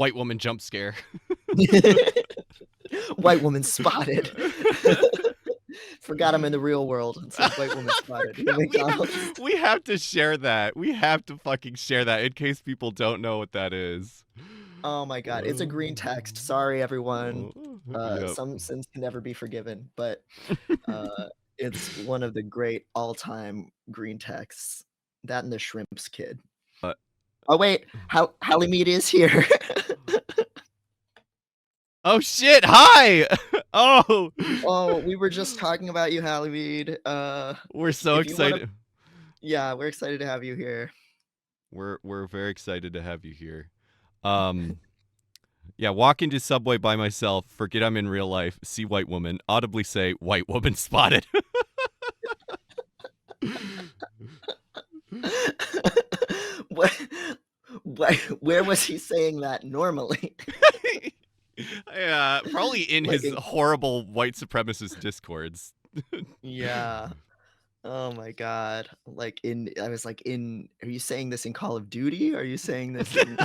white woman jump scare. White woman spotted. Forgot I'm in the real world and said white woman spotted in McDonald's. We have to share that. We have to fucking share that in case people don't know what that is. Oh my god, it's a green text. Sorry, everyone. Yep. Some sins can never be forgiven, but it's one of the great all-time green texts. That and the Shrimps Kid. Oh wait, Halimede is here. Oh shit! Hi. Oh. Oh, we were just talking about you, Halimede. We're so excited. Yeah, we're excited to have you here. We're very excited to have you here. Yeah, walk into Subway by myself, forget I'm in real life, see white woman, audibly say, white woman spotted. Where was he saying that normally? Yeah, probably in Like his horrible white supremacist discords. Yeah. Oh my god. Are you saying this in Call of Duty? Are you saying this in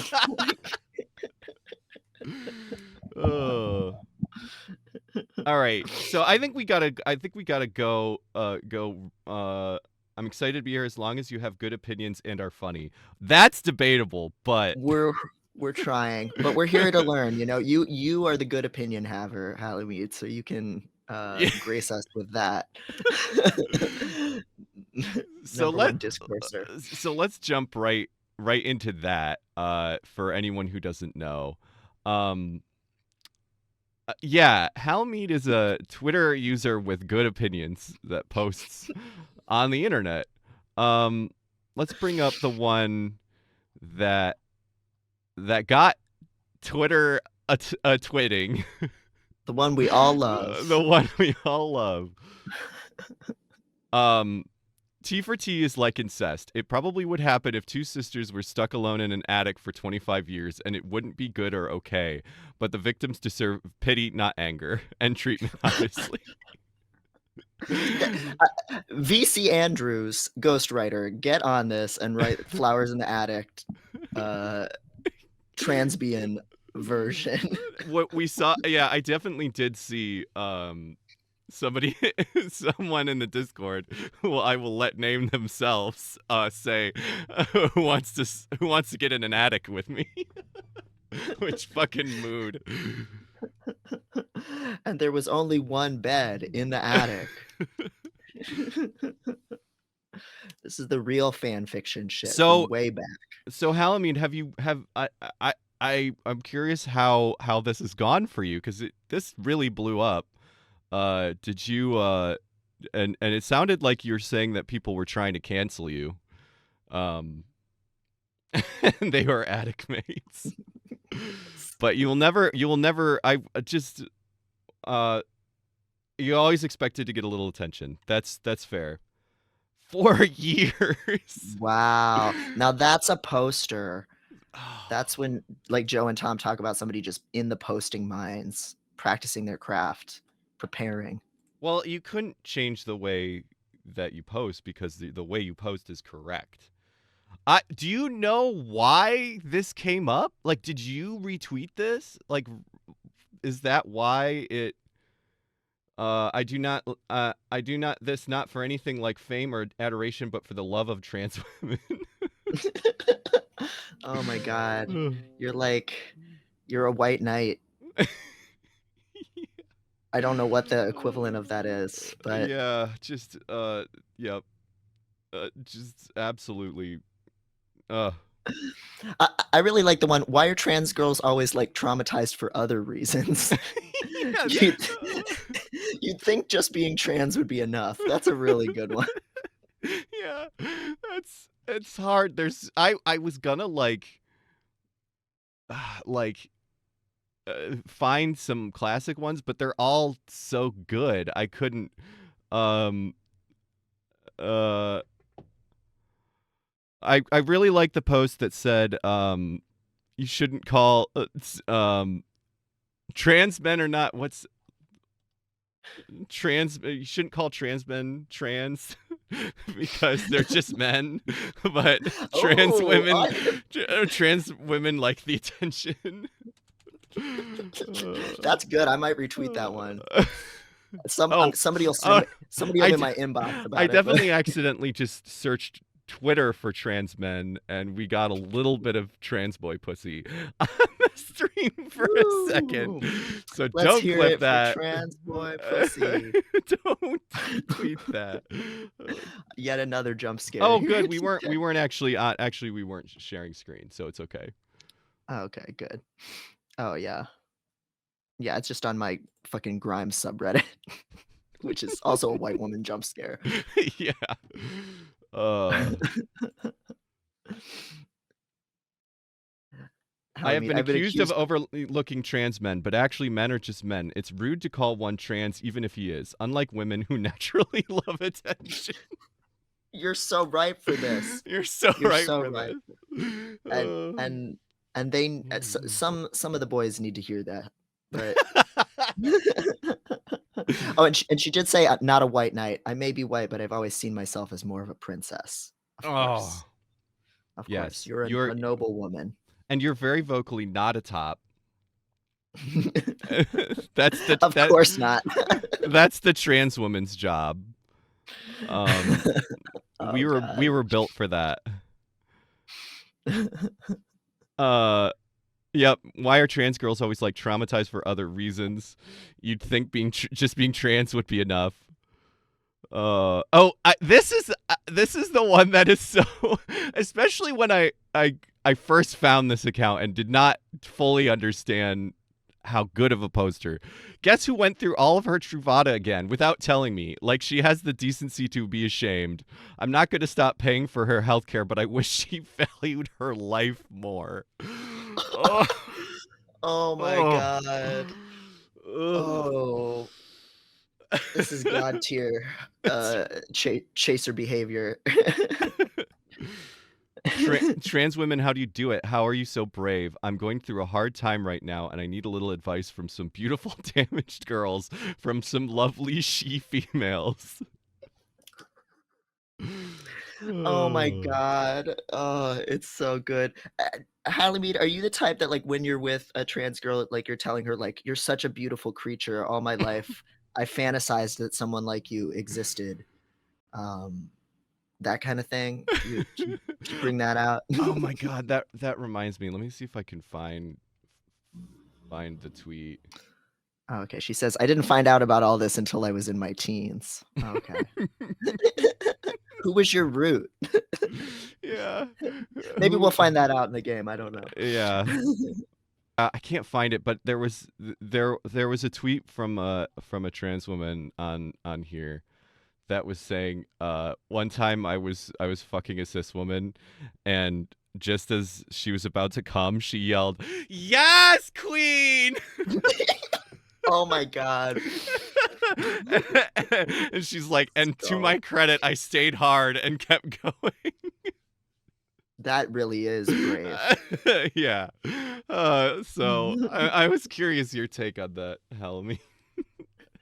Oh. All right. So I think we gotta go I'm excited to be here as long as you have good opinions and are funny. That's debatable, but we're trying, but we're here to learn. You are the good opinion haver, Halimede, so you can grace us with that. So let's jump right into that for anyone who doesn't know. Yeah, Halimede is a Twitter user with good opinions that posts on the internet. Let's bring up the one that got Twitter a twitting. The one we all love. The one we all love. T for T is like incest. It probably would happen if two sisters were stuck alone in an attic for 25 years, and it wouldn't be good or okay. But the victims deserve pity, not anger, and treatment, obviously. VC Andrews, ghostwriter, get on this and write Flowers in the Attic transbian version. What we saw, yeah, I definitely did see someone in the Discord who I will let name themselves say who wants to get in an attic with me. Which fucking mood. And there was only one bed in the attic. This is the real fan fiction shit from way back. So Halimede, I'm curious how this has gone for you, because this really blew up. Did you and it sounded like you're saying that people were trying to cancel you. And they were attic mates. But you will never you always expected to get a little attention. That's fair. 4 years. Wow. Now that's a poster. That's when, like, Joe and Tom talk about somebody just in the posting mines, practicing their craft, preparing. Well, you couldn't change the way that you post because the way you post is correct. Do you know why this came up? Like, did you retweet this? Like, is that why it? I do not this not for anything like fame or adoration, but for the love of trans women. Oh my god. You're a white knight. I don't know what the equivalent of that is, but yeah, just yep. Just absolutely. I really like the one, why are trans girls always like traumatized for other reasons? You'd think just being trans would be enough. That's a really good one. Yeah, it's hard. I was gonna find some classic ones, but they're all so good. I couldn't I really like the post that said you shouldn't call trans men are not you shouldn't call trans men trans because they're just men, but trans women like the attention. That's good. I might retweet that one. Oh, Somebody will uh, somebody will I be in d- my inbox I about it, but definitely accidentally just searched Twitter for trans men, and we got a little bit of trans boy pussy on the stream for a second. woo! So Let's don't hear clip it for that. trans boy pussy. Don't tweet that. Yet another jump scare Oh, here. good. We weren't actually we weren't sharing screen, so it's okay. Oh, okay, good. Oh yeah. Yeah, it's just on my fucking Grimes subreddit, which is also a white woman jump scare. Yeah. Uh I have been I've been accused of accused of overlooking trans men, but actually men are just men. It's rude to call one trans even if he is, unlike women who naturally love attention. You're so right for this. You're so You're right so for right. this. And Uh, and and they some of the boys need to hear that. But oh, and she did say, "Not a white knight. I may be white, but I've always seen myself as more of a princess." Of course. oh, Of course. yes. You're You're a noble woman. and you're very vocally not a top. that's the Of that course not. that's the trans woman's job. Um Oh we god. were built for that. Uh Yep. Why are trans girls always like traumatized for other reasons? You'd think just being trans would be enough. This is the one that is so especially when I first found this account and did not fully understand how good of a poster. Guess who went through all of her Truvada again without telling me? Like she has the decency to be ashamed. I'm not going to stop paying for her healthcare, but I wish she valued her life more. Oh, Oh my oh, god. ugh. Oh, this is god tier, It's- chaser behavior. Trans women, how do you do it? How are you so brave? I'm going through a hard time right now, and I need a little advice from some beautiful, damaged girls, from some lovely she females. Oh my god. Oh, it's so good. Halimede, are you the type that, like, when you're with a trans girl, like, you're telling her, like, "You're such a beautiful creature. All my life, I fantasized that someone like you existed." Um, that kinda thing? Do you bring that out? Oh my god, that reminds me. Let me see if I can find the tweet. Oh, okay, she says, "I didn't find out about all this until I was in my teens." Okay. Who was your root? Yeah. Maybe we'll find that out in the game, I don't know. Yeah. I can't find it, but there was a tweet from a trans woman on here that was saying one time I was fucking a cis woman, and just as she was about to come, she yelled, "Yes, queen!" Oh my god. And she's like, and to So my credit, I stayed hard and kept going. that really is brave. Yeah. So I was curious your take on that, Halamy.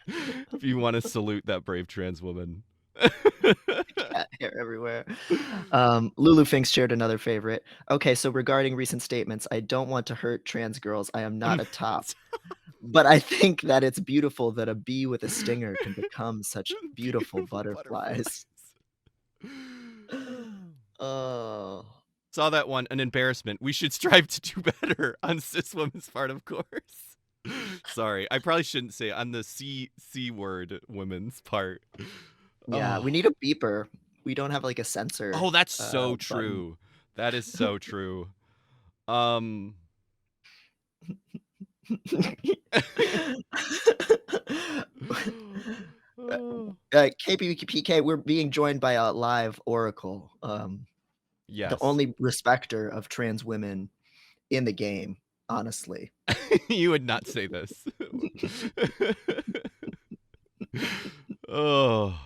If you want to salute that brave trans woman. Cat hair everywhere. Lulu Finks shared another favorite. Okay, so regarding recent statements, I don't want to hurt trans girls. I am not a top. But I think that it's beautiful that a bee with a stinger can become such beautiful Beautiful butterflies. Oh. Saw that one, an embarrassment. We should strive to do better on cis women's part, of course. Sorry, I probably shouldn't say on the C word women's part. Yeah, we Oh, need a beeper. We don't have, like, a sensor, oh, that's so button. true. That is so true. Um, oh, KPK, we're being joined by a live oracle, the yes, only respecter of trans women in the game, honestly. you would not say this. Oh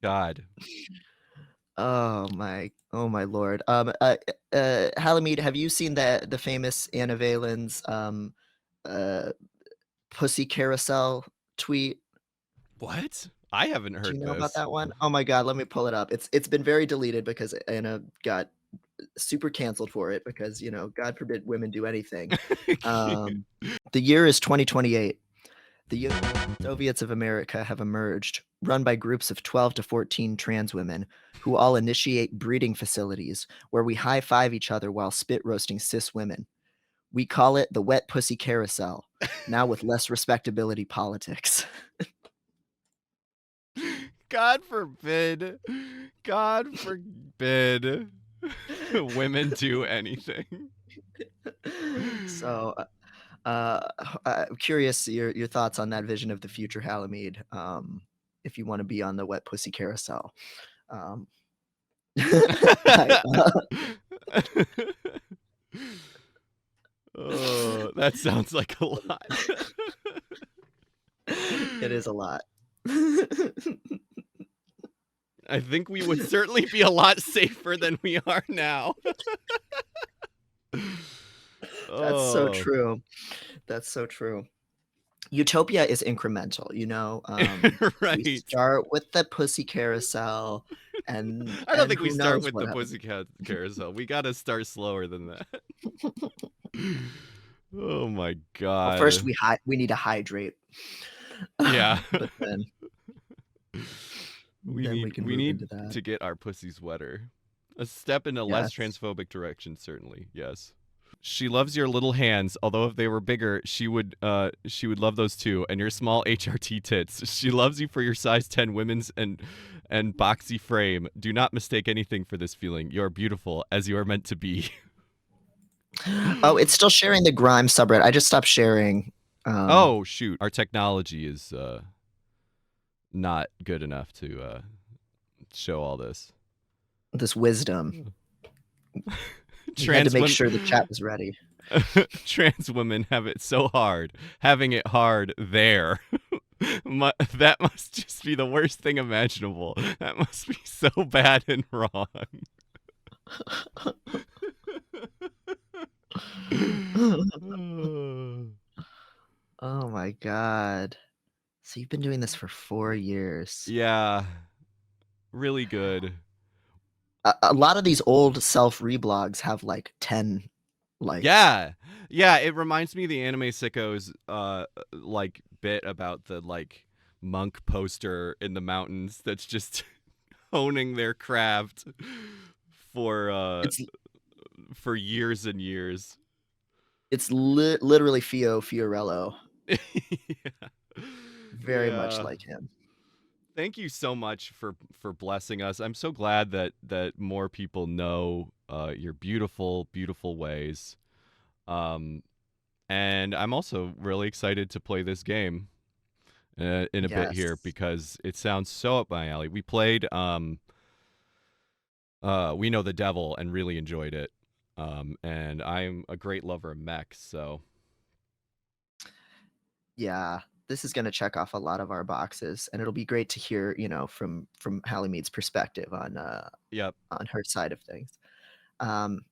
God. Oh my lord. Halimede, have you seen the famous Anna Valen's uh, pussy carousel tweet? What? I haven't Do you heard know about this. that one? Oh my god, let me pull it up. It's been very deleted because Anna got super canceled for it because, you know, God forbid women do anything. The year is 2028. The young Soviets of America have emerged, run by groups of 12 to 14 trans women who all initiate breeding facilities where we high five each other while spit roasting cis women. We call it the wet pussy carousel, now with less respectability politics. God forbid. God forbid women do anything. So, I'm curious your thoughts on that vision of the future, Halimede. If you want to be on the wet pussy carousel. Oh, that sounds like a lot. It is a lot. I think we would certainly be a lot safer than we are now. That's so true. That's so true. Utopia is incremental, you know. Right. We start with the pussy carousel, and I don't think who we start knows with what the happens. pussycat carousel. We got to start slower than that. Oh my god. Well, first we need to hydrate. Yeah. But then we can move into that. To get our pussies wetter. A step in a less transphobic direction, certainly. Yes. She loves your little hands, although if they were bigger, she would love those too. And your small HRT tits. She loves you for your size 10 women's and boxy frame. Do not mistake anything for this feeling. You are beautiful as you are meant to be. Oh, it's still sharing the Grime subreddit. I just stopped sharing. Oh shoot, our technology is not good enough to show all this. This wisdom. You had to make sure the chat was ready. Trans women have it so hard. Having it hard there. That must just be the worst thing imaginable. That must be so bad and wrong. Oh my god. So you've been doing this for 4 years. Yeah. Really good. A lot of these old self-reblogs have like 10 likes. Yeah. Yeah, it reminds me of the Anime Sickos like bit about the like monk poster in the mountains that's just honing their craft for years and years. It's literally Fiorello. Yeah. Very much like him. Thank you so much for blessing us. I'm so glad that more people know your beautiful, beautiful ways. And I'm also really excited to play this game in a bit here because it sounds so up my alley. We played We Know the Devil and really enjoyed it. And I'm a great lover of mechs, so yeah, this is going to check off a lot of our boxes, and it'll be great to hear, you know, from Halimede's perspective on her side of things.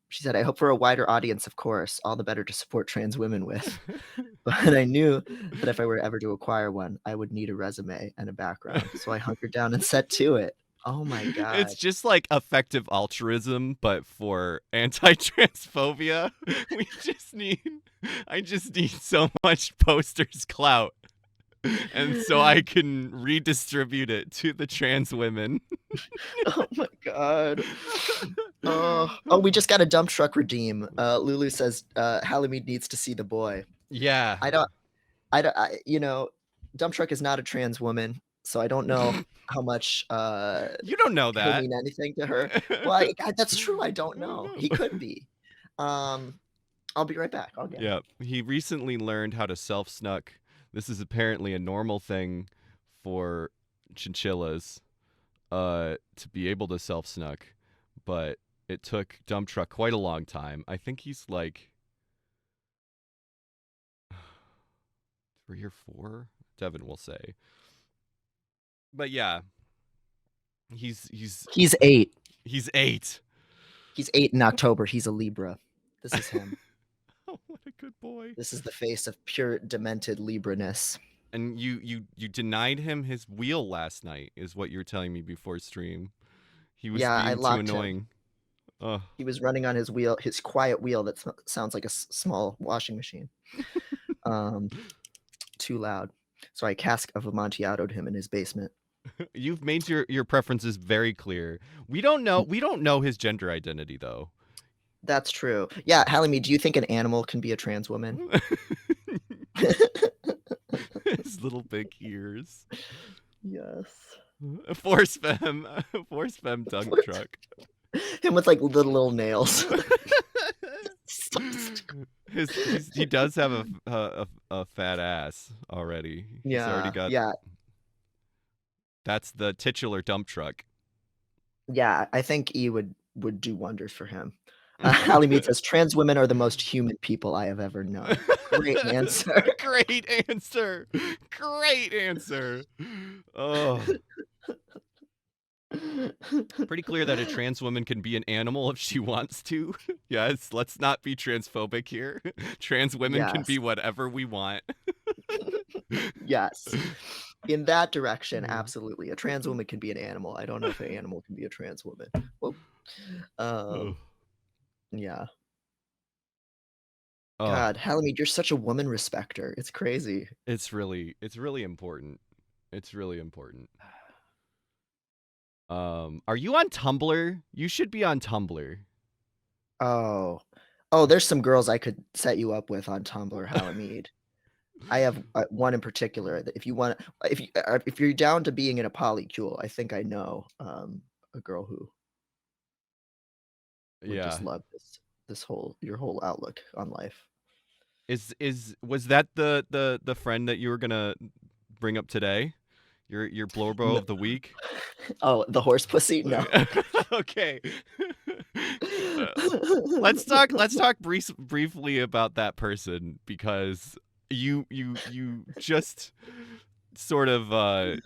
She said, I hope for a wider audience, of course, all the better to support trans women with. But I knew that if I were ever to acquire one, I would need a resume and a background. So I hunkered down and set to it. Oh my god. It's just like effective altruism, but for anti-transphobia. I just need so much posters clout. And so I can redistribute it to the trans women. Oh my god. Oh, we just got a dump truck redeem. Lulu says Halimede needs to see the boy. Yeah. You know, dump truck is not a trans woman, so I don't know how much you don't know that he'll mean anything to her. Well, that's true. I don't know. He could be. I'll be right back. I'll get Yeah. He recently learned how to self-snuck. This is apparently a normal thing for chinchillas to be able to self-snuck, but it took dump truck quite a long time. I think he's like 3 or 4, Devon will say. But yeah, he's 8. He's 8. He's 8 in October. He's a Libra. This is him. Oh, what a good boy. This is the face of pure demented Libra-ness. And you denied him his wheel last night, is what you were telling me before stream. He was being too annoying. Oh. He was running on his wheel, his quiet wheel that sounds like a small washing machine. Too loud. So I cask of Amontillado him in his basement. You've made your preferences very clear. We don't know his gender identity though. That's true. Yeah, Halimede, do you think an animal can be a trans woman? His little big ears. Yes. Force femme dunk truck. Him with like little nails. He does have a fat ass already. He's already got. Yeah. That's the titular dump truck. Yeah, I think E would do wonders for him. Halimede says trans women are the most human people I have ever known. Great answer. Great answer. Great answer. Oh. Pretty clear that a trans woman can be an animal if she wants to. Yes, let's not be transphobic here. Trans women can be whatever we want. Yes. In that direction, absolutely. A trans woman can be an animal. I don't know if an animal can be a trans woman. Well, yeah. God, Halimede, you're such a woman respecter. It's crazy. It's really important. It's really important. Are you on Tumblr? You should be on Tumblr. Oh, there's some girls I could set you up with on Tumblr, Halimede. I have one in particular that if you're down to being in a polycule, I think I know a girl who would just love your whole outlook on life. Was that the friend that you were gonna bring up today? Your Blorbo of the week? Oh, the horse pussy? No. Okay. Let's talk briefly about that person, because you just sort of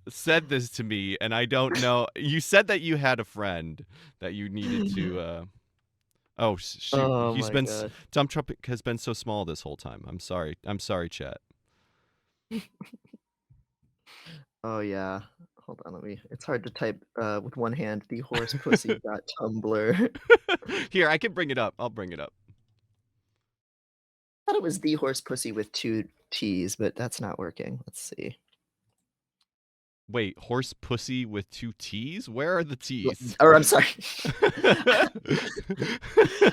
said this to me, and I don't know. You said that you had a friend that you needed to oh shoot. Oh, He's my been God. Dump Truck has been so small this whole time. I'm sorry, chat. Oh yeah. Hold on, it's hard to type with one hand, the horse pussy.tumblr. Here, I can bring it up. I'll bring it up. I thought it was the horse pussy with 2 T's, but that's not working. Let's see. Wait, horse pussy with 2 T's? Where are the T's? Or I'm sorry. I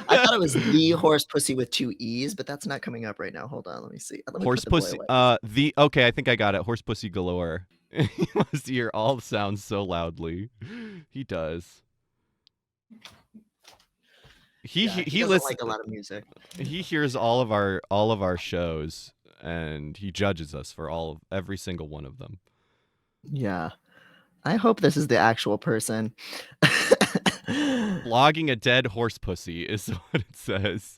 thought it was the horse pussy with 2 E's, but that's not coming up right now. Hold on, let me see. Let me horse pussy. Okay, I think I got it. Horse pussy galore. He wants to hear all the sounds so loudly. He does. He listens like a lot of music. He hears all of our shows, and he judges us for every single one of them. Yeah. I hope this is the actual person. Blogging a dead horse pussy is what it says.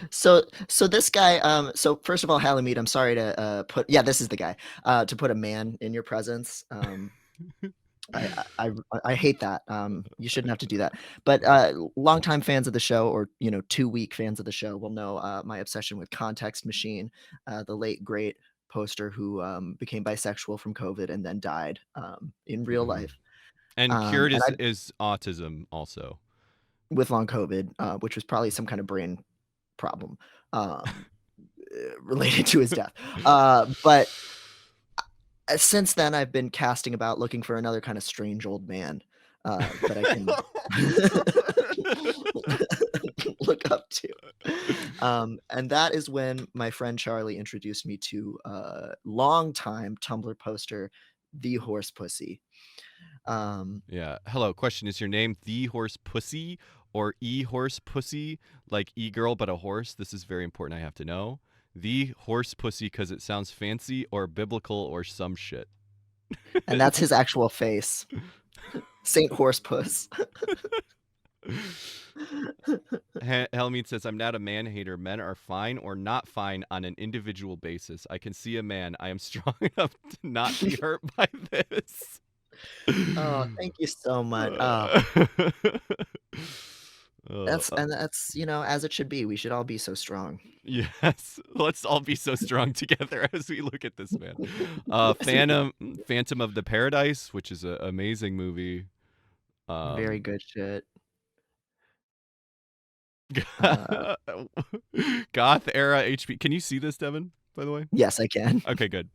So this guy, so first of all, Halimede, I'm sorry to this is the guy, to put a man in your presence. I hate that. You shouldn't have to do that. But longtime fans of the show, or 2-week fans of the show, will know my obsession with Context Machine, the late great poster who became bisexual from COVID and then died in real life. And cured his autism also. With long COVID, which was probably some kind of brain problem related to his death. But since then, I've been casting about looking for another kind of strange old man that I can look up to. And that is when my friend Charlie introduced me to longtime Tumblr poster, The Horse Pussy. Yeah. Hello. Question: is your name The Horse Pussy or E Horse Pussy, like E girl but a horse? This is very important. I have to know. The Horse Pussy because it sounds fancy or biblical or some shit. And that's his actual face. Saint Horse Puss. Halimede says, I'm not a man hater. Men are fine or not fine on an individual basis. I can see a man. I am strong enough to not be hurt by this. Oh, thank you so much. That's as it should be. We should all be so strong. Yes, let's all be so strong together as we look at this man. Phantom of the Paradise, which is an amazing movie. Very good shit. Uh, Goth era HP. Can you see this, Devon, by the way? yes, I can. Okay, good.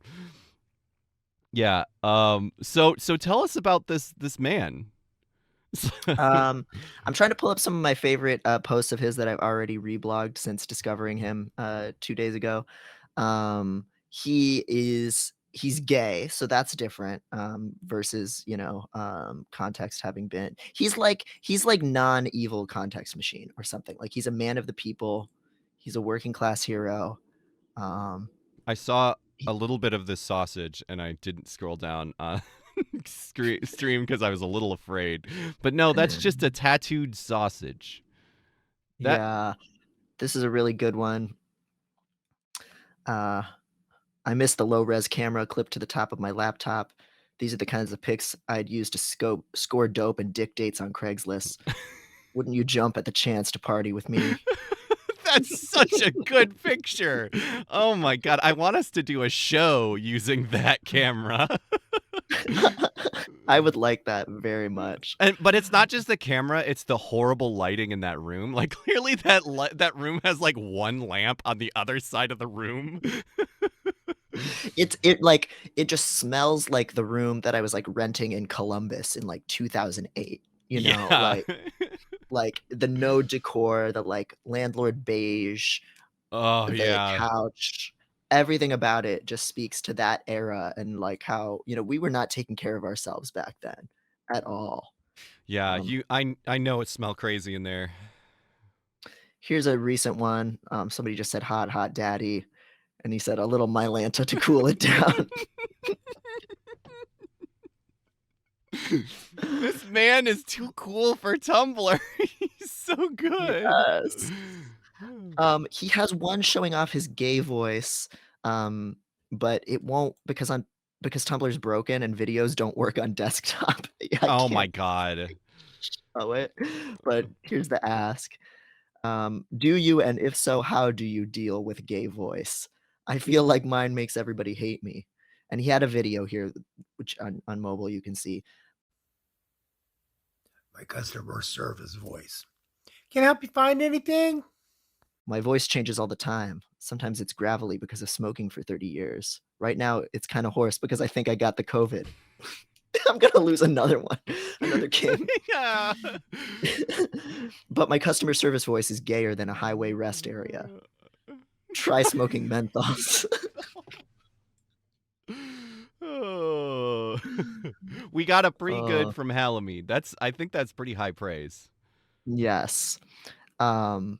Yeah. So tell us about this man. I'm trying to pull up some of my favorite posts of his that I've already reblogged since discovering him 2 days ago. He's gay, so that's different versus context having been. He's like non-evil context machine or something. Like he's a man of the people. He's a working class hero. I saw a little bit of this sausage, and I didn't scroll down stream because I was a little afraid. But no, that's just a tattooed sausage. That Yeah, this is a really good one. I missed the low-res camera clipped to the top of my laptop. These are the kinds of pics I'd use to score dope and dick dates on Craigslist. Wouldn't you jump at the chance to party with me? That's such a good picture. Oh my god, I want us to do a show using that camera. I would like that very much. But it's not just the camera, it's the horrible lighting in that room. Like clearly that room has like one lamp on the other side of the room. It just smells like the room that I was like renting in Columbus in like 2008. Yeah. Like the no decor, the like landlord beige, Oh the yeah. couch, everything about it just speaks to that era and like how we were not taking care of ourselves back then at all. Yeah, I know it smell crazy in there. Here's a recent one. Somebody just said hot daddy, and he said a little Mylanta to cool it down. This man is too cool for Tumblr. He's so good. Yes. He has one showing off his gay voice, but it won't because Tumblr's broken and videos don't work on desktop. Oh my god. Show it. But here's the ask. Do you, and if so, how do you deal with gay voice? I feel like mine makes everybody hate me. And he had a video here, which on mobile you can see. My customer service voice. Can I help you find anything? My voice changes all the time. Sometimes it's gravelly because of smoking for 30 years. Right now, it's kind of hoarse because I think I got the COVID. I'm going to lose another one, another king. Yeah. But my customer service voice is gayer than a highway rest area. Try smoking menthols. Oh. We got a pretty good from Halimede. I think that's pretty high praise. Yes. Yeah,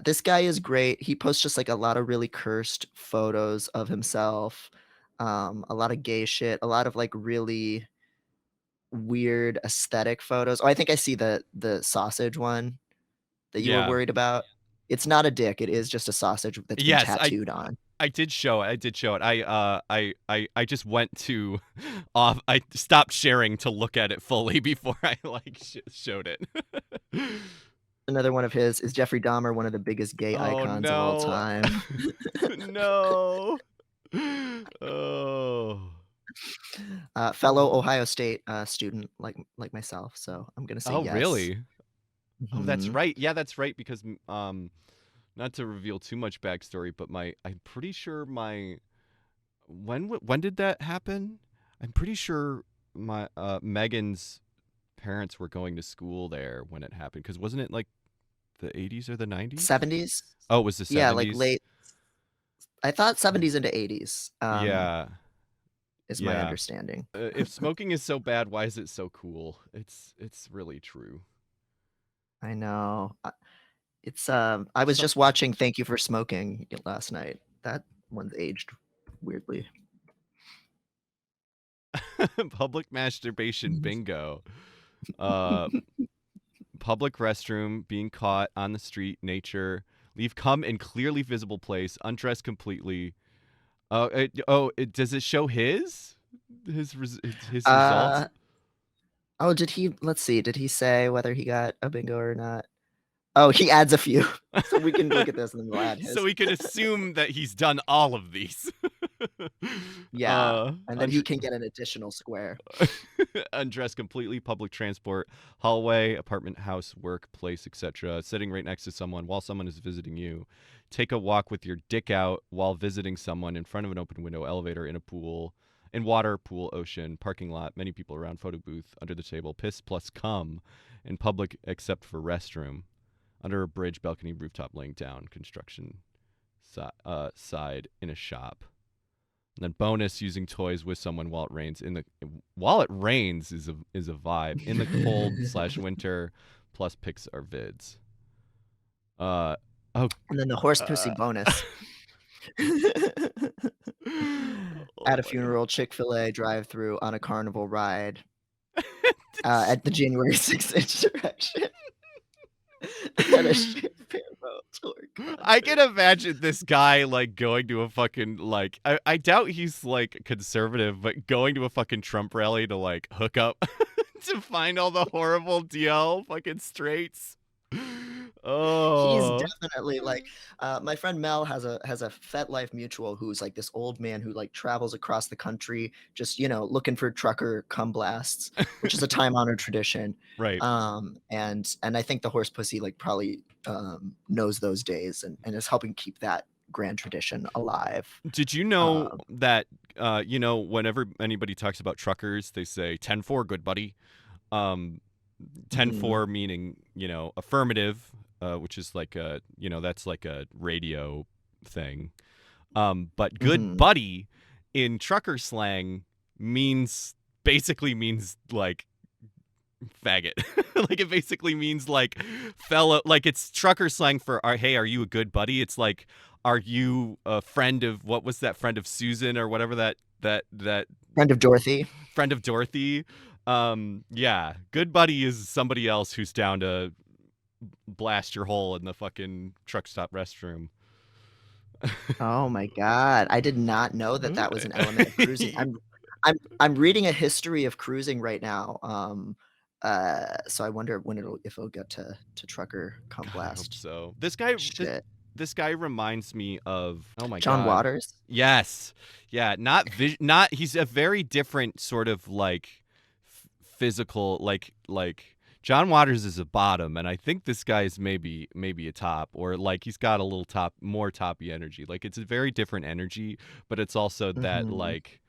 this guy is great. He posts just like a lot of really cursed photos of himself, a lot of gay shit, a lot of like really weird aesthetic photos. Oh, I think I see the sausage one that you were worried about. It's not a dick. It is just a sausage that's been tattooed on. I did show it. I just went to off. I stopped sharing to look at it fully before I like showed it. Another one of his is Jeffrey Dahmer, one of the biggest gay icons of all time. No. Oh. Fellow Ohio State student like myself, so I'm gonna say yes. Oh, really? Oh, that's Mhm. right. Yeah, that's right. Because not to reveal too much backstory, but I'm pretty sure when did that happen? I'm pretty sure my Megan's parents were going to school there when it happened. Because wasn't it like the 80s or the 90s? 70s? Oh, it was the 70s? Yeah, like late. I thought 70s into 80s. Yeah. Is my understanding. If smoking is so bad, why is it so cool? It's really true. I know. I was just watching Thank You for Smoking last night. That one's aged weirdly. Public masturbation bingo. Public restroom, being caught on the street, nature, leave cum in clearly visible place, undress completely. Does it show his results? Oh, let's see. Did he say whether he got a bingo or not? Oh, he adds a few. So we can look at this and then we'll add his. So we can assume that he's done all of these. Yeah, and then he undr- can get an additional square. undress completely, public transport, hallway, apartment, house, workplace, etc. Sitting right next to someone while someone is visiting you. Take a walk with your dick out while visiting someone in front of an open window, elevator, in a pool, in water, pool, ocean, parking lot, many people around, photo booth, under the table, piss plus cum, in public except for restroom, under a bridge, balcony, rooftop, laying down, construction side, in a shop. And then bonus, using toys with someone while it rains. While it rains is a vibe. In the cold / winter, plus pics or vids. Oh, And then the horse pussy uh, bonus. oh At a my God. funeral, Chick-fil-A drive-through, on a carnival ride, at the January 6th insurrection, at a Champagne tour I can concert. imagine this guy like going to a fucking like I doubt he's like conservative, but going to a fucking Trump rally to like hook up to find all the horrible DL fucking straights. He's Oh. definitely like my friend Mel has a FetLife mutual who's like this old man who like travels across the country just looking for trucker cum blasts, which is a time-honored tradition. Right. And I think the horse pussy like probably knows those days and is helping keep that grand tradition alive. Did you know Um, that whenever anybody talks about truckers, they say 10-4, good buddy. Um, mhm, 10-4 meaning, affirmative, which is like that's like a radio thing. But good mhm. buddy in trucker slang basically means like faggot. Like it basically means like fellow, like it's trucker slang for hey, are you a good buddy? It's like, are you a friend of, what was that, friend of Susan or whatever, that Friend of Dorothy. friend of Dorothy. Yeah, good buddy is somebody else who's down to blast your hole in the fucking truck stop restroom. Oh my God. I did not know that that was an element of cruising. I'm reading a history of cruising right now. So I wonder when if it'll get to trucker cum God, I hope blast so. This, shit. this guy reminds me of, oh my John God. Waters. Yes. Yeah, not he's a very different sort of like physical, like John Waters is a bottom, and I think this guy is maybe a top, or like he's got a little more toppy energy. Like it's a very different energy, but it's also that Mhm. like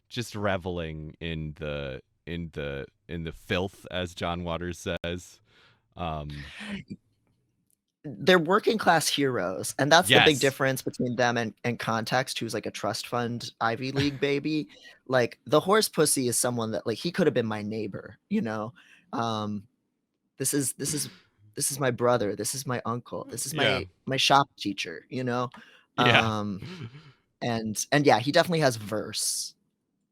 just reveling in the filth, as John Waters says. Um They're working class heroes, and that's the big yes. difference between them and Context, who's like a trust fund Ivy League baby. Like the horse pussy is someone that like he could have been my neighbor, you know. Um, this is this is this is my brother, this is my uncle, this is Yeah. my shop teacher, you know. Yeah. And yeah, he definitely has verse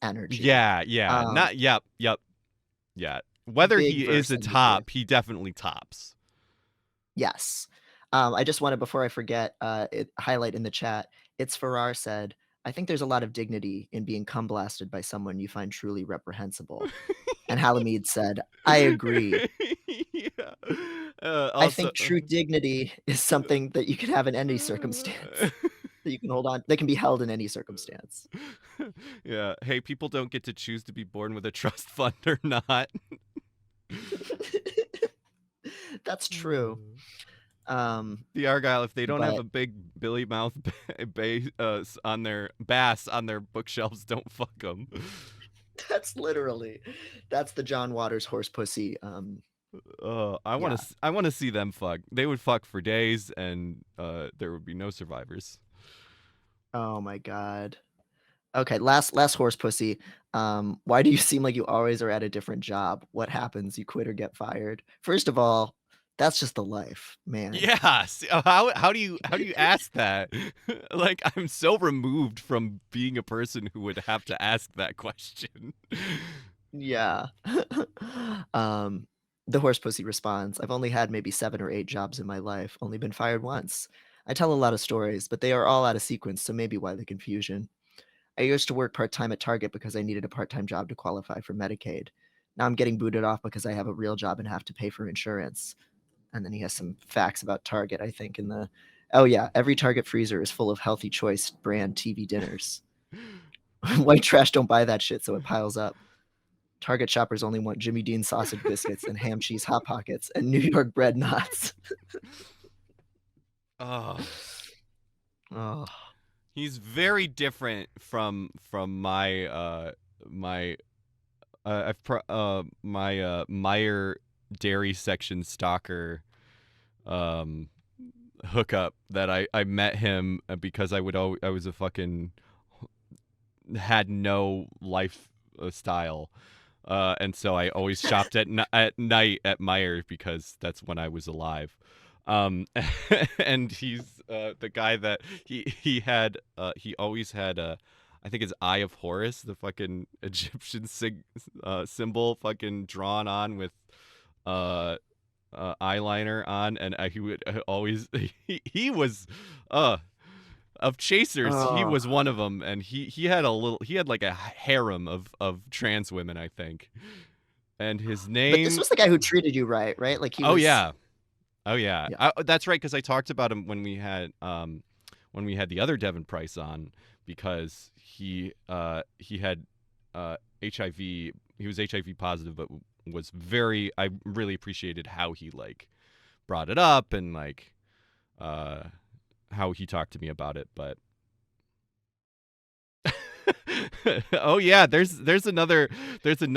energy. Yeah. Um, Not yep. Yeah. Whether big he is verse a energy. top, he definitely tops. Yes. I just wanted, before I forget, highlight in the chat. It's Farrar said, "I think there's a lot of dignity in being cum blasted by someone you find truly reprehensible." And Halimede said, "I agree. Yeah. I Also think true dignity is something that you can have in any circumstance, that you can hold on, that can be held in any circumstance." Yeah. Hey, people don't get to choose to be born with a trust fund or not. That's true. The Argyle, if they don't have But a big Billy Mouth on their bass on their bookshelves, don't fuck them. that's the John Waters horse pussy. I want Yeah. to see them fuck. They would fuck for days, and there would be no survivors. Oh my God. Okay, last horse pussy. Why do you seem like you always are at a different job? What happens? You quit or get fired? First of all, that's just the life, man. Yeah. How do you ask that? Like, I'm so removed from being a person who would have to ask that question. Yeah. um, the horse pussy responds, "I've only had maybe 7 or 8 jobs in my life, only been fired once. I tell a lot of stories, but they are all out of sequence, so maybe why the confusion. I used to work part-time at Target because I needed a part-time job to qualify for Medicaid. Now I'm getting booted off because I have a real job and have to pay for insurance." And then he has some facts about Target, I think, in the, oh yeah, every Target freezer is full of Healthy Choice brand TV dinners. White trash don't buy that shit, so it piles up. Target shoppers only want Jimmy Dean sausage biscuits and ham cheese hot pockets and New York bread knots. Oh, Oh, he's very different from my Meyer dairy section stalker hookup that I met him because I was a fucking had no life style. And so I always shopped at night at Meyer because that's when I was alive. And he's the guy that he always had I think his Eye of Horus, the fucking Egyptian symbol, fucking drawn on with eyeliner on, and he would always he was of chasers. He was one of them, and he had like a harem of trans women, I think. And his name. But this was the guy who treated you right? Like he was. Oh yeah. That's right, because I talked about him when we had the other Devon Price on, because he had HIV. He was HIV positive, but was I really appreciated how he like brought it up and like how he talked to me about it. But oh yeah, there's another Dr.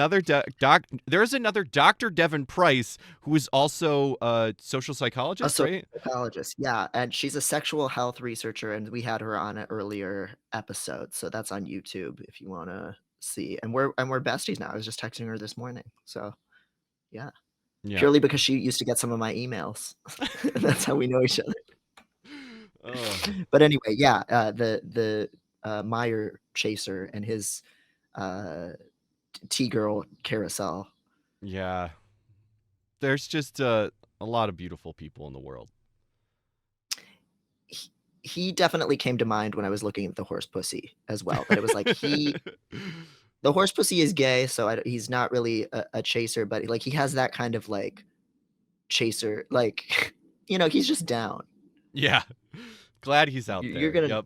Devon Price, who is also a social psychologist, right? Psychologist, yeah, and she's a sexual health researcher, and we had her on an earlier episode, so that's on YouTube if you want to see. And we're besties now. I was just texting her this morning, so yeah. Purely because she used to get some of my emails. That's how we know each other. But anyway, yeah, the Meyer chaser and his T-girl carousel. Yeah. There's just a lot of beautiful people in the world. He definitely came to mind when I was looking at the horse pussy as well. But it was like the horse pussy is gay, so he's not really a chaser, but like he has that kind of like chaser, like he's just down. Yeah. Glad he's out there. You're gonna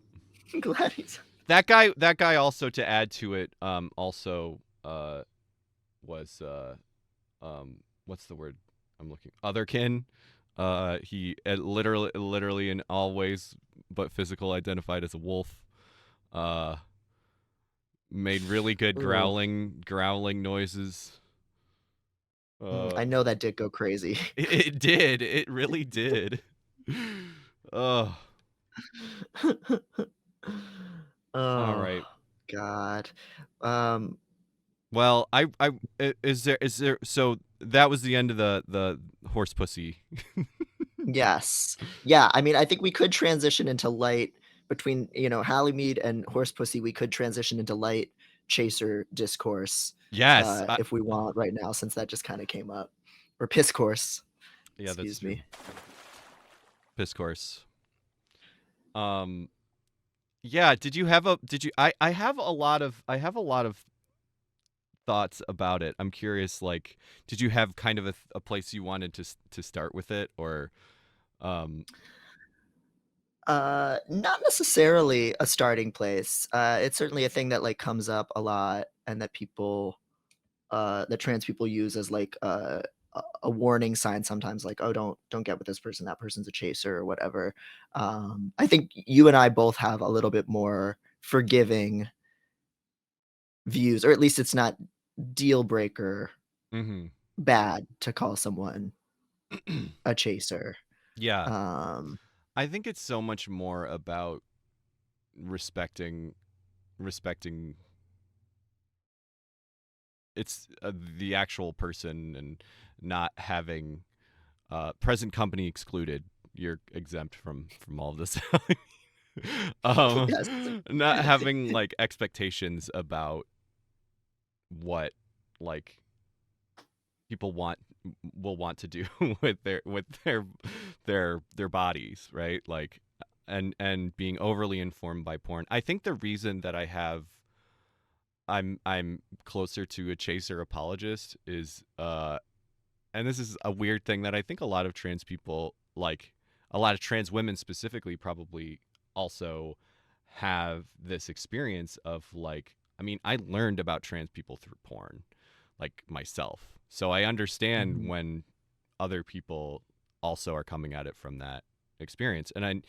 glad he's that guy also, to add to it, also was what's the word I'm looking, otherkin. He literally in all ways but physical identified as a wolf. Made really good growling noises. I know that did go crazy. It did. It really did. Oh. All right. God. Well, is there so that was the end of the horse pussy. Yes. Yeah, I mean, I think we could transition into light between, Halimede and horse pussy. We could transition into light chaser discourse. Yes. If we want right now, since that just kind of came up. Or piss course. Yeah, Excuse me. Piss course. Yeah, I have a lot of thoughts about it. I'm curious, like, did you have kind of a place you wanted to start with it, or not necessarily a starting place. It's certainly a thing that like comes up a lot, and that that trans people use as like a warning sign sometimes, like, oh, don't get with this person, that person's a chaser or whatever. I think you and I both have a little bit more forgiving views, or at least it's not deal breaker bad to call someone a chaser. Yeah. I think it's so much more about respecting it's the actual person, and not having present company excluded. You're exempt from all of this. Yes. Not having like expectations about what like people will want to do with their bodies, right? Like, and being overly informed by porn. I think the reason that I'm closer to a chaser apologist is and this is a weird thing that I think a lot of trans people, like a lot of trans women specifically, probably also have this experience of like, I mean, I learned about trans people through porn, like myself. So I understand Mhm. when other people also are coming at it from that experience. And I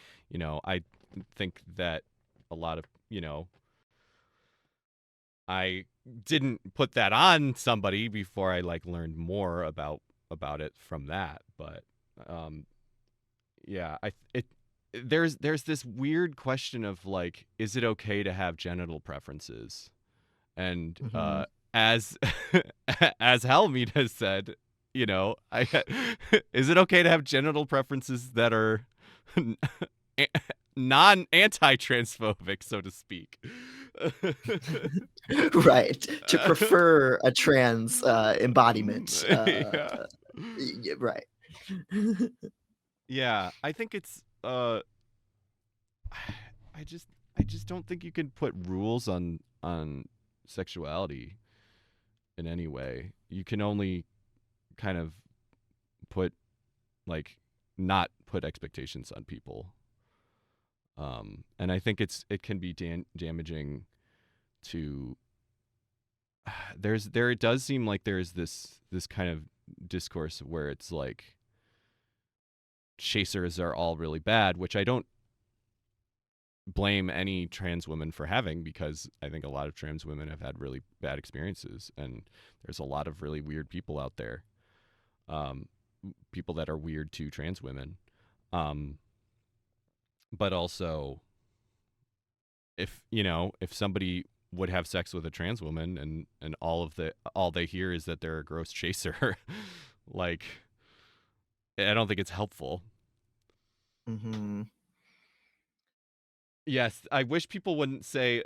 think that a lot of, I didn't put that on somebody before I like learned more about it from that. But um, yeah, there's this weird question of like, is it okay to have genital preferences? And Mhm. as as Halimede has said, I is it okay to have genital preferences that are non-anti-transphobic, so to speak? Right. To prefer a trans embodiment. Yeah. Right. Yeah, I think it's I just I just don't think you can put rules on sexuality in any way. You can only kind of put like not put expectations on people. And I think it can be damaging to there it does seem like there's this kind of discourse where it's like chasers are all really bad, which I don't blame any trans women for having, because I think a lot of trans women have had really bad experiences, and there's a lot of really weird people out there, um, people that are weird to trans women, um, but also if somebody would have sex with a trans woman and all they hear is that they're a gross chaser, like I don't think it's helpful. Hmm. Yes, I wish people wouldn't say,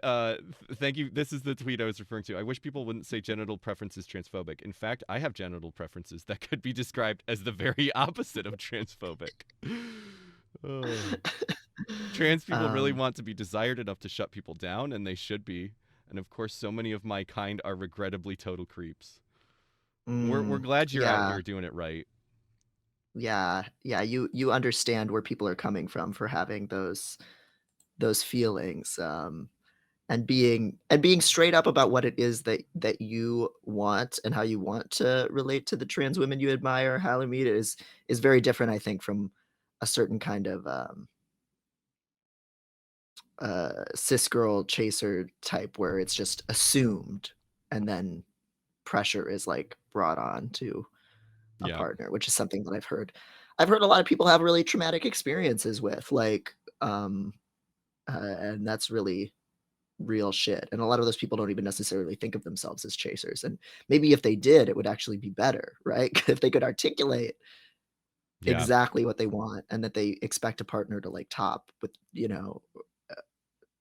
thank you. This is the tweet I was referring to. I wish people wouldn't say genital preference is transphobic. In fact, I have genital preferences that could be described as the very opposite of transphobic. Oh. Trans people really um, want to be desired enough to shut people down, and they should be. And of course, so many of my kind are regrettably total creeps. We're glad you're out yeah. here doing it right. Yeah. You understand where people are coming from for having those feelings. And being straight up about what it is that you want and how you want to relate to the trans women you admire, Halimede, is very different, I think, from a certain kind of cis girl chaser type where it's just assumed and then pressure is like brought on to a Yeah. partner, which is something that I've heard a lot of people have really traumatic experiences with, like, and that's really real shit. And a lot of those people don't even necessarily think of themselves as chasers. And maybe if they did, it would actually be better, right? If they could articulate Yeah. exactly what they want and that they expect a partner to like top with, uh,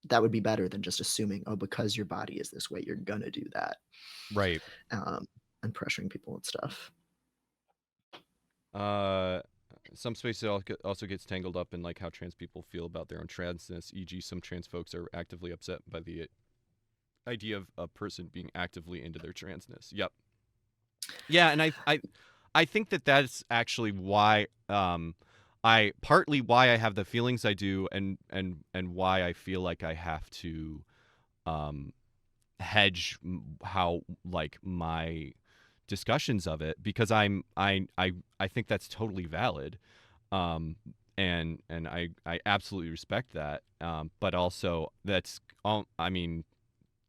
that would be better than just assuming, oh, because your body is this way, you're gonna do that, Right. um, and pressuring people and stuff. Uh, some space also gets tangled up in like how trans people feel about their own transness. E.g., some trans folks are actively upset by the idea of a person being actively into their transness. Yep. Yeah, and I think that that's actually why I partly why I have the feelings I do, and why I feel like I have to um hedge how like my discussions of it, because I think that's totally valid, um and I absolutely respect that, but also that's all. I mean,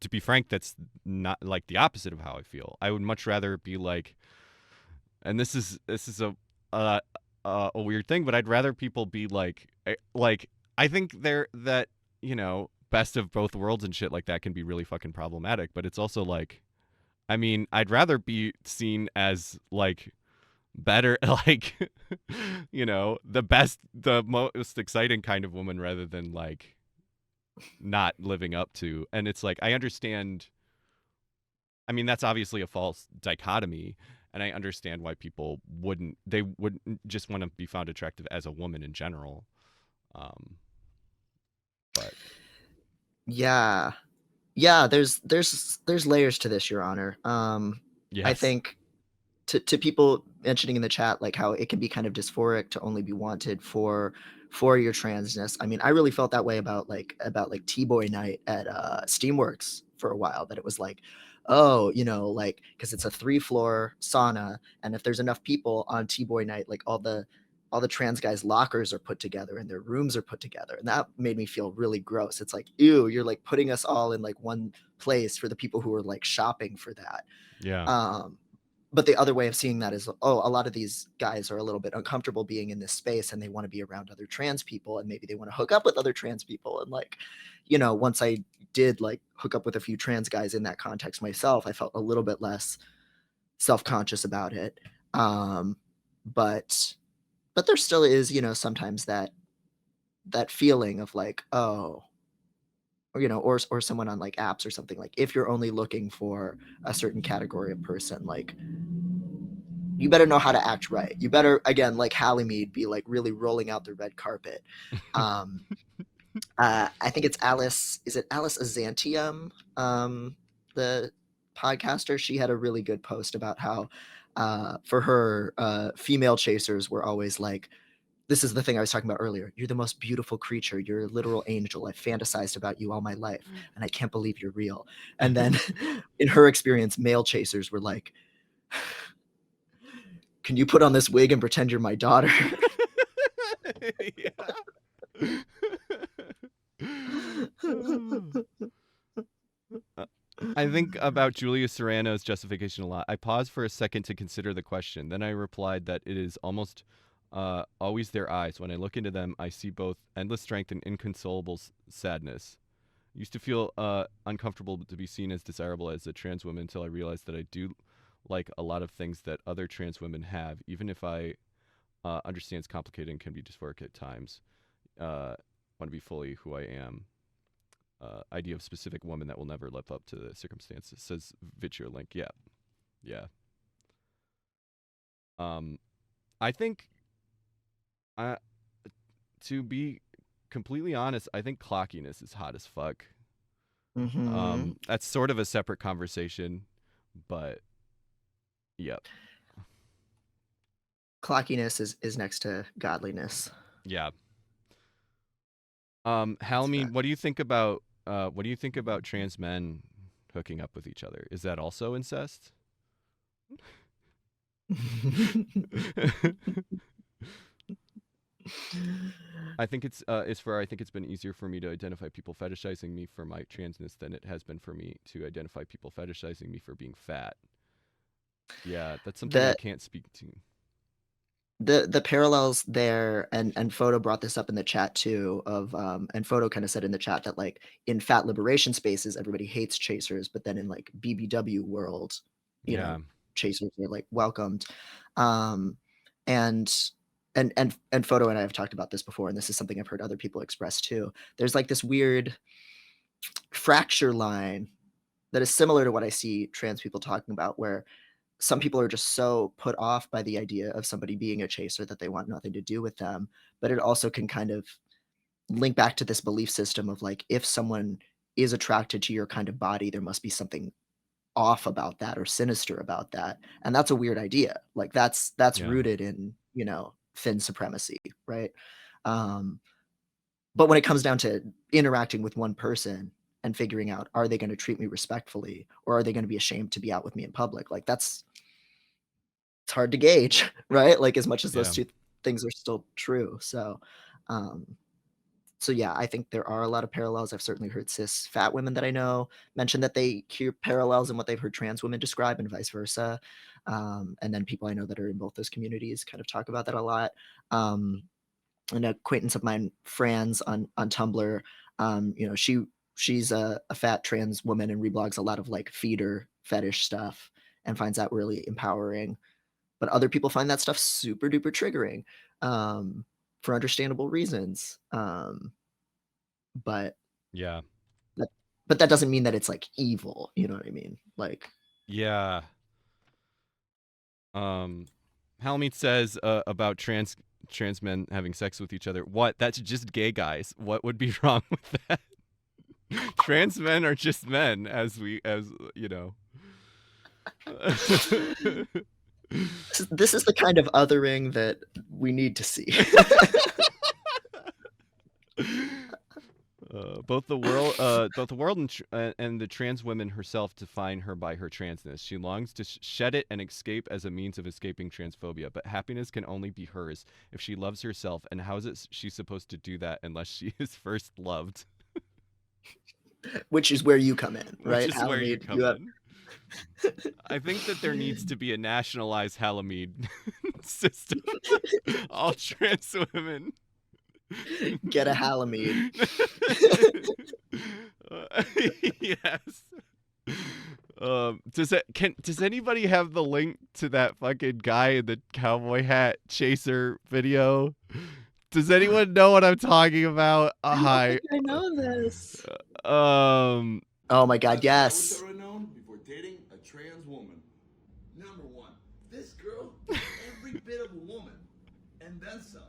to be frank, that's not like the opposite of how I feel. I would much rather be like, and this is uh, a weird thing, but I'd rather people be like I think there that best of both worlds and shit like that can be really fucking problematic, but it's also like, I mean, I'd rather be seen as like better, like the best, the most exciting kind of woman, rather than like not living up to. And it's like, I understand, I mean, that's obviously a false dichotomy, and I understand why people wouldn't just want to be found attractive as a woman in general. Um, but Yeah. Yeah, there's layers to this, Your Honor. I yes, think to people mentioning in the chat like how it can be kind of dysphoric to only be wanted for your transness. I mean, I really felt that way about like T-Boy night at Steamworks for a while, that it was like, oh, you know, like, because it's a 3-floor sauna, and if there's enough people on T-Boy night, like all the trans guys' lockers are put together and their rooms are put together, and that made me feel really gross. It's like, ew, you're like putting us all in like one place for the people who are like shopping for that. Yeah. But the other way of seeing that is, oh, a lot of these guys are a little bit uncomfortable being in this space, and they want to be around other trans people, and maybe they want to hook up with other trans people. And like, you know, once I did like hook up with a few trans guys in that context myself, I felt a little bit less self-conscious about it. But there still is, you know, sometimes that feeling of like, oh, or, you know, or someone on like apps or something, like if you're only looking for a certain category of person, like you better know how to act right. You better, again, like Halimede, be like really rolling out the red carpet. I think it's Alice. Is it Alice Azantium? The podcaster. She had a really good post about how, for her, female chasers were always like, this is the thing I was talking about earlier. You're the most beautiful creature. You're a literal angel. I've fantasized about you all my life, and I can't believe you're real. And then, in her experience, male chasers were like, can you put on this wig and pretend you're my daughter? I think about Julia Serrano's justification a lot. I paused for a second to consider the question. Then I replied that it is almost always their eyes. When I look into them, I see both endless strength and inconsolable sadness. I used to feel uncomfortable to be seen as desirable as a trans woman until I realized that I do like a lot of things that other trans women have, even if I understand it's complicated and can be dysphoric at times. Want to be fully who I am. Idea of specific woman that will never live up to the circumstances, says Vitcher Link. Yeah. I think, to be completely honest, I think clockiness is hot as fuck. Mm-hmm. That's sort of a separate conversation, but yep. Clockiness is next to godliness. Yeah. Halimede, what do you think about trans men hooking up with each other? Is that also incest? I think it's been easier for me to identify people fetishizing me for my transness than it has been for me to identify people fetishizing me for being fat. Yeah, that's something I can't speak to. The parallels there, and Photo brought this up in the chat too, of and Photo kind of said in the chat that like in fat liberation spaces everybody hates chasers, but then in like BBW world, you know, chasers are like welcomed. And Photo and I have talked about this before, and this is something I've heard other people express too. There's like this weird fracture line that is similar to what I see trans people talking about, where some people are just so put off by the idea of somebody being a chaser that they want nothing to do with them. But it also can kind of link back to this belief system of like, if someone is attracted to your kind of body, there must be something off about that or sinister about that. And that's a weird idea. Like that's rooted in, you know, thin supremacy, right? But when it comes down to interacting with one person and figuring out, are they going to treat me respectfully, or are they going to be ashamed to be out with me in public? Like it's hard to gauge, right? Like as much as those two things are still true. So yeah, I think there are a lot of parallels. I've certainly heard cis fat women that I know mention that they hear parallels in what they've heard trans women describe, and vice versa. And then people I know that are in both those communities kind of talk about that a lot. An acquaintance of mine, Franz, on Tumblr, you know, she's a fat trans woman and reblogs a lot of like feeder fetish stuff and finds that really empowering. But other people find that stuff super duper triggering, for understandable reasons. But yeah, but that doesn't mean that it's like evil. You know what I mean? Like, yeah. Halimede says about trans men having sex with each other. What? That's just gay guys. What would be wrong with that? Trans men are just men, as you know. This is the kind of othering that we need to see. Both the world and the trans woman herself define her by her transness. She longs to shed it and escape as a means of escaping transphobia. But happiness can only be hers if she loves herself. And how is it she's supposed to do that unless she is first loved? Which is where you come in, right? Which is where you come in. I think that there needs to be a nationalized Halimede system. All trans women. Get a Halimede. Yes. Does anybody have the link to that fucking guy in the cowboy hat chaser video? Does anyone know what I'm talking about? I know this. Oh my God, yes. I would known before dating a trans woman. Number one, this girl is every bit of a woman, and then some.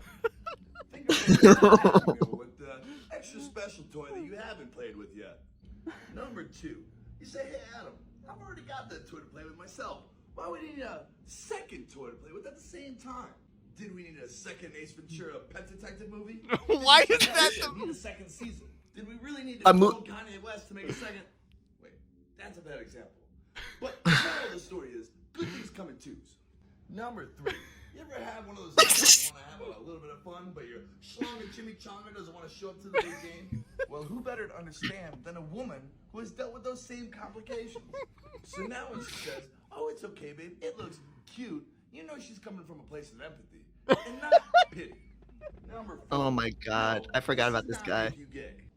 Think about it with the extra special toy that you haven't played with yet. Number two, you say, hey Adam, I've already got that toy to play with myself. Why would we need a second toy to play with at the same time? Did we need a second Ace Ventura Pet Detective movie? Why is that need a second season? Did we really need to clone Kanye West to make a second? Wait, that's a bad example. But the moral of the story is, good things come in twos. Number three, you ever have one of those days you want to have a little bit of fun, but your schlong and chimichanga doesn't want to show up to the big game? Well, who better to understand than a woman who has dealt with those same complications? So now when she says, oh, it's okay, babe, it looks cute, you know she's coming from a place of empathy and not pity. Number four, oh my God, I forgot about this guy.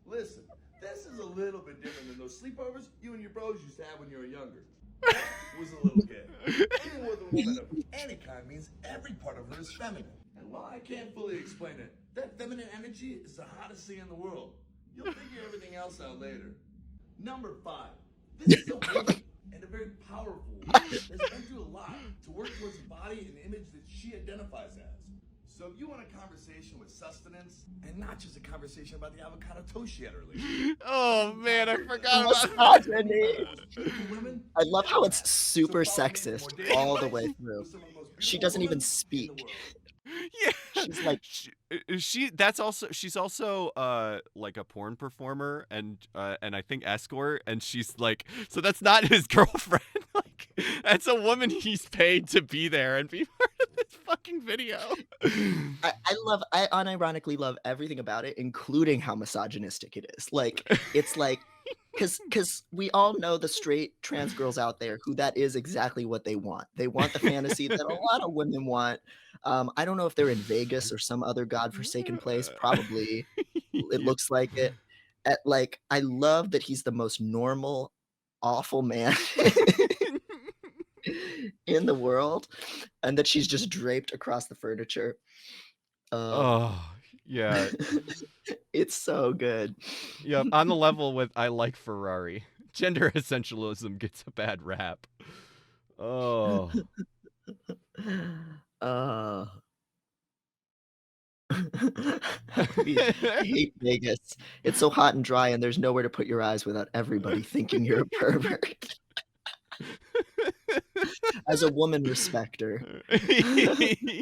Listen, this is a little bit different than those sleepovers you and your bros used to have when you were younger. That was a little gay. Being with a woman of any kind means every part of her is feminine. And while I can't fully explain it, that feminine energy is the hottest thing in the world. You'll figure everything else out later. Number five, this is a woman, and a very powerful woman, that's been through a lot to work towards a body and image that she identifies as. So if you want a conversation with sustenance, and not just a conversation about the avocado toast she had earlier. Oh man, I forgot about that. I love how it's super sexist all the way through. She doesn't even speak. Yeah, she's like she's also like a porn performer and I think escort, and she's like, so that's not his girlfriend. Like, that's a woman he's paid to be there and be part of this fucking video. I unironically love everything about it, including how misogynistic it is. Like, it's like, because we all know the straight trans girls out there who that is exactly what they want. They want the fantasy that a lot of women want. I don't know if they're in Vegas or some other godforsaken place. Probably. It looks like it. I love that he's the most normal, awful man in the world, and that she's just draped across the furniture. Yeah. It's so good. Yeah, on the level with I like Ferrari. Gender essentialism gets a bad rap. Oh. I hate Vegas. It's so hot and dry, and there's nowhere to put your eyes without everybody thinking you're a pervert. As a woman respecter.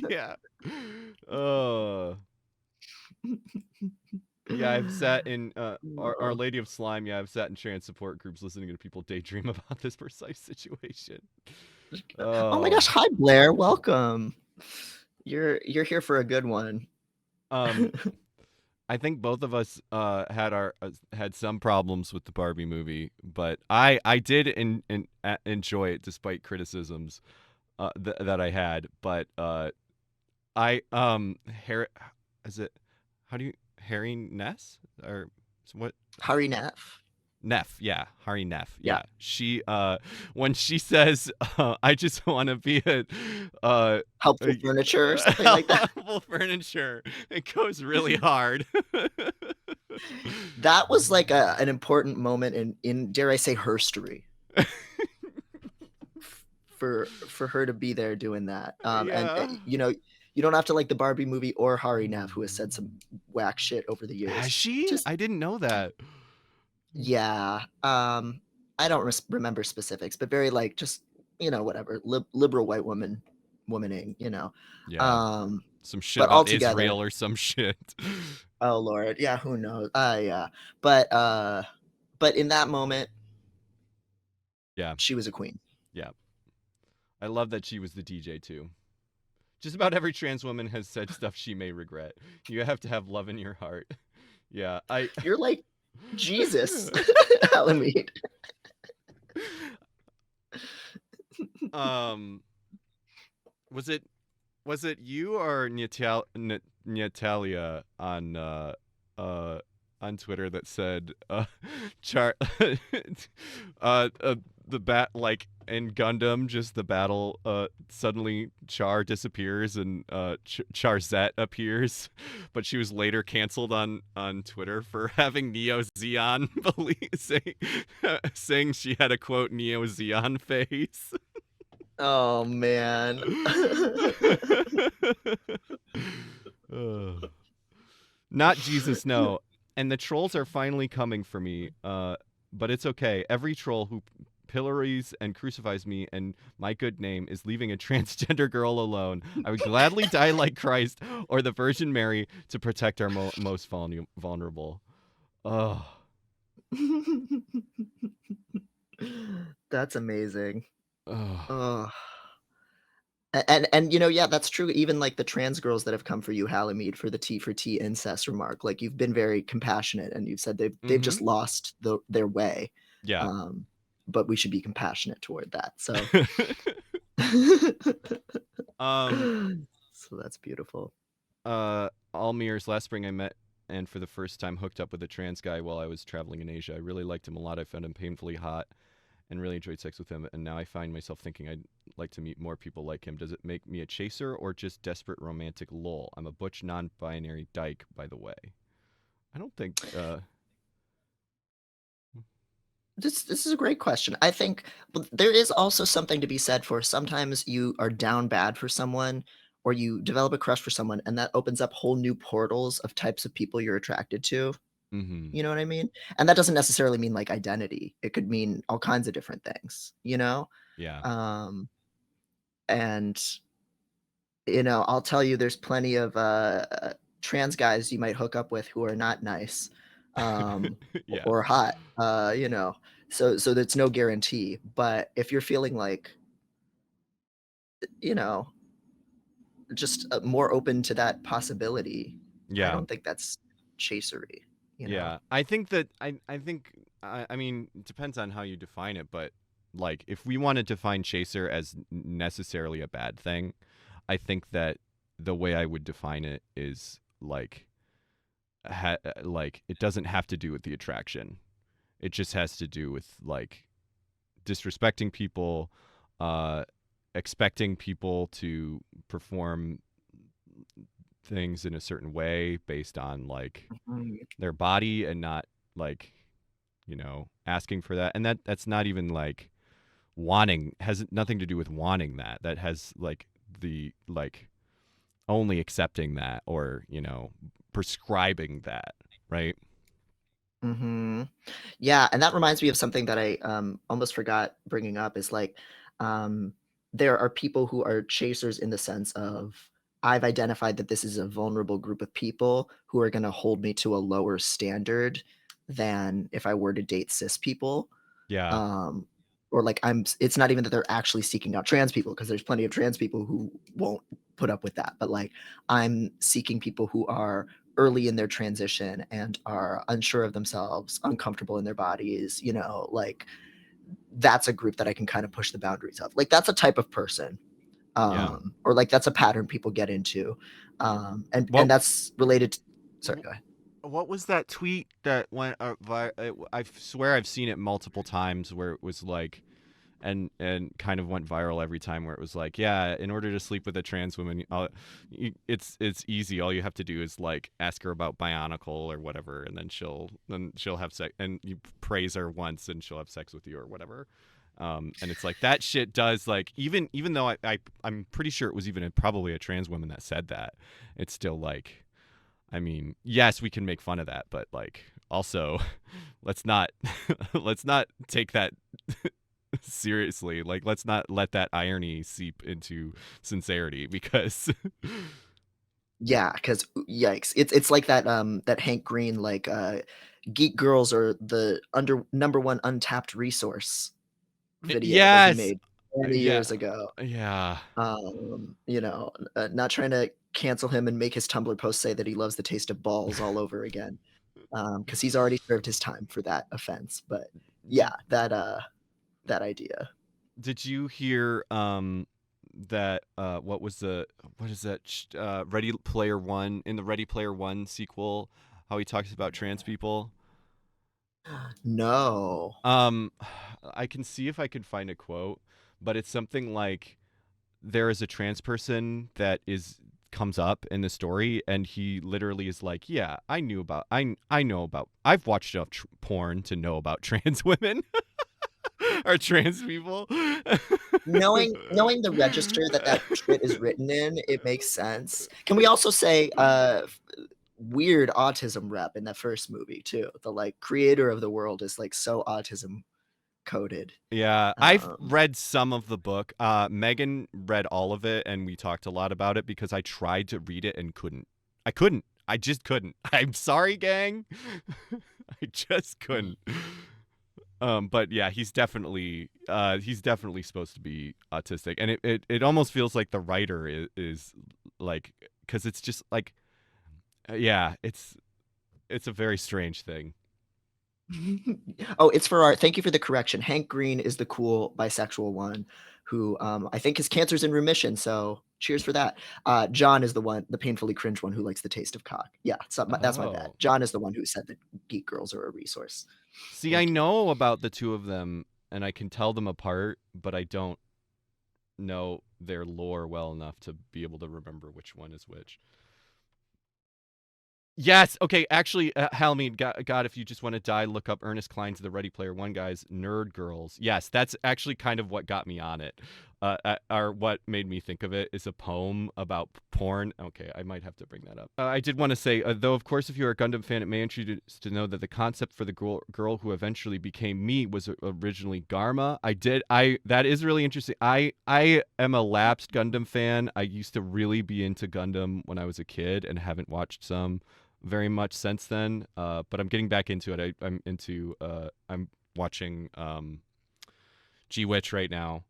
Yeah. Yeah, I've sat in Our Lady of Slime. Yeah, I've sat in trans support groups listening to people daydream about this precise situation. Oh my gosh! Hi, Blair. Welcome. You're here for a good one. I think both of us had some problems with the Barbie movie, but I did enjoy it despite criticisms that I had. But Harry Ness or what? Hari Neff. Neff, yeah, Hari Neff, yeah. She, when she says, "I just want to be a helpful furniture," or something like that. Helpful furniture. It goes really hard. That was like an important moment in dare I say herstory. for her to be there doing that, and you know. You don't have to like the Barbie movie or Hari Neff, who has said some whack shit over the years. Has she? I didn't know that. Yeah. I don't remember specifics, but very like just, whatever. Liberal white womaning, Yeah. Some shit about Israel or some shit. Oh Lord, yeah, who knows? Yeah, but in that moment, Yeah, she was a queen. yeah. I love that she was the DJ too. Just about every trans woman has said stuff she may regret. You have to have love in your heart. Yeah, You're like Jesus, Halimede. um, was it you or Natalia on Twitter that said Char the bat like in Gundam, just the battle suddenly Char disappears and Charzette appears, but she was later canceled on Twitter for having Neo Zeon saying she had a quote Neo Zeon face. Oh man. Not Jesus, no. And the trolls are finally coming for me. But it's okay. Every troll who pillories and crucifies me and my good name is leaving a transgender girl alone. I would gladly die like Christ or the Virgin Mary to protect our most vulnerable. Oh. That's amazing. Oh. Oh. And you know, yeah, that's true. Even like the trans girls that have come for you, Halimede, for the T for T incest remark, like you've been very compassionate and you've said they've just lost their way. Yeah. But we should be compassionate toward that. So so that's beautiful. Almir's last spring I met and for the first time hooked up with a trans guy while I was traveling in Asia. I really liked him a lot. I found him painfully hot and really enjoyed sex with him, and now I find myself thinking I'd like to meet more people like him. Does it make me a chaser or just desperate romantic lol? I'm a butch non-binary dyke, by the way. I don't think This is a great question. I think there is also something to be said for sometimes you are down bad for someone or you develop a crush for someone and that opens up whole new portals of types of people you're attracted to. You know what I mean? And that doesn't necessarily mean like identity. It could mean all kinds of different things, you know? Yeah. And you know, I'll tell you there's plenty of trans guys you might hook up with who are not nice. Yeah. Or hot. You know. So that's no guarantee. But if you're feeling like, you know, just more open to that possibility, I don't think that's chasery. You know? Yeah. I think that I mean, it depends on how you define it, but like if we want to define chaser as necessarily a bad thing, I think that the way I would define it is like like it doesn't have to do with the attraction. It just has to do with like disrespecting people, expecting people to perform things in a certain way based on like their body and not like, you know, asking for that. And that's not even like wanting, has nothing to do with wanting that. That has like the like only accepting that or, you know, prescribing that, right? Yeah, and that reminds me of something that I almost forgot bringing up is like there are people who are chasers in the sense of I've identified that this is a vulnerable group of people who are going to hold me to a lower standard than if I were to date cis people. Yeah. Or like it's not even that they're actually seeking out trans people because there's plenty of trans people who won't put up with that, but like I'm seeking people who are early in their transition and are unsure of themselves, uncomfortable in their bodies, you know, like that's a group that I can kind of push the boundaries of. Like that's a type of person. Or like that's a pattern people get into. And that's related to, sorry, go ahead. What was that tweet that went I swear I've seen it multiple times where it was like and kind of went viral every time where it was like, yeah, in order to sleep with a trans woman, it's easy. All you have to do is like ask her about Bionicle or whatever, and then she'll have sex, and you praise her once, and she'll have sex with you or whatever. And it's like that shit does like even though I'm pretty sure it was even probably a trans woman that said that, it's still like, I mean, yes, we can make fun of that, but like also let's not take that seriously. Like let's not let that irony seep into sincerity because Yeah, because yikes, it's like that that Hank Green like Geek Girls are the number one untapped resource video that he Yes. made many Yeah. years ago. Yeah. You know, not trying to cancel him and make his Tumblr post say that he loves the taste of balls all over again, because he's already served his time for that offense. But yeah, that idea. Did you hear that what is that Ready Player One, in the Ready Player One sequel, how he talks about trans people? No. I can see if I can find a quote, but it's something like, there is a trans person that comes up in the story, and he literally is like, yeah, I know about I've watched enough porn to know about trans women or trans people. Knowing the register that shit is written in, it makes sense. Can we also say weird autism rep in that first movie too? The like creator of the world is like so autism coded. Yeah, I've read some of the book. Megan read all of it, and we talked a lot about it because I tried to read it and couldn't. I just couldn't. I'm sorry, gang. I just couldn't. But yeah, he's definitely supposed to be autistic, and it almost feels like the writer is like, because it's just like, yeah, it's a very strange thing. Oh, it's for our. Thank you for the correction. Hank Green is the cool bisexual one, who I think his cancer's in remission. So cheers for that. John is the painfully cringe one who likes the taste of cock. Yeah, that's my bad. Oh. John is the one who said that Geek Girls are a resource. See, Thank I you. know about the two of them, and I can tell them apart, but I don't know their lore well enough to be able to remember which one is which. Yes. Okay. Actually, Halimede, God, if you just want to die, look up Ernest Cline's The Ready Player One guys, Nerd Girls. Yes, that's actually kind of what got me on it. Or what made me think of it is a poem about porn. Okay, I might have to bring that up. I did want to say, though, of course, if you're a Gundam fan, it may interest you to know that the concept for the girl who eventually became me was originally Garma. That is really interesting. I am a lapsed Gundam fan. I used to really be into Gundam when I was a kid and haven't watched some very much since then, but I'm getting back into it. I'm watching G-Witch right now,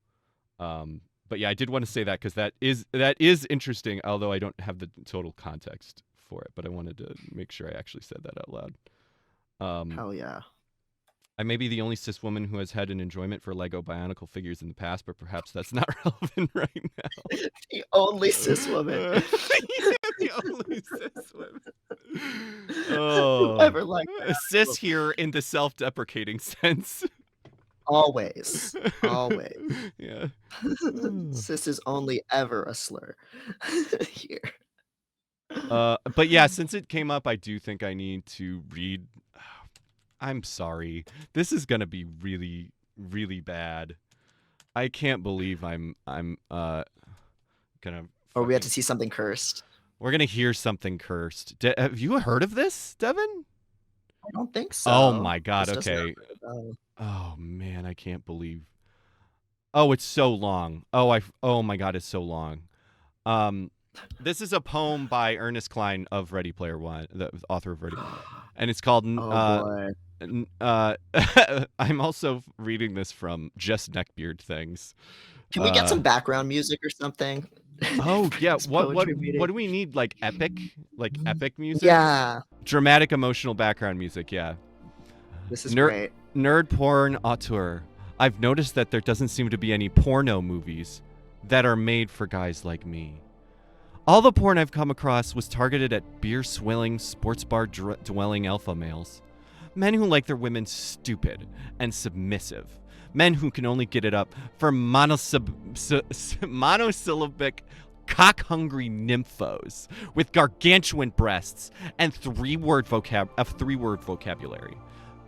but yeah, I did want to say that because that is interesting, although I don't have the total context for it, but I wanted to make sure I actually said that out loud. Hell yeah. I may be the only cis woman who has had an enjoyment for Lego Bionicle figures in the past, but perhaps that's not relevant right now. The only cis woman. The only cis woman. Oh, Whoever liked cis here in the self-deprecating sense. Always. Yeah. Cis is only ever a slur here. But yeah, since it came up, I do think I need to read. I'm sorry. This is gonna be really, really bad. I can't believe I'm gonna. Or we have to see something cursed. We're gonna hear something cursed. Have you heard of this, Devon? I don't think so. Oh my God. Okay. Oh man, I can't believe. Oh, it's so long. Oh my God, it's so long. This is a poem by Ernest Cline of Ready Player One, the author of Ready, and it's called. Boy. I'm also reading this from Just Neckbeard Things. Can we get some background music or something? Oh yeah, what meeting? do we need? Like epic music? Yeah. Dramatic, emotional background music. Yeah. This is great. Nerd porn auteur. I've noticed that there doesn't seem to be any porno movies that are made for guys like me. All the porn I've come across was targeted at beer-swilling, sports bar-dwelling alpha males. Men who like their women stupid and submissive. Men who can only get it up for monosyllabic, cock-hungry nymphos with gargantuan breasts and three-word vocabulary.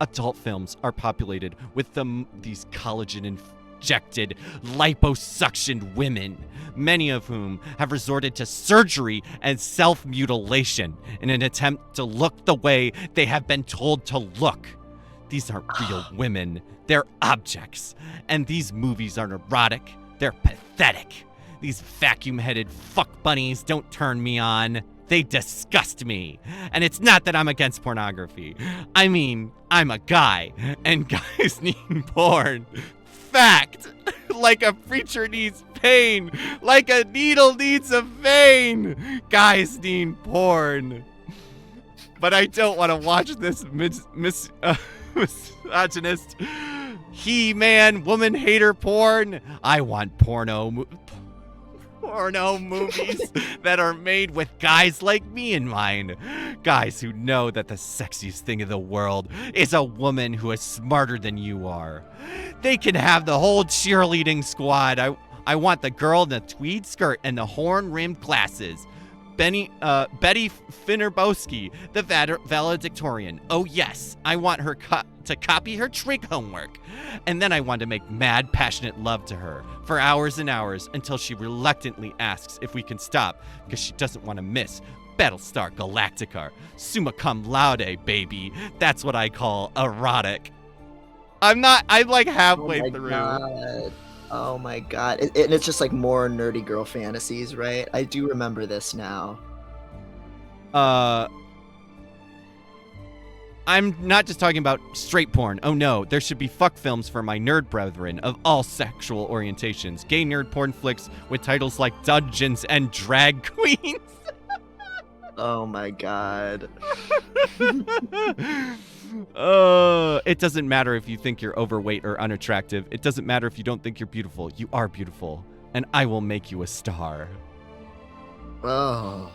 Adult films are populated with these collagen-injected, liposuctioned women, many of whom have resorted to surgery and self-mutilation in an attempt to look the way they have been told to look. These aren't real women, they're objects. And these movies aren't erotic, they're pathetic. These vacuum-headed fuck bunnies don't turn me on. They disgust me. And it's not that I'm against pornography. I mean, I'm a guy, and guys need porn. Fact. Like a preacher needs pain. Like a needle needs a vein. Guys need porn. But I don't want to watch this misogynist he-man woman hater porn. I want porno movies that are made with guys like me in mind. Guys who know that the sexiest thing in the world is a woman who is smarter than you are. They can have the whole cheerleading squad. I want the girl in the tweed skirt and the horn-rimmed glasses. Betty Finnerbowski, the valedictorian. Oh yes, I want her to copy her trig homework. And then I want to make mad, passionate love to her for hours and hours until she reluctantly asks if we can stop because she doesn't want to miss Battlestar Galactica. Summa cum laude, baby. That's what I call erotic. I'm like halfway through. God. Oh my god. And it's just like more nerdy girl fantasies, right? I do remember this now. I'm not just talking about straight porn. Oh no, there should be fuck films for my nerd brethren of all sexual orientations. Gay nerd porn flicks with titles like Dungeons and Drag Queens. Oh my god. It doesn't matter if you think you're overweight or unattractive. It doesn't matter if you don't think you're beautiful. You are beautiful. And I will make you a star. Oh.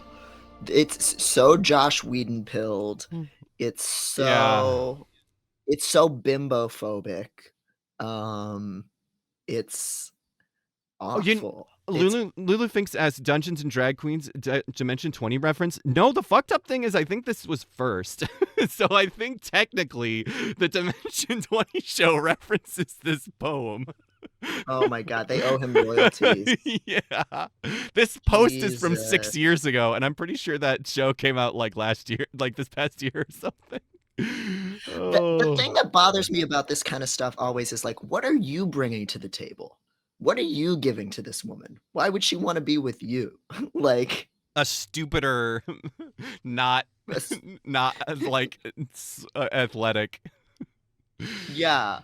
It's so Josh Whedon-pilled. It's so bimbo-phobic. It's awful. Lulu thinks as Dungeons and Drag Queens Dimension 20 reference. No, the fucked up thing is I think this was first. So I think technically the Dimension 20 show references this poem. Oh my god, they owe him royalties. Yeah. This post is from Jesus. 6 years ago, and I'm pretty sure that show came out like last year, like this past year or something. The thing that bothers me about this kind of stuff always is like, what are you bringing to the table? What are you giving to this woman? Why would she want to be with you? Like a stupider, not like athletic. Yeah.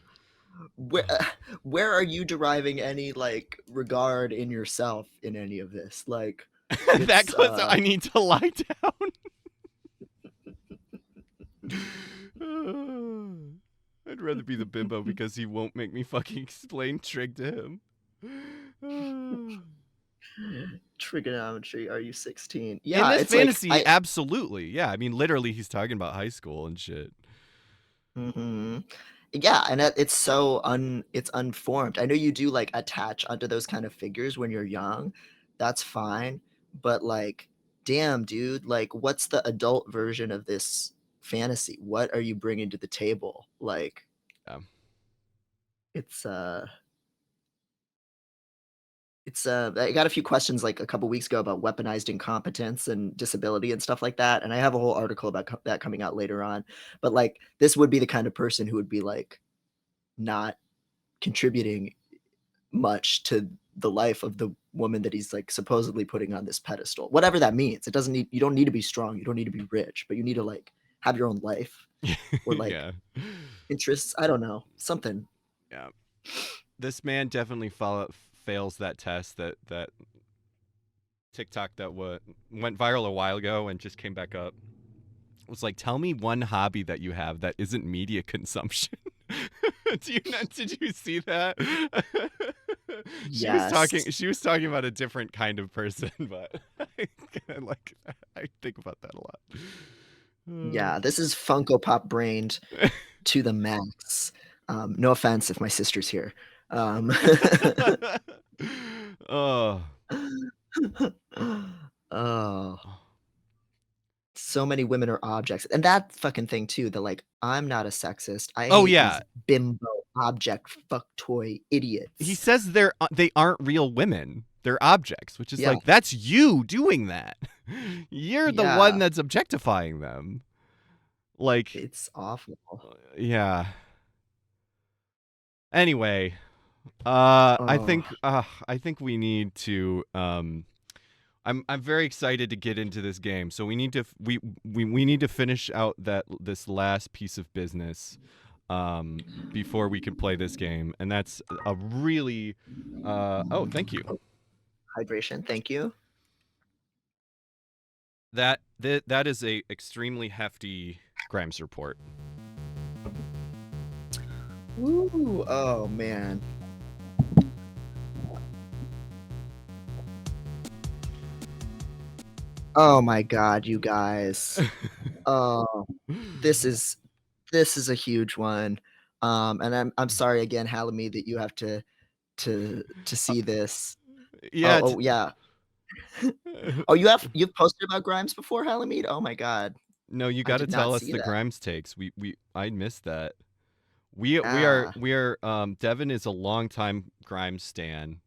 Where are you deriving any like regard in yourself in any of this? Like that goes. I need to lie down. I'd rather be the bimbo because he won't make me fucking explain trig to him. Trigonometry, are you 16? Yeah, in this it's fantasy, like, absolutely. Yeah, I mean, literally, he's talking about high school and shit. Yeah, and it's so it's unformed. I know you do like attach onto those kind of figures when you're young. That's fine, but like, damn, dude, like, what's the adult version of this fantasy? What are you bringing to the table? Like, it's I got a few questions like a couple weeks ago about weaponized incompetence and disability and stuff like that, and I have a whole article about that coming out later on. But like, this would be the kind of person who would be like not contributing much to the life of the woman that he's like supposedly putting on this pedestal, whatever that means. You don't need to be strong, you don't need to be rich, but you need to like have your own life or like interests. I don't know, something. Yeah, this man definitely fails that test that TikTok that went viral a while ago and just came back up. It was like, tell me one hobby that you have that isn't media consumption. Did you see that? She was talking about a different kind of person, but I think about that a lot. Yeah, this is Funko Pop brained to the max. No offense if my sister's here. Oh. So many women are objects, and that fucking thing too. The like, I'm not a sexist. I hate these bimbo object fuck toy idiots. He says they aren't real women. They're objects, which is like, that's you doing that. You're the one that's objectifying them. Like, it's awful. Yeah. Anyway, I think we need to I'm very excited to get into this game. So we need to we need to finish out this last piece of business before we can play this game, and that's a really oh, thank you. Hydration, thank you. That is a extremely hefty Grimes report. Ooh, oh man. Oh my god, you guys. Oh, this is a huge one. And I'm sorry again, Halimede, that you have to see this. Yeah. Oh yeah. Oh, you've posted about Grimes before, Halimede? Oh my god. No, you got to tell us the Grimes takes. I missed that. We are Devon is a longtime Grimes stan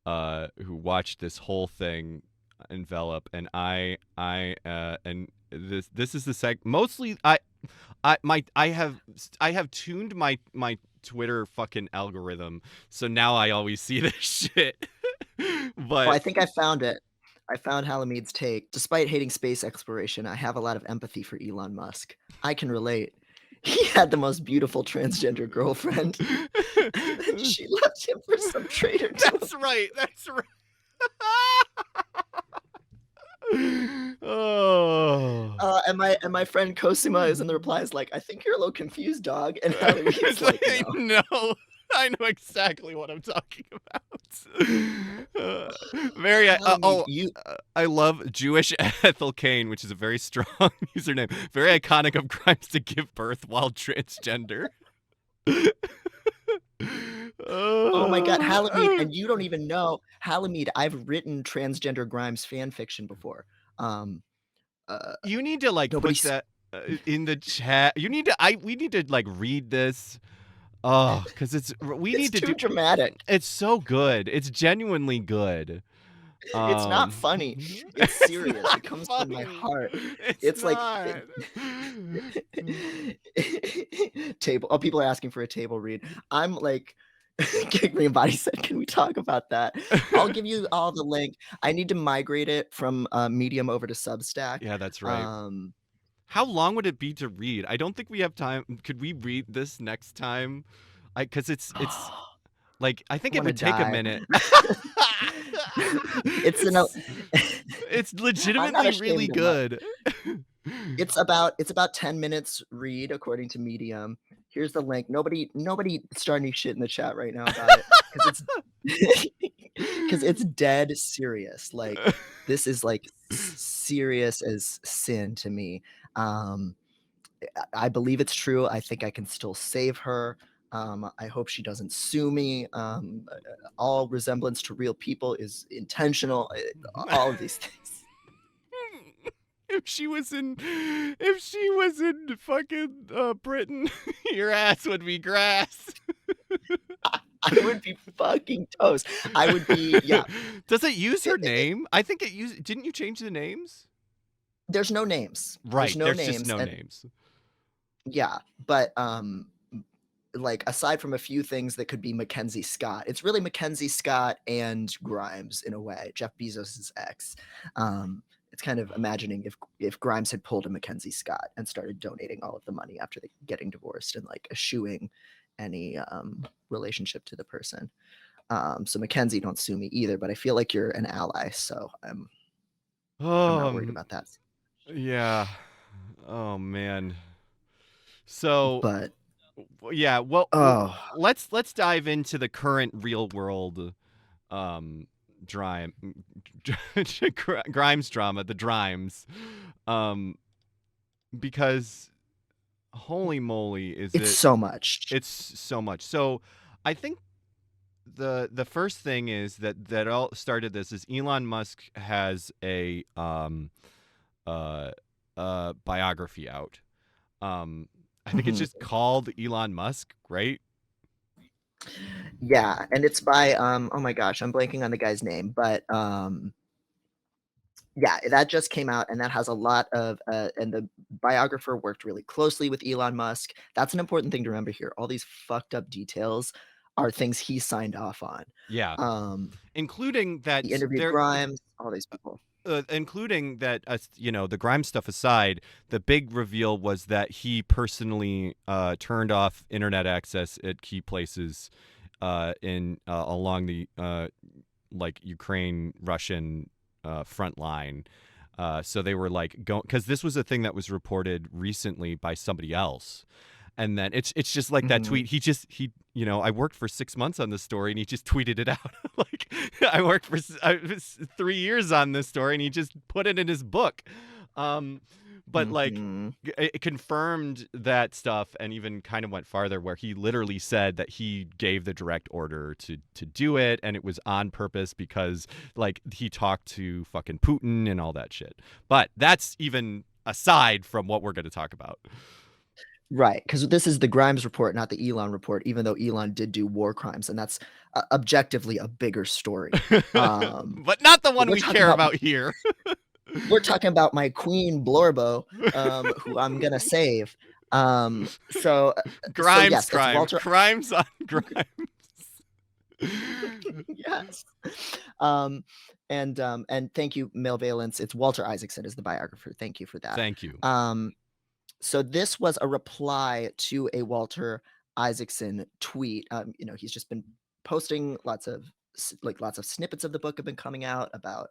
who watched this whole thing envelop, and and this is the mostly I have tuned my Twitter fucking algorithm, so now I always see this shit. But I think I found it. I found Halimede's take. Despite hating space exploration, I have a lot of empathy for Elon Musk. I can relate. He had the most beautiful transgender girlfriend. She left him for some traitor. That's right. That's right. Oh. And my friend Cosima is in the replies like, I think you're a little confused, dog. And Halimede's like, no. I know exactly what I'm talking about. I love Jewish Ethel Kane, which is a very strong username. Very iconic of Grimes to give birth while transgender. Oh my god, Halimede, and you don't even know, Halimede, I've written transgender Grimes fan fiction before. You need to like put that in the chat. We need to like read this. Oh, because it's too dramatic. It's so good. It's genuinely good. It's not funny. It's serious. It comes from my heart. It's like table. Oh, people are asking for a table read. I'm like, Green Body said, "Can we talk about that?" I'll give you all the link. I need to migrate it from Medium over to Substack. Yeah, that's right. How long would it be to read? I don't think we have time. Could we read this next time? Because it's like I think it would take a minute. It's legitimately really good. It's about 10 minutes read according to Medium. Here's the link. Nobody start any shit in the chat right now about it because it's dead serious. Like this is like serious as sin to me. I believe it's true. I think I can still save her. I hope she doesn't sue me. All resemblance to real people is intentional. All of these things. If she was in fucking Britain, your ass would be grass. I would be fucking toast. I would be, yeah. Does it use her name? I think it used. Didn't you change the names? There's no names. Right. There's just no names. Yeah, but like aside from a few things that could be Mackenzie Scott, it's really Mackenzie Scott and Grimes in a way. Jeff Bezos' ex. It's kind of imagining if Grimes had pulled a Mackenzie Scott and started donating all of the money after getting divorced and like eschewing any relationship to the person. So Mackenzie, don't sue me either, but I feel like you're an ally, so I'm not worried about that. Yeah. Oh man. So, but yeah, well, let's dive into the current real world Grimes drama, the Drimes, because holy moly, it's so much. It's so much. So I think the first thing is that all started this is Elon Musk has a biography out. I think it's just called Elon Musk, right? Yeah, and it's by oh my gosh, I'm blanking on the guy's name, but yeah, that just came out, and that has a lot of and the biographer worked really closely with Elon Musk. That's an important thing to remember here. All these fucked up details are things he signed off on. Yeah, including that he interviewed Grimes, all these people. including that, the Grimes stuff aside, the big reveal was that he personally turned off internet access at key places in along the Ukraine Russian front line. So they were like going, because this was a thing that was reported recently by somebody else. And then it's just like that tweet. He I worked for 6 months on this story, and he just tweeted it out. Like, I worked for 3 years on this story, and he just put it in his book. But like, it confirmed that stuff, and even kind of went farther, where he literally said that he gave the direct order to do it, and it was on purpose because like he talked to fucking Putin and all that shit. But that's even aside from what we're going to talk about. Right, because this is the Grimes report, not the Elon report, even though Elon did do war crimes, and that's objectively a bigger story. But not the one we care about here. We're talking about my queen Blorbo, who I'm gonna save. So Grimes, yes, crimes on Grimes. Yes. And thank you, Male Valence. It's Walter Isaacson is the biographer. Thank you for that. Thank you. So this was a reply to a Walter Isaacson tweet. He's just been posting lots of snippets of the book have been coming out about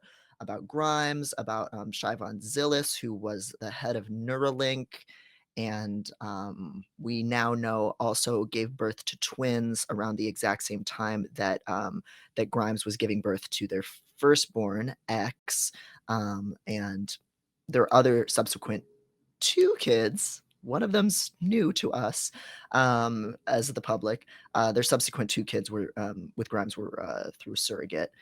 Grimes, about Shivon Zillis, who was the head of Neuralink, and we now know also gave birth to twins around the exact same time that that Grimes was giving birth to their firstborn X, and their other subsequent 2 kids. One of them's new to us as the public. Their subsequent 2 kids were with Grimes were through surrogate.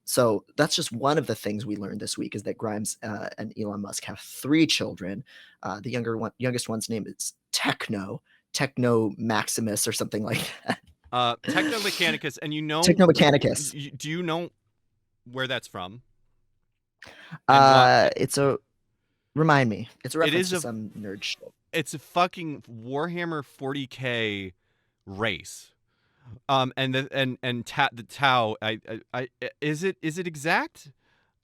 So that's just one of the things we learned this week, is that Grimes and Elon Musk have 3 children. The youngest one's name is Techno Maximus or something like that. Techno Mechanicus, and Techno Mechanicus. Do you know where that's from? Remind me. It's a reference to some nerd shit. It's a fucking Warhammer 40K race. The Tau. Is it exact?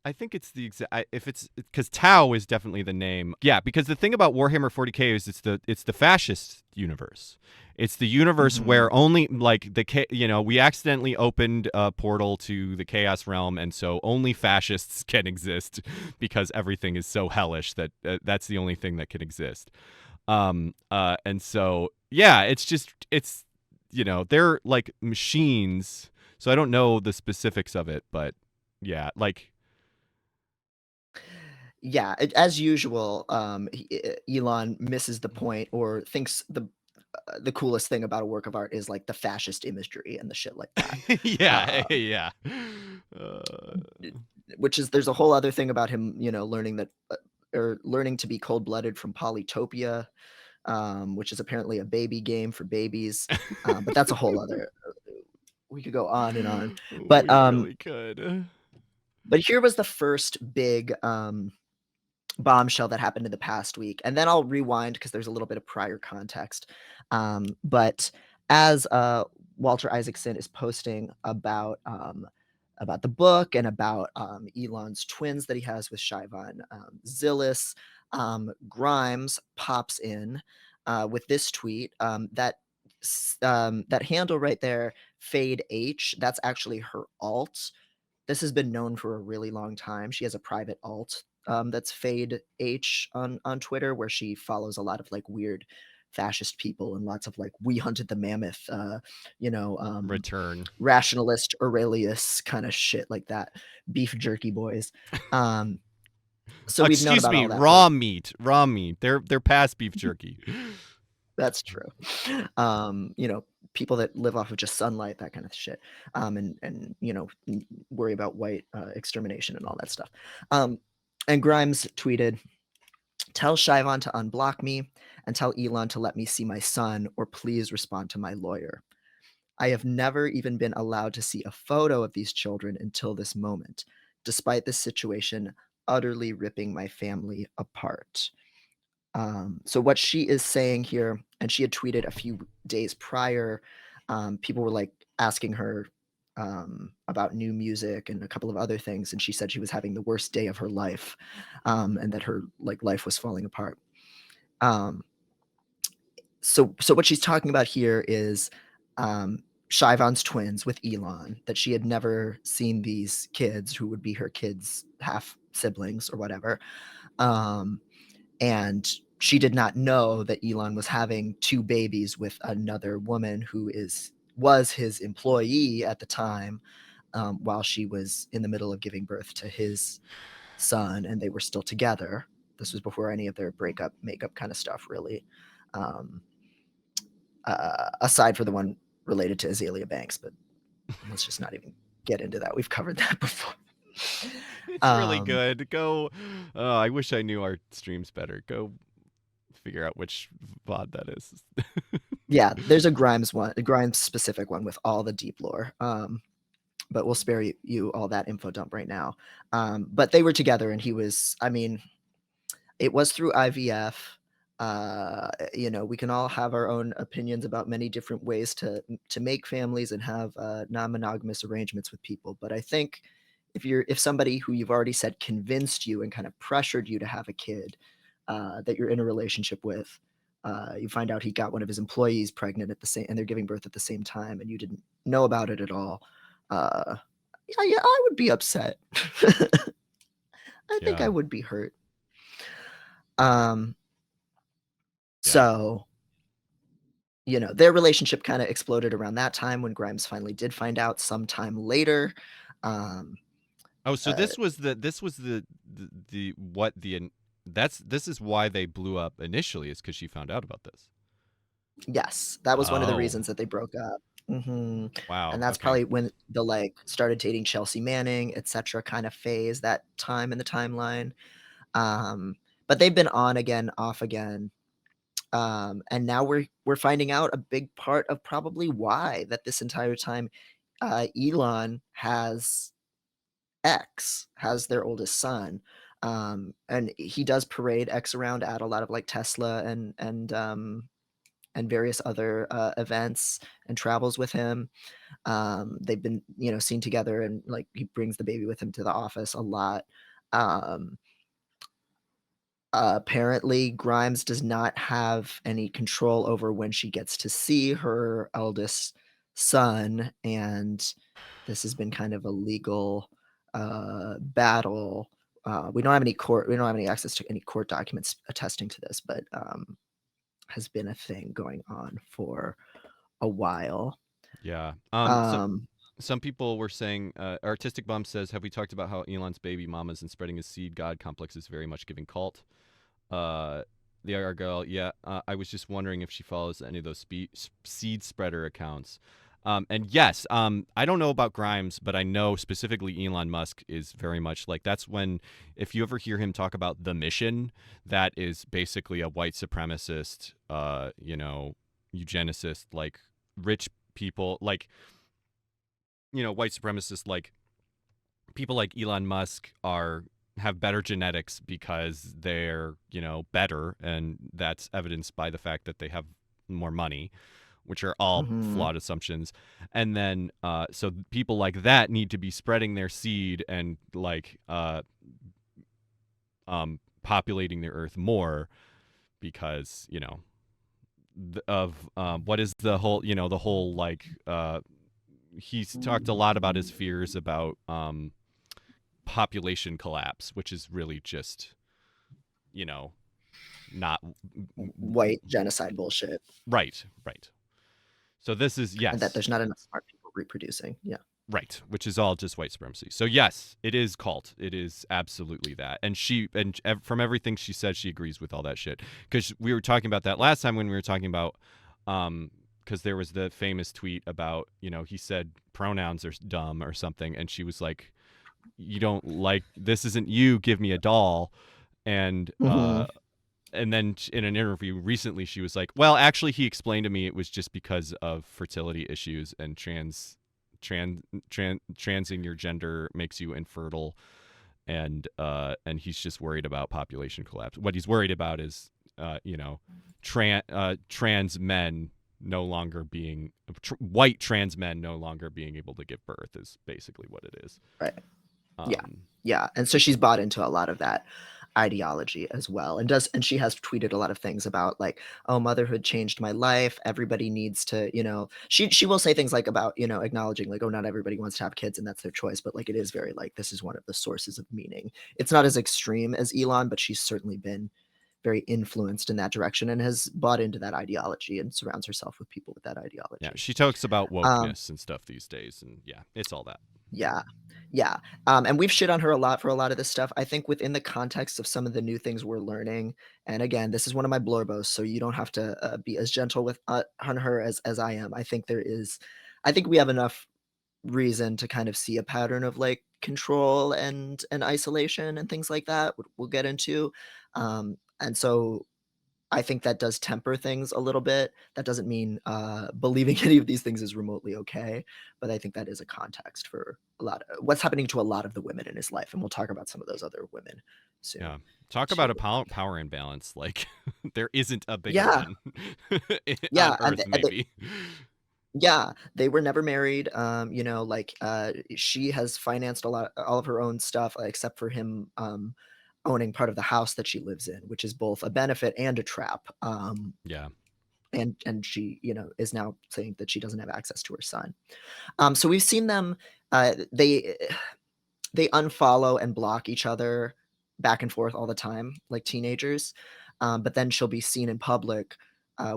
I think it's the exact. If it's because Tau is definitely the name. Yeah, because the thing about Warhammer 40K is it's the fascist universe. It's the universe where only like we accidentally opened a portal to the Chaos Realm, and so only fascists can exist because everything is so hellish that that's the only thing that can exist. And so yeah, it's they're like machines. So I don't know the specifics of it, but yeah, like. Yeah, as usual, Elon misses the point, or thinks the coolest thing about a work of art is like the fascist imagery and the shit like that. Yeah. Which is, there's a whole other thing about him, learning that or learning to be cold-blooded from Polytopia, which is apparently a baby game for babies. But that's a whole other. We could go on and on. But we really could. But here was the first big bombshell that happened in the past week, and then I'll rewind because there's a little bit of prior context. But as Walter Isaacson is posting about the book and about Elon's twins that he has with Shivon Zillis, Grimes pops in with this tweet. That handle right there, Fade H, that's actually her alt. This has been known for a really long time. She has a private alt that's Fade H on Twitter, where she follows a lot of like weird fascist people and lots of like We Hunted the Mammoth, Return rationalist Aurelius kind of shit like that. Beef jerky boys. So we've known about all that. Raw meat. They're past beef jerky. That's true. People that live off of just sunlight, that kind of shit, and worry about white extermination and all that stuff. And Grimes tweeted, "Tell Shivon to unblock me and tell Elon to let me see my son, or please respond to my lawyer. I have never even been allowed to see a photo of these children until this moment, despite this situation utterly ripping my family apart." So what she is saying here, and she had tweeted a few days prior, people were like asking her, about new music and a couple of other things, and she said she was having the worst day of her life, and that her life was falling apart. So what she's talking about here is Shyvon's twins with Elon, that she had never seen these kids who would be her kids' half siblings or whatever. And she did not know that Elon was having 2 babies with another woman who was his employee at the time, while she was in the middle of giving birth to his son, and they were still together. This was before any of their breakup, makeup kind of stuff, really. Aside for the one related to Azalea Banks, but let's just not even get into that. We've covered that before. It's really good. Go. I wish I knew our streams better. Go figure out which VOD that is. Yeah, there's a Grimes specific one with all the deep lore. But we'll spare you all that info dump right now. But they were together, and he was, I mean, it was through IVF. We can all have our own opinions about many different ways to make families and have non-monogamous arrangements with people. But I think if somebody who you've already said convinced you and kind of pressured you to have a kid that you're in a relationship with, you find out he got one of his employees pregnant and they're giving birth at the same time, and you didn't know about it at all. Yeah, I would be upset. I think I would be hurt. So, their relationship kind of exploded around that time when Grimes finally did find out sometime later. So this is why they blew up initially, is because she found out about this. Yes, that was one of the reasons that they broke up. Mm-hmm. Wow. And that's probably when the started dating Chelsea Manning, etc. kind of phase, that time in the timeline. But they've been on again, off again. And now we're finding out a big part of probably why that this entire time Elon has their oldest son. And he does parade X around at a lot of Tesla and various other events and travels with him. They've been, seen together, and he brings the baby with him to the office a lot. Apparently, Grimes does not have any control over when she gets to see her eldest son, and this has been kind of a legal battle. We don't have any access to any court documents attesting to this, but has been a thing going on for a while. Yeah. Some people were saying, Artistic Bum says, have we talked about how Elon's baby mamas and spreading his seed god complex is very much giving cult? The IR girl, yeah. I was just wondering if she follows any of those seed spreader accounts. And yes, I don't know about Grimes, but I know specifically Elon Musk is very much that's when, if you ever hear him talk about the mission, that is basically a white supremacist, eugenicist, rich people, white supremacists, people like Elon Musk have better genetics because they're, better, and that's evidenced by the fact that they have more money, which are all flawed assumptions. And then so people like that need to be spreading their seed and populating the earth more because, what is the whole, the whole he's talked a lot about his fears about population collapse, which is really just, not white genocide bullshit. Right. So this is, yes. And that there's not enough smart people reproducing. Yeah. Right, which is all just white supremacy. So yes, it is cult. It is absolutely that. And from everything she said, she agrees with all that shit. Because we were talking about that last time when we were talking about, because there was the famous tweet about, he said pronouns are dumb or something, and she was like, you don't this isn't you, give me a doll. And and then in an interview recently, she was like, well, actually, he explained to me it was just because of fertility issues, and transing your gender makes you infertile, and he's just worried about population collapse. What he's worried about is, trans men no longer being white trans men no longer being able to give birth is basically what it is. Right. Yeah. And so she's bought into a lot of that ideology as well, and she has tweeted a lot of things about like, oh, motherhood changed my life, everybody needs to, she will say things like about, acknowledging like, oh, not everybody wants to have kids and that's their choice, but like it is very like, this is one of the sources of meaning. It's not as extreme as Elon, but she's certainly been very influenced in that direction and has bought into that ideology and surrounds herself with people with that ideology. Yeah, she talks about wokeness and stuff these days, and yeah, it's all that. Yeah. And we've shit on her a lot for a lot of this stuff. I think within the context of some of the new things we're learning, and again, this is one of my Blorbos, so you don't have to be as gentle with on her as I am. I think we have enough reason to kind of see a pattern of like control and isolation and things like that. We'll get into, and so I think that does temper things a little bit. That doesn't mean believing any of these things is remotely okay, but I think that is a context for a lot of what's happening to a lot of the women in his life, and we'll talk about some of those other women soon. Yeah, talk about a power imbalance. Like there isn't a bigger one. Yeah, on Earth, maybe. Yeah, they were never married. She has financed all of her own stuff, except for him owning part of the house that she lives in, which is both a benefit and a trap. Yeah. And she, is now saying that she doesn't have access to her son. So we've seen them, they unfollow and block each other back and forth all the time, like teenagers. But then she'll be seen in public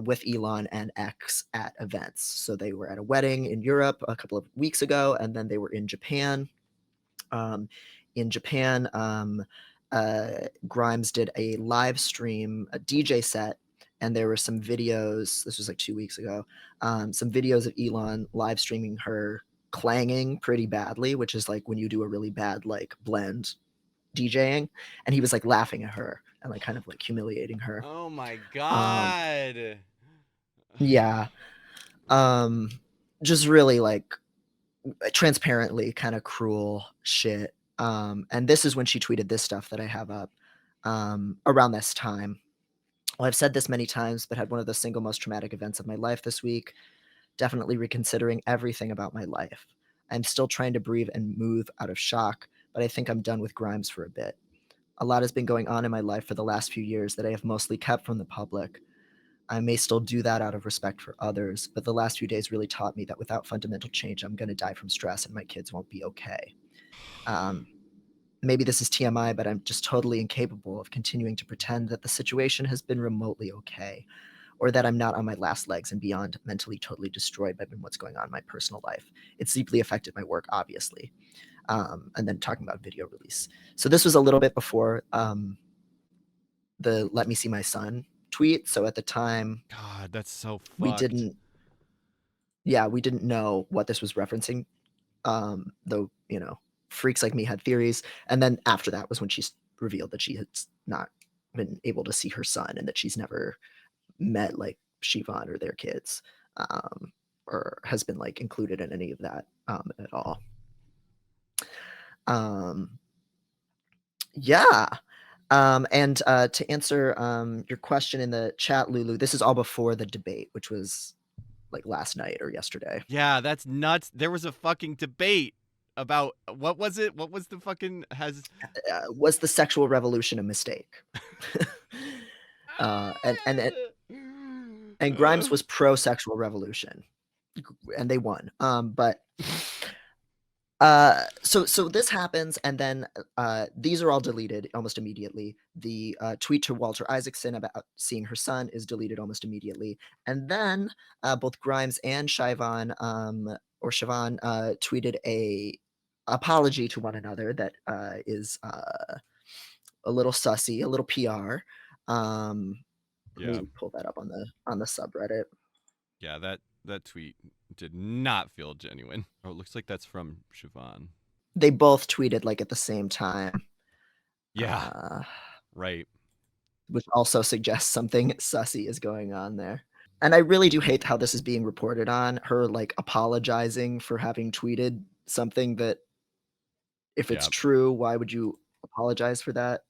with Elon and X at events. So they were at a wedding in Europe a couple of weeks ago, and then they were in Japan. Grimes did a live stream, a DJ set, and there were some videos. This was like 2 weeks ago. Some videos of Elon live streaming her clanging pretty badly, which is like when you do a really bad like blend DJing, and he was like laughing at her and like kind of like humiliating her. Oh my god. Yeah. Just really like transparently kind of cruel shit. And this is when she tweeted this stuff that I have up around this time. Well, I've said this many times, but had one of the single most traumatic events of my life this week. Definitely reconsidering everything about my life. I'm still trying to breathe and move out of shock, but I think I'm done with Grimes for a bit. A lot has been going on in my life for the last few years that I have mostly kept from the public. I may still do that out of respect for others, but the last few days really taught me that without fundamental change, I'm going to die from stress and my kids won't be okay. Maybe this is TMI, but I'm just totally incapable of continuing to pretend that the situation has been remotely okay, or that I'm not on my last legs and beyond mentally totally destroyed by what's going on in my personal life. It's deeply affected my work, obviously. And then talking about video release. So this was a little bit before the "Let me see my son" tweet. So at the time, God, that's so fucked. we didn't know what this was referencing. Though, freaks like me had theories. And then after that was when she revealed that she had not been able to see her son and that she's never met like Siobhan or their kids, or has been like included in any of that at all. And to answer your question in the chat, Lulu, this is all before the debate, which was like last night or yesterday. Yeah, that's nuts. There was a fucking debate about what was it? What was the fucking was the sexual revolution a mistake? And Grimes was pro sexual revolution, and they won. So this happens, and then these are all deleted almost immediately. The tweet to Walter Isaacson about seeing her son is deleted almost immediately, and then both Grimes and Siobhan tweeted a apology to one another that is a little sussy, a little PR. Let me pull that up on the subreddit. Yeah, that tweet did not feel genuine. Oh, it looks like that's from Siobhan. They both tweeted like at the same time. Yeah. Right. Which also suggests something sussy is going on there. And I really do hate how this is being reported on, her like apologizing for having tweeted something that, if it's true, why would you apologize for that?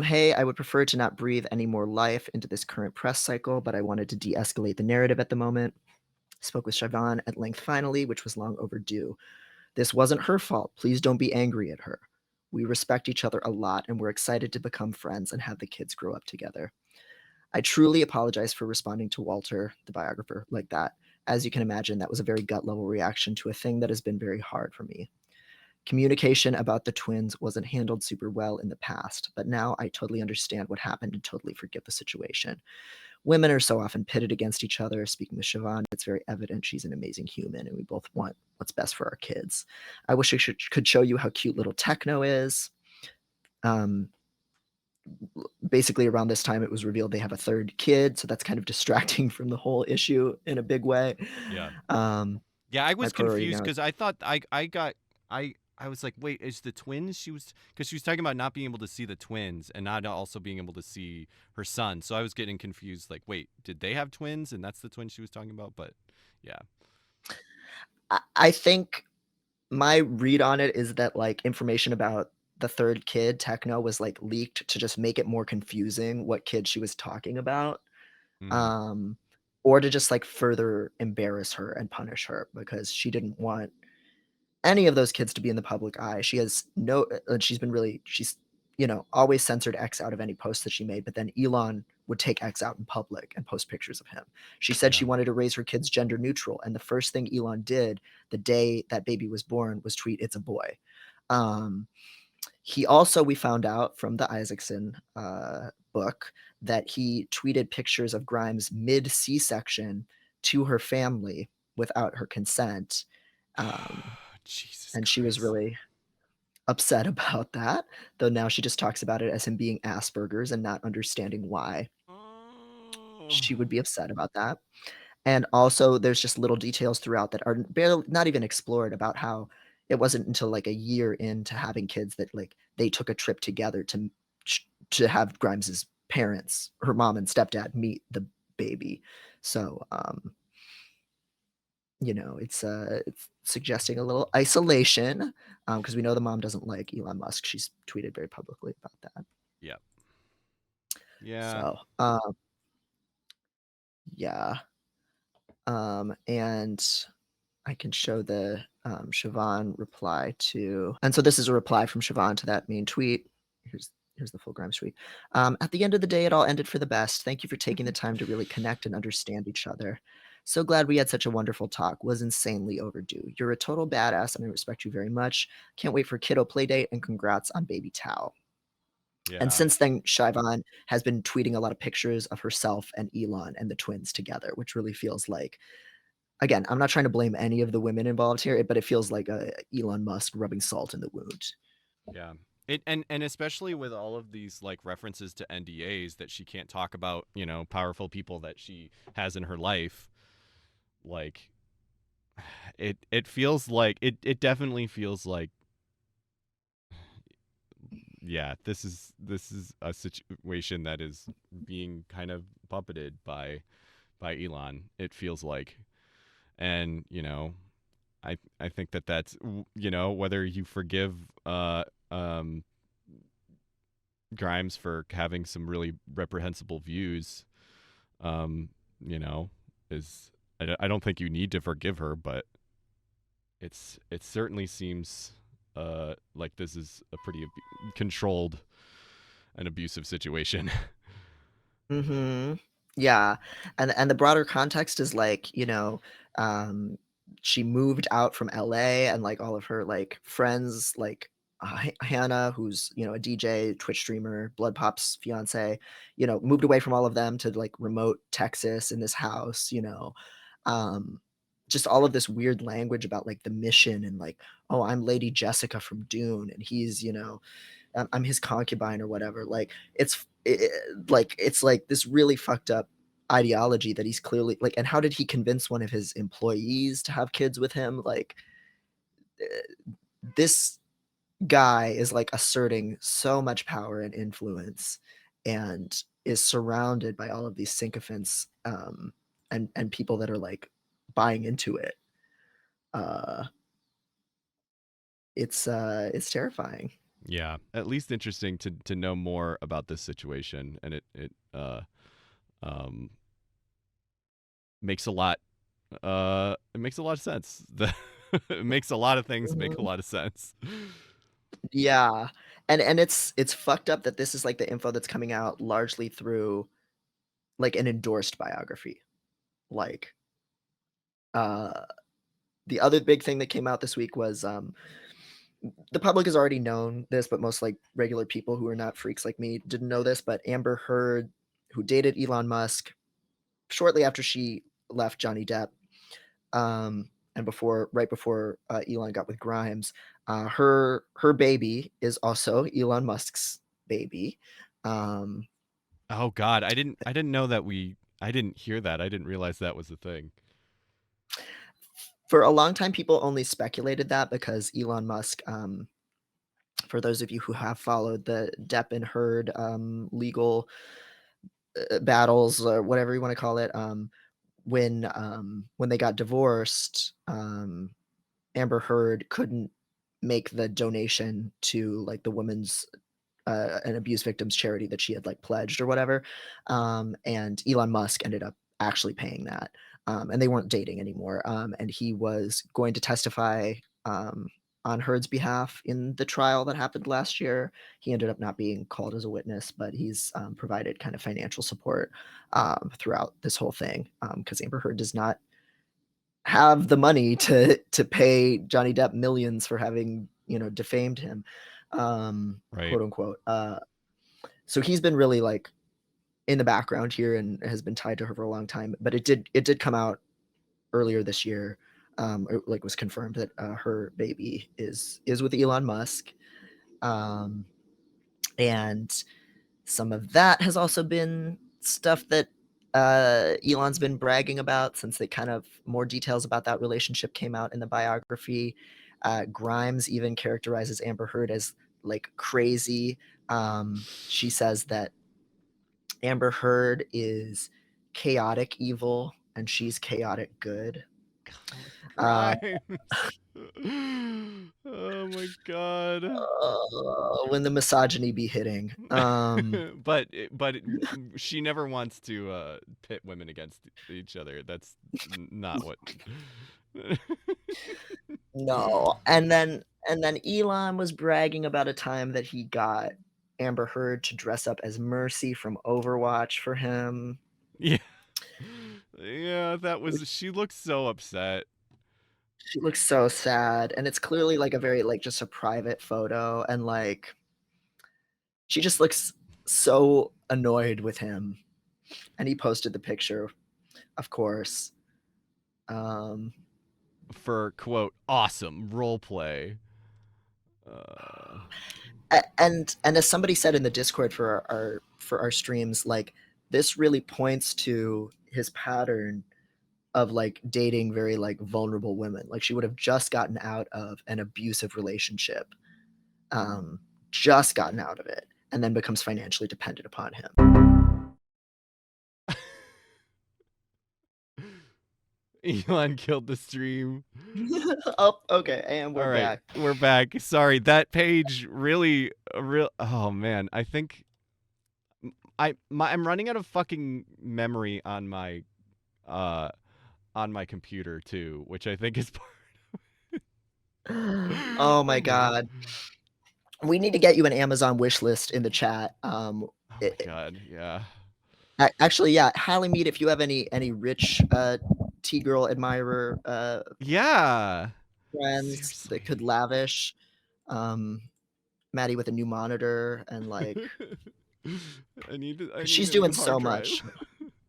Hey, I would prefer to not breathe any more life into this current press cycle, but I wanted to de-escalate the narrative at the moment. Spoke with Siobhan at length finally, which was long overdue. This wasn't her fault. Please don't be angry at her. We respect each other a lot, and we're excited to become friends and have the kids grow up together. I truly apologize for responding to Walter, the biographer, like that. As you can imagine, that was a very gut level reaction to a thing that has been very hard for me. Communication about the twins wasn't handled super well in the past, but now I totally understand what happened and totally forgive the situation. Women are so often pitted against each other. Speaking with Siobhan, it's very evident she's an amazing human and we both want what's best for our kids. I wish I could show you how cute little Techno is. Basically, around this time, it was revealed they have a third kid, so that's kind of distracting from the whole issue in a big way. Yeah. Um, Yeah, I my was priority confused now because I thought I was like, wait, is the twins? Because she was talking about not being able to see the twins and not also being able to see her son. So I was getting confused. Like, wait, did they have twins? And that's the twin she was talking about. But yeah, I think my read on it is that like information about the third kid, Techno, was like leaked to just make it more confusing what kid she was talking about. Mhm. Or to just like further embarrass her and punish her because she didn't want any of those kids to be in the public eye. She has no, she's always censored X out of any post that she made, but then Elon would take X out in public and post pictures of him. She said Yeah. she wanted to raise her kids gender neutral, and the first thing Elon did the day that baby was born was tweet, "It's a boy." He also, we found out from the Isaacson book, that he tweeted pictures of Grimes mid C-section to her family without her consent. Jesus And she was Christ. really upset about that, though now she just talks about it as him being Asperger's and not understanding why Oh. she would be upset about that. And also, there's just little details throughout that are barely not even explored about how it wasn't until like a year into having kids that like they took a trip together to have Grimes's parents, her mom and stepdad, meet the baby. So, it's suggesting a little isolation because we know the mom doesn't like Elon Musk. She's tweeted very publicly about that. Yeah. Yeah. So, yeah. And I can show the Siobhan reply to, and so this is a reply from Siobhan to that main tweet. Here's the full Grimes tweet. At the end of the day, it all ended for the best. Thank you for taking the time to really connect and understand each other. So glad we had such a wonderful talk. Was insanely overdue. You're a total badass, and I respect you very much. Can't wait for kiddo playdate, and congrats on baby Tao. And Yeah. since then, Siobhan has been tweeting a lot of pictures of herself and Elon and the twins together, which really feels like, again, I'm not trying to blame any of the women involved here, but it feels like Elon Musk rubbing salt in the wound. Yeah. And especially with all of these like references to NDAs that she can't talk about, powerful people that she has in her life, like it feels like it definitely feels like, yeah, this is a situation that is being kind of puppeted by Elon, it feels like. And I think that's whether you forgive um Grimes for having some really reprehensible views, um, you know, is I don't think you need to forgive her, but it certainly seems like this is a pretty controlled and abusive situation. Mm-hmm. Yeah. And the broader context is like, she moved out from LA and like all of her like friends, like Hannah, who's, a DJ, Twitch streamer, Blood Pop's fiance, moved away from all of them to like remote Texas in this house, um, just all of this weird language about like the mission and like, oh, I'm Lady Jessica from Dune and he's, I'm his concubine or whatever. Like it's like this really fucked up ideology that he's clearly like. And how did he convince one of his employees to have kids with him? Like this guy is like asserting so much power and influence, and is surrounded by all of these sycophants and people that are like buying into it. Uh, it's terrifying. Yeah, at least interesting to know more about this situation, and it um makes a lot It makes a lot of sense. It makes a lot of things make a Mhm. lot of sense. Yeah. And it's fucked up that this is, like, the info that's coming out largely through, like, an endorsed biography. Like, uh, the other big thing that came out this week was, the public has already known this, but most, like, regular people who are not freaks like me didn't know this, but Amber Heard, who dated Elon Musk shortly after she left Johnny Depp, and right before Elon got with Grimes, her baby is also Elon Musk's baby. Um, Oh God, I didn't know that I didn't hear that. I didn't realize that was a thing. for a long time, people only speculated that because Elon Musk, for those of you who have followed the Depp and Heard legal battles or whatever you want to call it, when they got divorced, Amber Heard couldn't make the donation to like the women's an abuse victims charity that she had like pledged or whatever, and Elon Musk ended up actually paying that, and they weren't dating anymore, and he was going to testify on Heard's behalf in the trial that happened last year. He ended up not being called as a witness, but he's provided kind of financial support throughout this whole thing because Amber Heard does not have the money to pay Johnny Depp millions for having defamed him, Right. quote unquote. So he's been really like in the background here and has been tied to her for a long time. But it did come out earlier this year, or like was confirmed that her baby is with Elon Musk, and some of that has also been stuff that Elon's been bragging about since they kind of more details about that relationship came out in the biography. Grimes even characterizes Amber Heard as like crazy. She says that Amber Heard is chaotic evil and she's chaotic good. Grimes. Oh my God. When the misogyny be hitting. But she never wants to pit women against each other. That's not what. No. And then Elon was bragging about a time that he got Amber Heard to dress up as Mercy from Overwatch for him. Yeah. Yeah, she looks so upset. She looks so sad, and it's clearly like a very like just a private photo, and like she just looks so annoyed with him. And he posted the picture, of course. For quote awesome role play. And as somebody said in the Discord for our streams, like this really points to his pattern of like dating very like vulnerable women. Like she would have just gotten out of an abusive relationship, just gotten out of it, and then becomes financially dependent upon him. Elon killed the stream. Oh, okay, and we're All right, back. we're back. Sorry, that page really, oh man, I think I'm running out of fucking memory on my computer too, which I think is part. Oh my god. We need to get you an Amazon wish list in the chat. Oh my god, yeah. Actually, yeah, Halimede, if you have any rich T-girl admirer Yeah. friends Seriously. that could lavish Maddie with a new monitor and like I need she's a doing new hard so drive. much.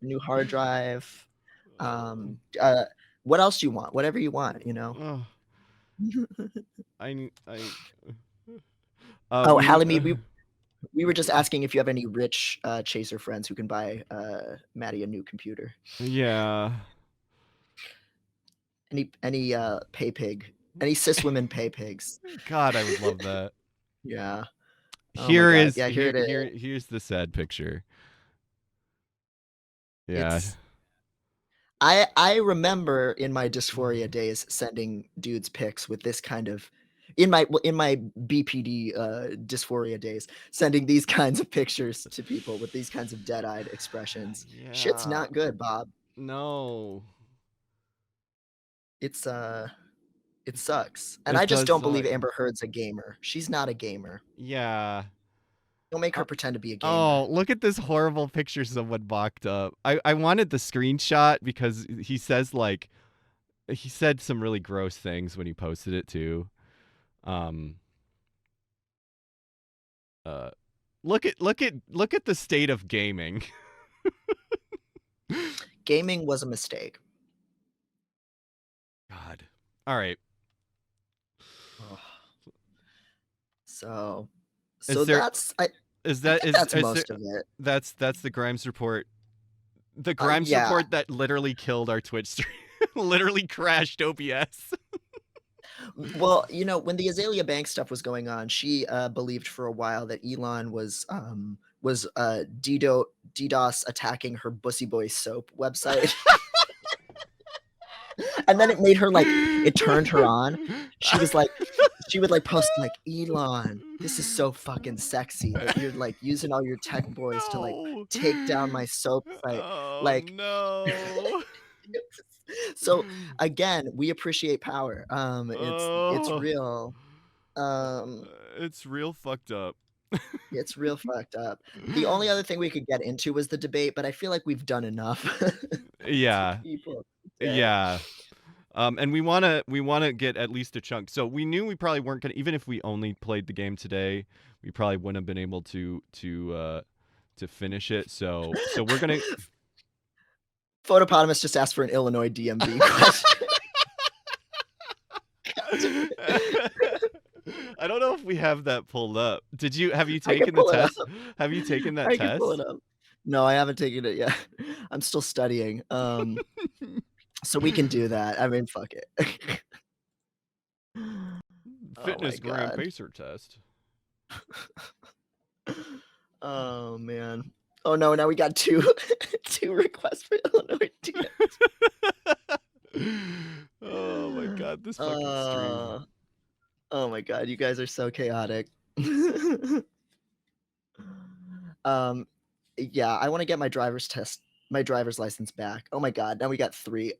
New hard drive. What else do you want? Whatever you want, you know. Halimede, we were just asking if you have any rich chaser friends who can buy Maddie a new computer. Yeah. Any pay pig, any cis women pay pigs. God, I would love that. Yeah. Here's here it is. Here's the sad picture. Yeah. I remember in my dysphoria days sending dudes pics with this kind of in my BPD dysphoria days, sending these kinds of pictures to people with these kinds of dead-eyed expressions. Yeah. Shit's not good, Bob. No. It's it sucks. And It I just does don't believe suck. Amber Heard's a gamer. She's not a gamer. Yeah. Don't make her pretend to be a gamer. Oh, look at this horrible picture someone mocked up. I wanted the screenshot because he says like he said some really gross things when he posted it too. Look at the state of gaming. Gaming was a mistake. God. All right. Ugh. So Is there- that's That's most of it. That's the Grimes report. The Grimes report that literally killed our Twitch stream. Literally crashed OBS. Well, you know, when the Azalea Bank stuff was going on, she believed for a while that Elon was DDoS attacking her Bussy Boy soap website. And then it made her like, it turned her on. She was like, she would like post like, Elon, this is so fucking sexy that you're like using all your tech boys to like take down my soap site. Oh, Like, no. So again, we appreciate power. It's real. It's real fucked up. It's real fucked up. The only other thing we could get into was the debate, but I feel like we've done enough. Yeah. People. Yeah. And we wanna get at least a chunk. So we knew we probably weren't gonna, even if we only played the game today, we probably wouldn't have been able to finish it. So we're gonna. Photopotamus just asked for an Illinois DMV question. I don't know if we have that pulled up. Have you taken the test? Have you taken that I test? can pull it up. No, I haven't taken it yet. I'm still studying. So we can do that. I mean, fuck it. Fitness Grand Pacer test. Oh man. Oh no, now we got two requests for Illinois DMV. Oh my god, this fucking stream. Oh my god, you guys are so chaotic. Yeah, I want to get my driver's license back. Oh my god, now we got 3.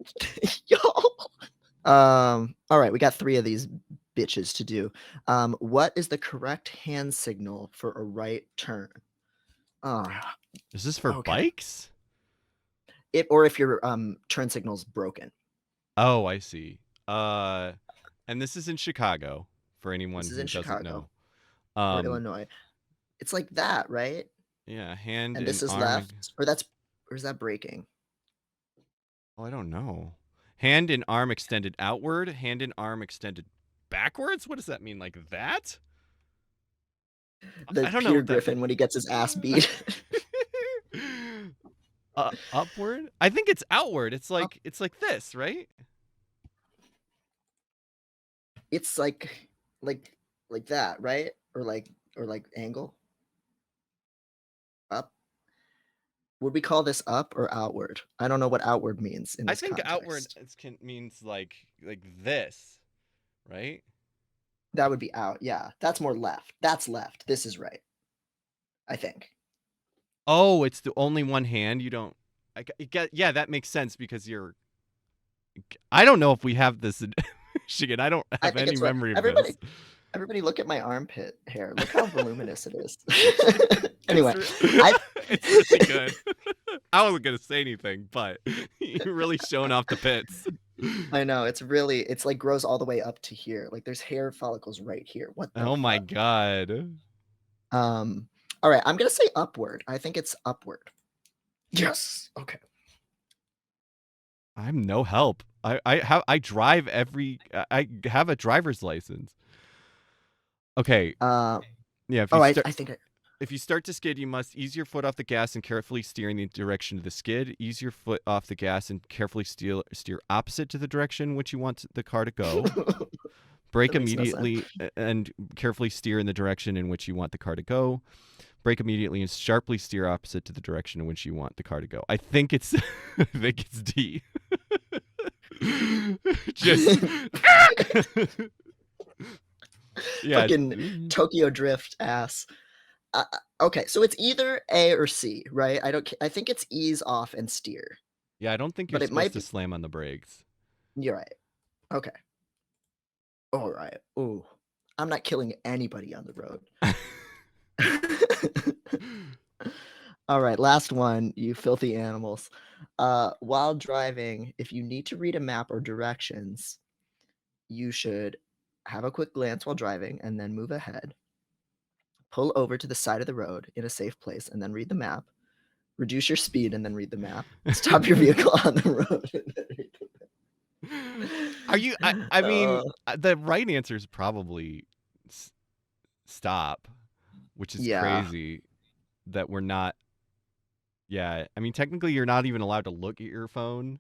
Yo. All right, we got 3 of these bitches to do. What is the correct hand signal for a right turn? Is this for bikes? Or if your turn signal's broken. Oh, I see. And this is in Chicago for anyone who doesn't know. Or Illinois. It's like that, right? Yeah, hand and this is arm. left, or is that braking? Oh, I don't know. Hand and arm extended outward, hand and arm extended backwards? What does that mean? Like that? I don't know. Peter Griffin when he gets his ass beat. Upward? I think it's outward. It's like this, right? It's like that, right? Or like angle. Up. Would we call this up or outward? I don't know what outward means in this context. Outward means like this, right? That would be out. Yeah, that's more left. That's left. This is right. I think. Oh, it's the only one hand. You don't. Yeah, that makes sense because you're. I don't know if we have this in Michigan. I don't have any memory of this. Everybody, look at my armpit hair. Look how voluminous it is. Anyway, it's really good. I wasn't gonna say anything, but you're really showing off the pits. I know it's like grows all the way up to here. Like there's hair follicles right here. What? Oh my god. All right, I'm gonna say upward. I think it's upward. Yes. Okay. I'm no help. I drive I have a driver's license. Okay. Yeah. If you start to skid, you must ease your foot off the gas and carefully steer in the direction of the skid. Ease your foot off the gas and carefully steer opposite to the direction in which you want the car to go. Brake immediately and carefully steer in the direction in which you want the car to go. Brake immediately and sharply steer opposite to the direction in which you want the car to go. I think it's D. Just yeah, fucking Tokyo Drift ass. Okay, so it's either A or C, right? I think it's ease off and steer. Yeah, I don't think you're supposed to slam on the brakes. You're right. Okay. All right. Ooh, I'm not killing anybody on the road. All right, last one, you filthy animals. While driving, if you need to read a map or directions, you should have a quick glance while driving and then move ahead. Pull over to the side of the road in a safe place and then read the map. Reduce your speed and then read the map. Stop your vehicle on the road and then read the map. Are you? I mean, the right answer is probably stop, which is crazy that we're not. Yeah, I mean, technically, you're not even allowed to look at your phone.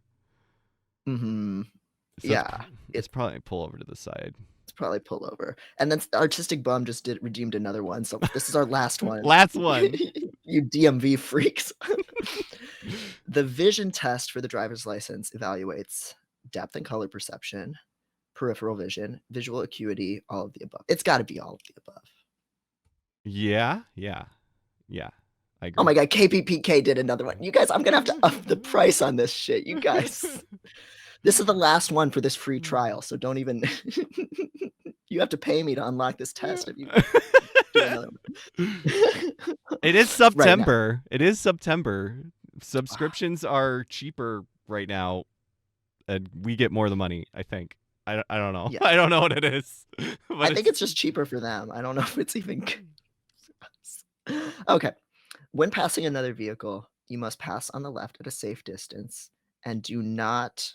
Mm-hmm. So Yeah, it's probably pull over to the side. It's probably pull over. And then Artistic Bum just redeemed another one. So this is our last one. Last one. You DMV freaks. The vision test for the driver's license evaluates depth and color perception, peripheral vision, visual acuity, all of the above. It's got to be all of the above. Yeah. I agree. Oh my God, KPPK did another one. You guys, I'm going to have to up the price on this shit. You guys. This is the last one for this free trial, so don't even. You have to pay me to unlock this test if you do another one. It is September. It is September. Subscriptions are cheaper right now, and we get more of the money, I think. I don't know. Yeah. I don't know what it is. I think it's just cheaper for them. I don't know if it's even. Okay. When passing another vehicle, you must pass on the left at a safe distance and do not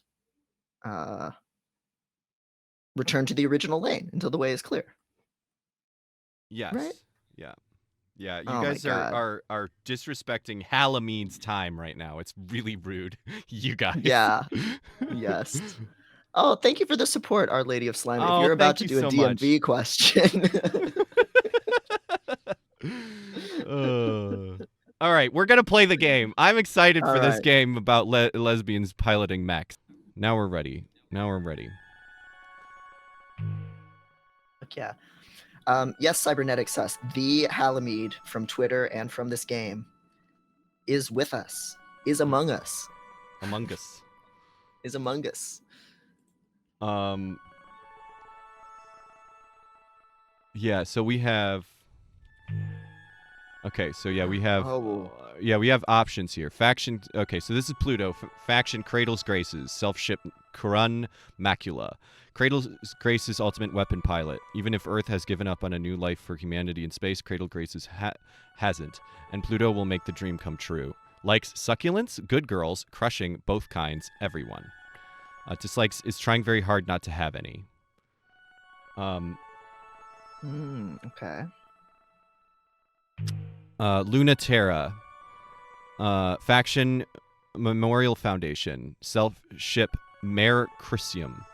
return to the original lane until the way is clear. Yes. Right? Yeah. You Oh guys are disrespecting Halimede's time right now. It's really rude. You guys. Yeah. Yes. Oh, thank you for the support, Our Lady of Slime. If you're about to do a DMV question. All right, we're going to play the game. I'm excited for this game about lesbians piloting mechs. Now we're ready. Yeah. Yes, Cybernetic Sus, the Halimede from Twitter and from this game is with us, is among us. Is among us. Yeah, so we have... Okay, so yeah, we have... we have options here. Faction... Okay, so this is Pluto. Faction Cradle's Graces. Self-ship Kurun Macula. Cradle's Grace's ultimate weapon pilot. Even if Earth has given up on a new life for humanity in space, Cradle Grace's hasn't. And Pluto will make the dream come true. Likes succulents, good girls, crushing both kinds, everyone. Dislikes is trying very hard not to have any. Okay. Lunaterra. Faction Memorial Foundation. Self-ship Mare Chrysium.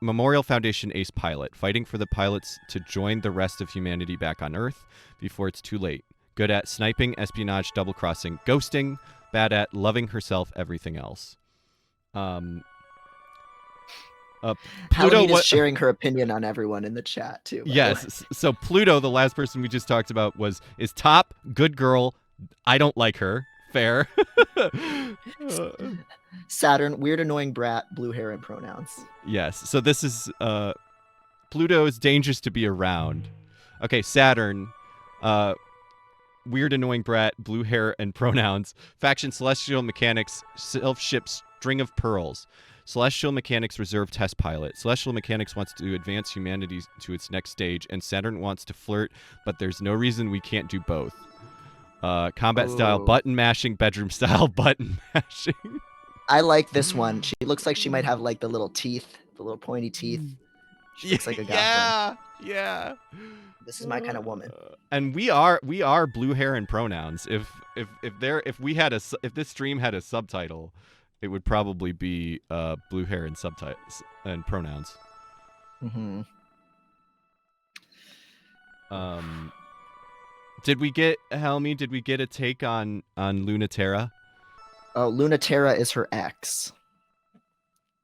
Memorial Foundation ace pilot. Fighting for the pilots to join the rest of humanity back on Earth before it's too late. Good at sniping, espionage, double-crossing, ghosting. Bad at loving herself, everything else. Pluto is sharing her opinion on everyone in the chat too. Yes. So Pluto, the last person we just talked about, is top, good girl. I don't like her. Fair. Saturn, weird, annoying brat, blue hair and pronouns. Yes. So this is Pluto is dangerous to be around. Okay, Saturn, weird, annoying brat, blue hair and pronouns. Faction Celestial Mechanics, self-ship String of Pearls. Celestial Mechanics reserve test pilot. Celestial Mechanics wants to advance humanity to its next stage, and Saturn wants to flirt, but there's no reason we can't do both. Combat style button mashing, bedroom style button mashing. I like this one. She looks like she might have like the little teeth, the little pointy teeth. She looks like a goblin. Yeah. This is my kind of woman. And we are blue hair and pronouns. If this stream had a subtitle, it would probably be blue hair and subtitles and pronouns. Mm-hmm. Did we get a take on Lunaterra? Oh, Lunaterra is her ex.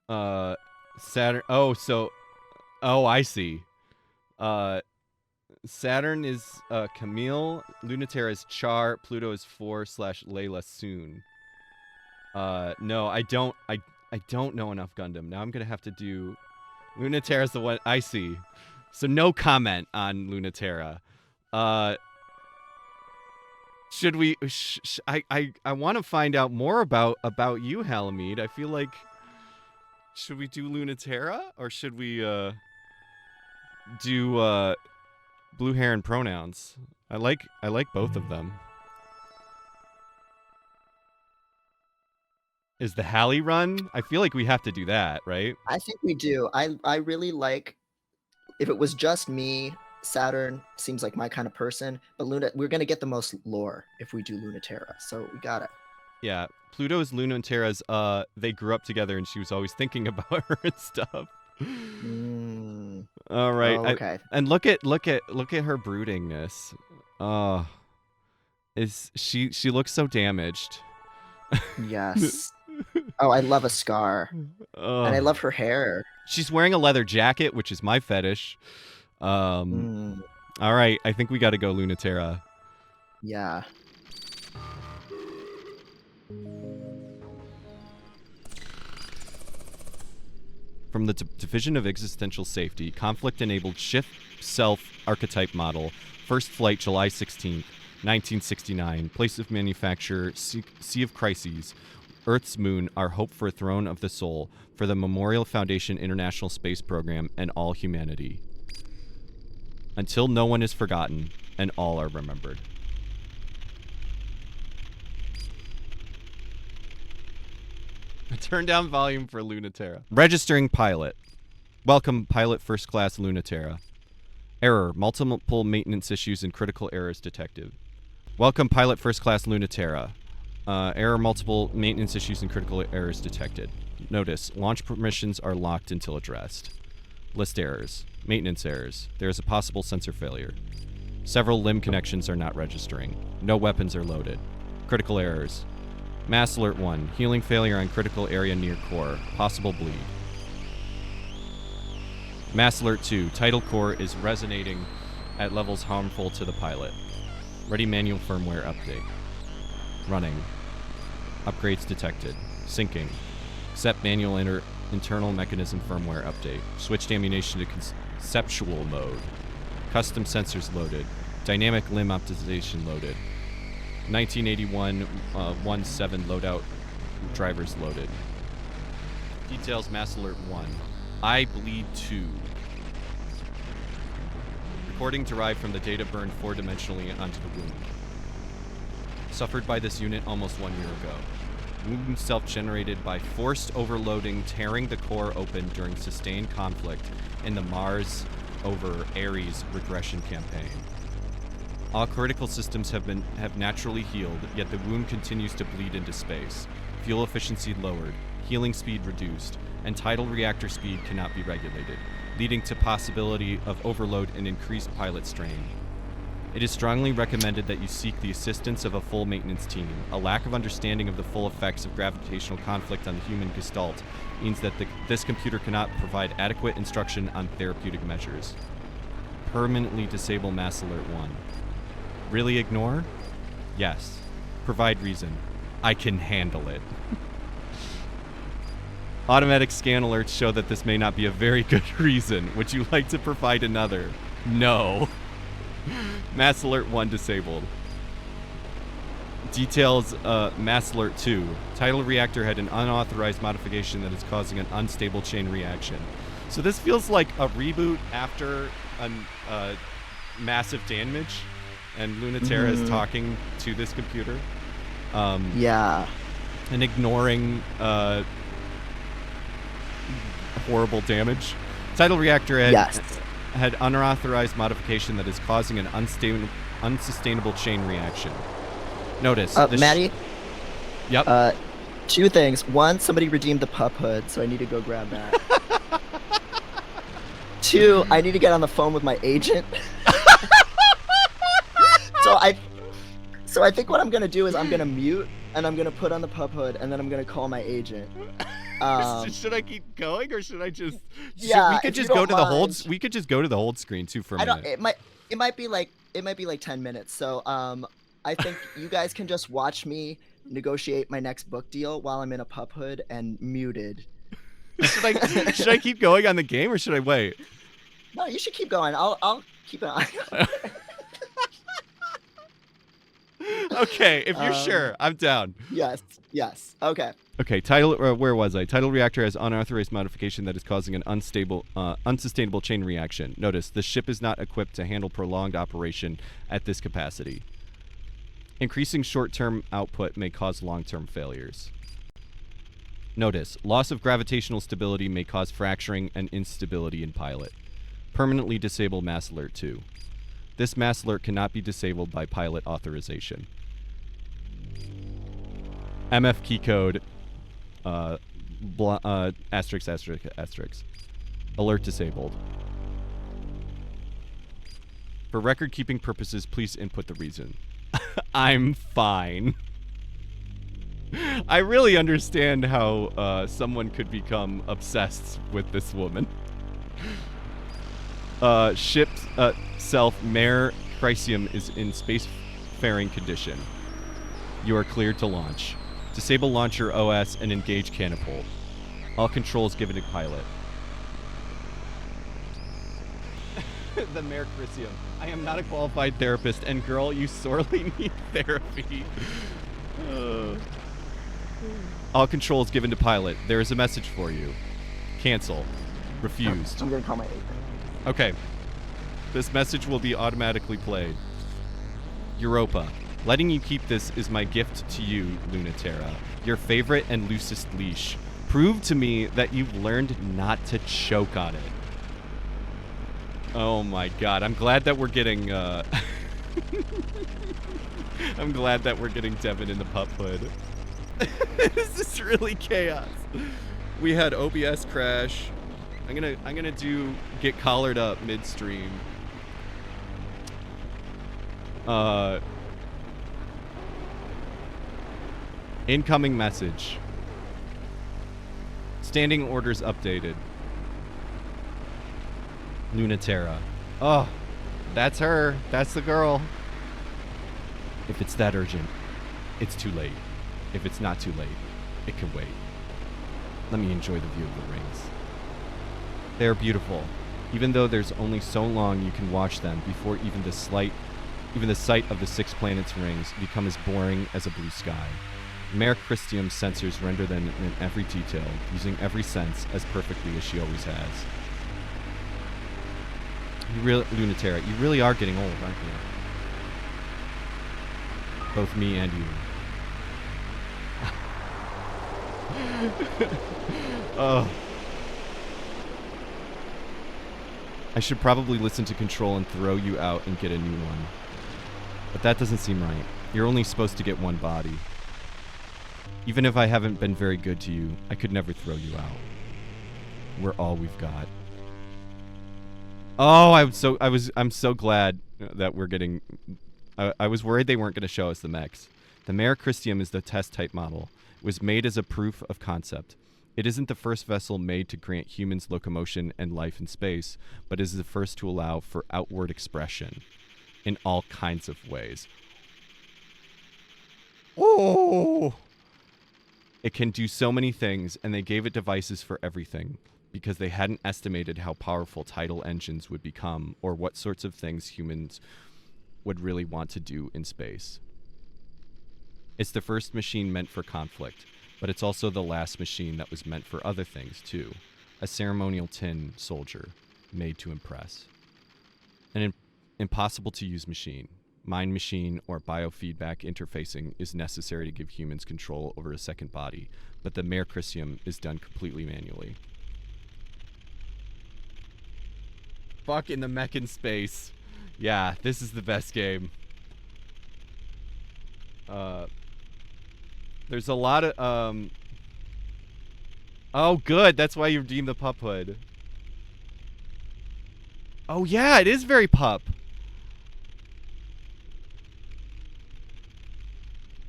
Saturn. Oh, I see. Saturn is Camille. Lunaterra is Char. Pluto is 4/Layla soon. No, I I don't know enough Gundam. Now I'm gonna have to do. Lunaterra's the one I see. So no comment on Lunaterra. Should we? I want to find out more about you, Halimede. I feel like. Should we do Lunaterra or should we do blue hair and pronouns? I like both of them. Is the Hallie run? I feel like we have to do that, right? I think we do. I really like. If it was just me, Saturn seems like my kind of person, but we're gonna get the most lore if we do Lunaterra. So we got it. Yeah, Pluto's Lunaterra's. They grew up together, and she was always thinking about her and stuff. All right. Oh, okay. And look at her broodingness. She looks so damaged. Yes. Oh, I love a scar, and I love her hair. She's wearing a leather jacket, which is my fetish. All right, I think we got to go Lunaterra. Yeah. From the Division of Existential Safety, Conflict-Enabled Shift Self-Archetype Model, First Flight, July 16th, 1969. Place of manufacture, Sea of Crises. Earth's moon, our hope for a throne of the soul, for the Memorial Foundation International Space Program and all humanity. Until no one is forgotten, and all are remembered. Turn down volume for Lunaterra. Registering pilot. Welcome, pilot first class Lunaterra. Error. Multiple maintenance issues and critical errors detected. Welcome, pilot first class Lunaterra. Error. Multiple maintenance issues and critical errors detected. Notice. Launch permissions are locked until addressed. List errors. Maintenance errors. There is a possible sensor failure. Several limb connections are not registering. No weapons are loaded. Critical errors. Mass Alert 1. Healing failure on critical area near core. Possible bleed. Mass Alert 2. Tidal core is resonating at levels harmful to the pilot. Ready manual firmware update. Running. Upgrades detected. Syncing. Set manual internal mechanism firmware update. Switched ammunition to conceptual mode. Custom sensors loaded. Dynamic limb optimization loaded. 1981 17 loadout drivers loaded. Details Mass Alert 1. I bleed 2. Recording derived from the data burned 4-dimensionally onto the wound. Suffered by this unit almost 1 year ago. Wound self-generated by forced overloading, tearing the core open during sustained conflict in the Mars over Ares regression campaign. All critical systems have naturally healed, yet the wound continues to bleed into space. Fuel efficiency lowered, healing speed reduced, and tidal reactor speed cannot be regulated, leading to possibility of overload and increased pilot strain. It is strongly recommended that you seek the assistance of a full maintenance team. A lack of understanding of the full effects of gravitational conflict on the human gestalt means that this computer cannot provide adequate instruction on therapeutic measures. Permanently disable Mass Alert 1. Really ignore? Yes. Provide reason. I can handle it. Automatic scan alerts show that this may not be a very good reason. Would you like to provide another? No. Mass Alert 1 disabled. Details Mass Alert 2. Tidal reactor had an unauthorized modification that is causing an unstable chain reaction. So this feels like a reboot after a massive damage. And Lunaterra is talking to this computer. Yeah. And ignoring horrible damage. Tidal reactor had unauthorized modification that is causing an unsustainable chain reaction. Notice. Maddie? Yep. 2 things. 1, somebody redeemed the pup hood, so I need to go grab that. 2, I need to get on the phone with my agent. So I think what I'm gonna do is I'm gonna mute and I'm gonna put on the pup hood and then I'm gonna call my agent. Should I keep going or should I just? Yeah, we could just go to the hold. We could just go to the hold screen too for a minute. It might be like 10 minutes. So I think you guys can just watch me negotiate my next book deal while I'm in a pup hood and muted. Should I keep going on the game or should I wait? No, you should keep going. I'll keep an eye on it. Okay, if you're sure, I'm down. Yes. Okay. Okay, title. Where was I? Tidal reactor has unauthorized modification that is causing an unsustainable chain reaction. Notice the ship is not equipped to handle prolonged operation at this capacity. Increasing short-term output may cause long-term failures. Notice loss of gravitational stability may cause fracturing and instability in pilot. Permanently disable mass alert 2. This mass alert cannot be disabled by pilot authorization. MF key code. Asterisk, asterisk, asterisk. Alert disabled. For record-keeping purposes, please input the reason. I'm fine. I really understand how someone could become obsessed with this woman. Ship self, Mare Chrysium is in spacefaring condition. You are cleared to launch. Disable launcher OS and engage catapult. All controls given to pilot. The Mare Chrysium. I am not a qualified therapist, and girl, you sorely need therapy. All controls given to pilot. There is a message for you. Cancel. Refused. I'm gonna call my agent. Okay. This message will be automatically played. Europa. Letting you keep this is my gift to you, Lunaterra. Your favorite and loosest leash. Prove to me that you've learned not to choke on it. Oh my god. I'm glad that we're getting, I'm glad that we're getting Devon in the pup hood. This is really chaos. We had OBS crash. I'm gonna do get collared up midstream. Incoming message. Standing orders updated. Lunaterra. Oh, that's her. That's the girl. If it's that urgent, it's too late. If it's not too late, it can wait. Let me enjoy the view of the rings. They are beautiful, even though there's only so long you can watch them before even the sight of the 6 planets' rings become as boring as a blue sky. Mare Chrysium's sensors render them in every detail, using every sense as perfectly as she always has. Lunaterra, you really are getting old, aren't you? Both me and you. Oh. I should probably listen to Control and throw you out and get a new one. But that doesn't seem right. You're only supposed to get one body. Even if I haven't been very good to you, I could never throw you out. We're all we've got. Oh, I'm so glad that we're getting... I was worried they weren't going to show us the mechs. The Mare Chrysium is the test type model. It was made as a proof of concept. It isn't the first vessel made to grant humans locomotion and life in space, but is the first to allow for outward expression in all kinds of ways. Oh! It can do so many things, and they gave it devices for everything, because they hadn't estimated how powerful tidal engines would become, or what sorts of things humans would really want to do in space. It's the first machine meant for conflict, but it's also the last machine that was meant for other things, too. A ceremonial tin soldier, made to impress. An impossible-to-use machine. Mind machine or biofeedback interfacing is necessary to give humans control over a second body, but the Mare Chrysium is done completely manually. Fuck in the mech in space. Yeah, this is the best game. There's a lot of, oh, good. That's why you redeemed the pup hood. Oh, yeah, it is very pup.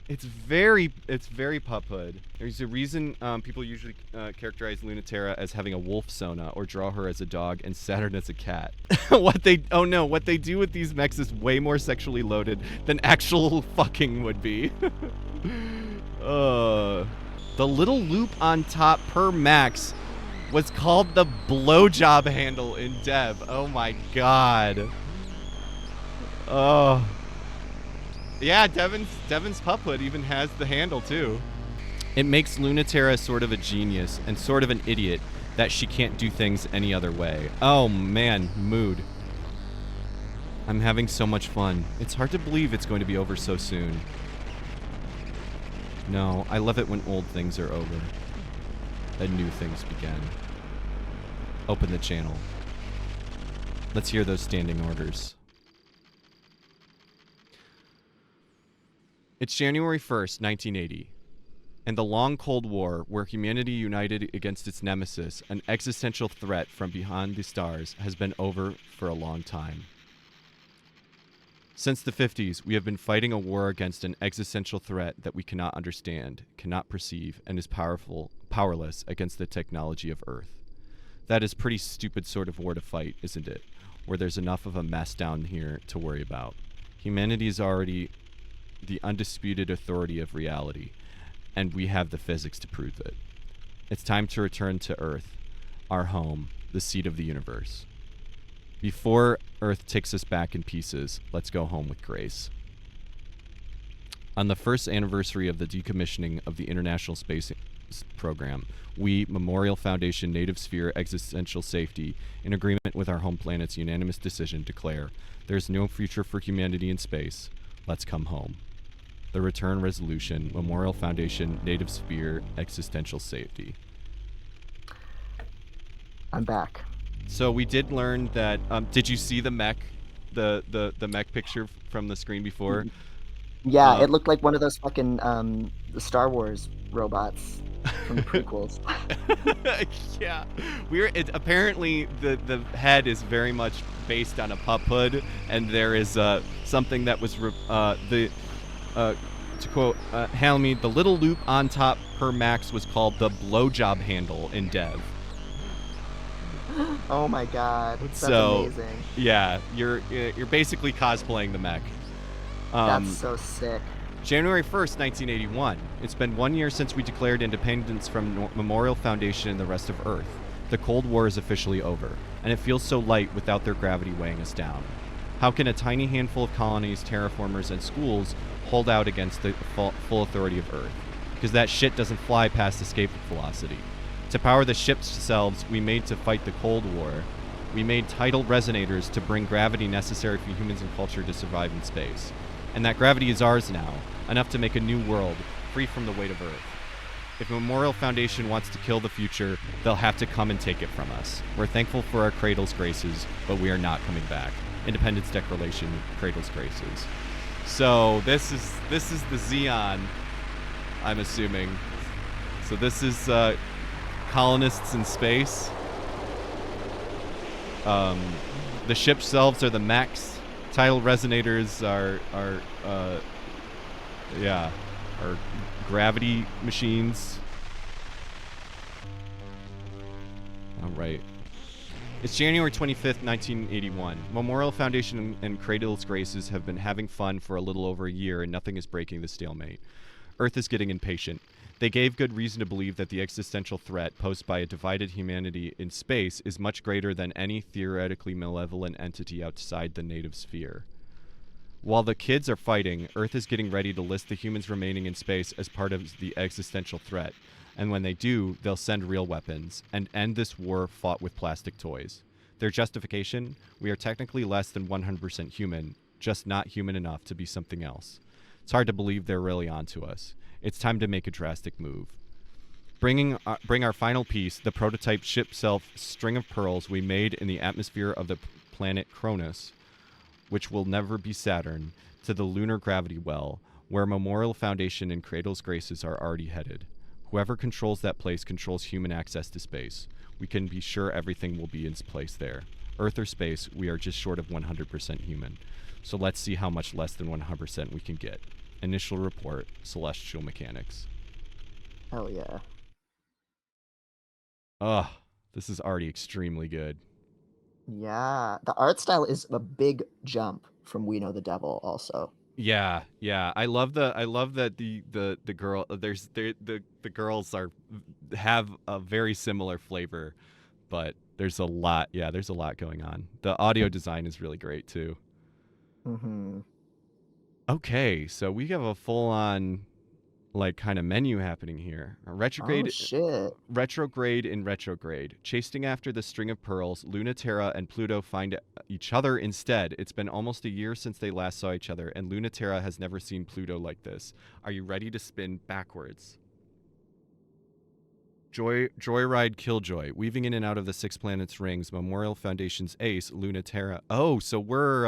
It's very pup hood. There's a reason people usually characterize Lunaterra as having a wolf sona or draw her as a dog and Saturn as a cat. What they do with these mechs is way more sexually loaded than actual fucking would be. The little loop on top per max was called the blowjob handle in Dev. Oh my god. Oh. Yeah, Devon's pup hood even has the handle too. It makes Lunaterra sort of a genius and sort of an idiot that she can't do things any other way. Oh man, mood. I'm having so much fun. It's hard to believe it's going to be over so soon. No, I love it when old things are over and new things begin. Open the channel. Let's hear those standing orders. It's January 1st, 1980. And the long Cold War, where humanity united against its nemesis, an existential threat from beyond the stars, has been over for a long time. Since the 50s, we have been fighting a war against an existential threat that we cannot understand, cannot perceive, and is powerless against the technology of Earth. That is pretty stupid sort of war to fight, isn't it? Where there's enough of a mess down here to worry about. Humanity is already the undisputed authority of reality, and we have the physics to prove it. It's time to return to Earth, our home, the seat of the universe. Before Earth takes us back in pieces, let's go home with grace. On the first anniversary of the decommissioning of the International Space Program, we, Memorial Foundation Native Sphere Existential Safety, in agreement with our home planet's unanimous decision, declare there's no future for humanity in space. Let's come home. The Return Resolution, Memorial Foundation Native Sphere Existential Safety. I'm back. So we did learn that. Did you see the mech, the mech picture from the screen before? Yeah, it looked like one of those fucking the Star Wars robots from the prequels. Yeah, apparently the head is very much based on a pup hood, and there is something that was to quote Halimede, the little loop on top per max was called the blowjob handle in Dev. Oh my god, that's so amazing. Yeah, you're basically cosplaying the mech. That's so sick. January 1st, 1981. It's been 1 year since we declared independence from Memorial Foundation and the rest of Earth. The Cold War is officially over, and it feels so light without their gravity weighing us down. How can a tiny handful of colonies, terraformers, and schools hold out against the full authority of Earth? Because that shit doesn't fly past escape velocity. To power the ships themselves, we made to fight the Cold War. We made tidal resonators to bring gravity necessary for humans and culture to survive in space. And that gravity is ours now, enough to make a new world, free from the weight of Earth. If Memorial Foundation wants to kill the future, they'll have to come and take it from us. We're thankful for our cradle's graces, but we are not coming back. Independence Declaration, cradle's graces. So this is the Xeon, I'm assuming. So this is colonists in space. The ship selves are the mechs. Tidal resonators are gravity machines. All right. It's January 25th, 1981. Memorial Foundation and Cradle's Graces have been having fun for a little over a year, and nothing is breaking the stalemate. Earth is getting impatient. They gave good reason to believe that the existential threat posed by a divided humanity in space is much greater than any theoretically malevolent entity outside the native sphere. While the kids are fighting, Earth is getting ready to list the humans remaining in space as part of the existential threat. And when they do, they'll send real weapons and end this war fought with plastic toys. Their justification? We are technically less than 100% human, just not human enough to be something else. It's hard to believe they're really onto us. It's time to make a drastic move. Bring our final piece, the prototype ship self string of pearls we made in the atmosphere of the planet Cronus, which will never be Saturn, to the lunar gravity well, where Memorial Foundation and Cradle's Graces are already headed. Whoever controls that place controls human access to space. We can be sure everything will be in place there. Earth or space, we are just short of 100% human. So let's see how much less than 100% we can get. Initial report, Celestial Mechanics. Hell yeah. Ugh, this is already extremely good. Yeah, the art style is a big jump from We Know the Devil also. Yeah, yeah. I love that the girl the girls have a very similar flavor, but there's a lot. Yeah, there's a lot going on. The audio design is really great too. Mm-hmm. Okay, so we have a full on like kind of menu happening here. A Oh shit. retrograde in retrograde. Chasing after the string of pearls, Lunaterra and Pluto find each other instead. It's been almost a year since they last saw each other, and Lunaterra has never seen Pluto like this. Are you ready to spin backwards? Joyride Killjoy, weaving in and out of the six planets rings, Memorial Foundation's ace, Lunaterra. Oh, so we're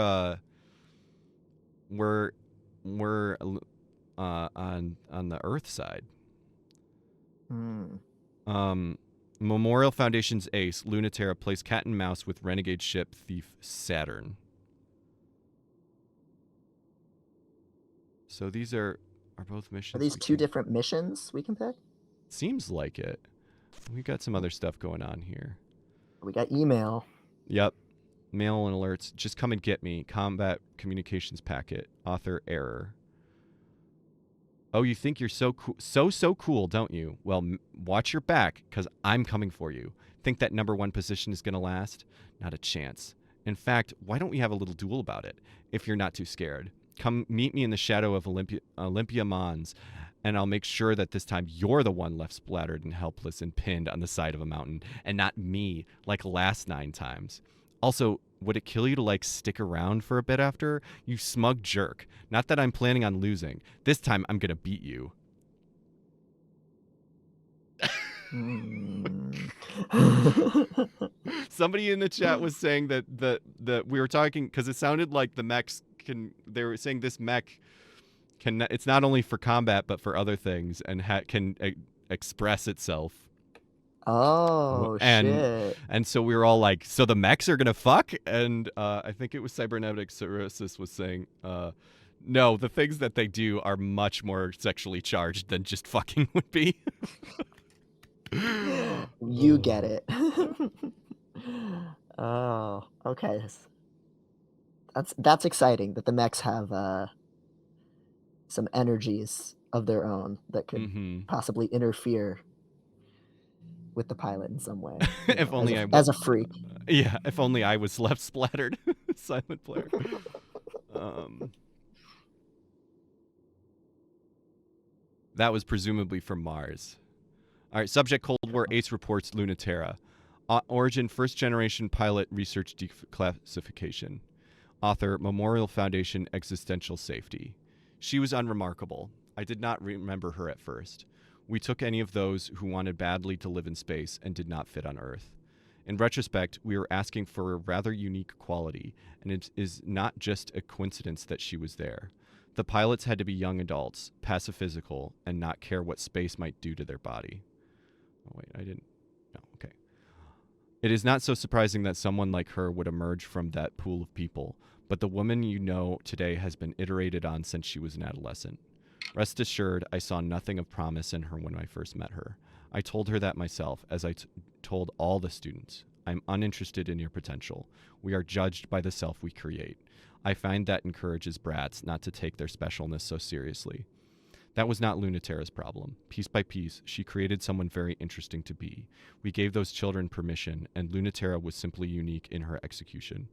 on the Earth side. Hmm. Memorial Foundation's ace, Lunaterra, plays cat and mouse with renegade ship thief Saturn. So these are both missions. Are these two different missions we can pick? Seems like it. We got some other stuff going on here. We got email. Yep. Mail and alerts. Just come and get me. Combat communications packet. Author error. Oh, you think you're so cool, so cool, don't you? Well, watch your back, because I'm coming for you. Think that number 1 position is going to last? Not a chance. In fact, why don't we have a little duel about it, if you're not too scared? Come meet me in the shadow of Olympia Mons, and I'll make sure that this time you're the one left splattered and helpless and pinned on the side of a mountain, and not me, like last 9 times. Also, would it kill you to, like, stick around for a bit after? You smug jerk. Not that I'm planning on losing. This time, I'm gonna beat you. Somebody in the chat was saying that we were talking, because it sounded like the mechs can, they were saying this mech can, it's not only for combat, but for other things, and can express itself. Oh, shit. And so we were all like, so the mechs are gonna fuck? And I think it was Cybernetic Cirrhosis was saying, no, the things that they do are much more sexually charged than just fucking would be. You get it. Oh, okay. That's exciting that the mechs have some energies of their own that could possibly interfere with the pilot in some way. If only as a freak. Yeah, if only I was left splattered. Silent player. That was presumably from Mars. All right, subject Cold War Ace reports Lunaterra. Origin first generation pilot research declassification. Author Memorial Foundation existential safety. She was unremarkable. I did not remember her at first. We took any of those who wanted badly to live in space and did not fit on Earth. In retrospect, we were asking for a rather unique quality, and it is not just a coincidence that she was there. The pilots had to be young adults, pacifiscal, and not care what space might do to their body. Oh, wait, I didn't. No, okay. It is not so surprising that someone like her would emerge from that pool of people, but the woman you know today has been iterated on since she was an adolescent. Rest assured, I saw nothing of promise in her when I first met her. I told her that myself, as I told all the students. I'm uninterested in your potential. We are judged by the self we create. I find that encourages brats not to take their specialness so seriously. That was not Lunaterra's problem. Piece by piece, she created someone very interesting to be. We gave those children permission, and Lunaterra was simply unique in her execution.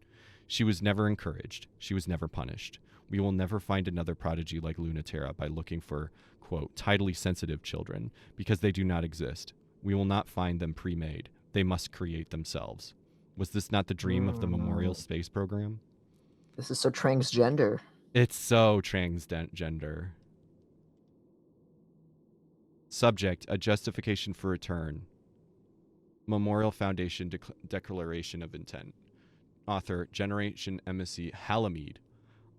She was never encouraged. She was never punished. We will never find another prodigy like Lunaterra by looking for, quote, tidally sensitive children, because they do not exist. We will not find them pre-made. They must create themselves. Was this not the dream of the Memorial Space Program? This is so transgender. It's so transgender. Subject, a justification for return. Memorial Foundation Declaration of Intent. Author, Generation Embassy Halimede.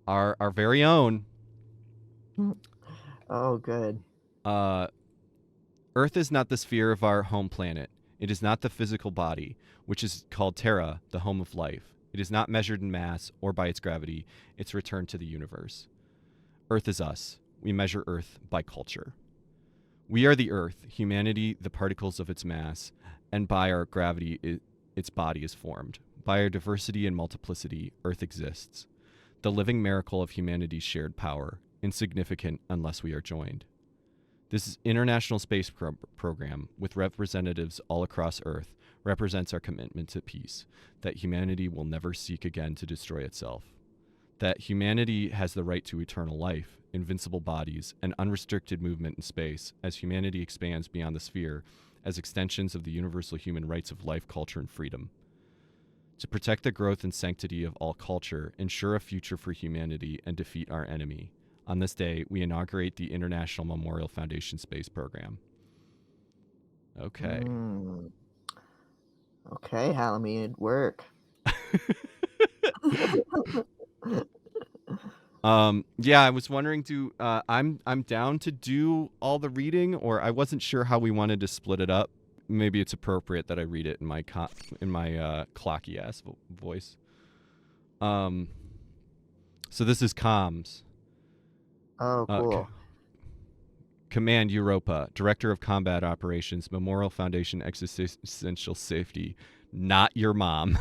Our very own. Oh, good. Earth is not the sphere of our home planet. It is not the physical body, which is called Terra, the home of life. It is not measured in mass or by its gravity, its return to the universe. Earth is us. We measure Earth by culture. We are the Earth, humanity the particles of its mass, and by our gravity its body is formed. By our diversity and multiplicity, Earth exists. the living miracle of humanity's shared power, insignificant unless we are joined. This international space program, with representatives all across Earth, represents our commitment to peace, that humanity will never seek again to destroy itself, that humanity has the right to eternal life, invincible bodies, and unrestricted movement in space as humanity expands beyond the sphere as extensions of the universal human rights of life, culture, and freedom. To protect the growth and sanctity of all culture, ensure a future for humanity, and defeat our enemy. On this day, we inaugurate the International Memorial Foundation Space Program. Okay. Okay, Halimede, work. Yeah, I was wondering, I'm down to do all the reading, or I wasn't sure how we wanted to split it up. Maybe it's appropriate that I read it in my clocky ass voice. So this is comms. Oh, cool. Command Europa, Director of Combat Operations, Memorial Foundation Existential Safety. Not your mom.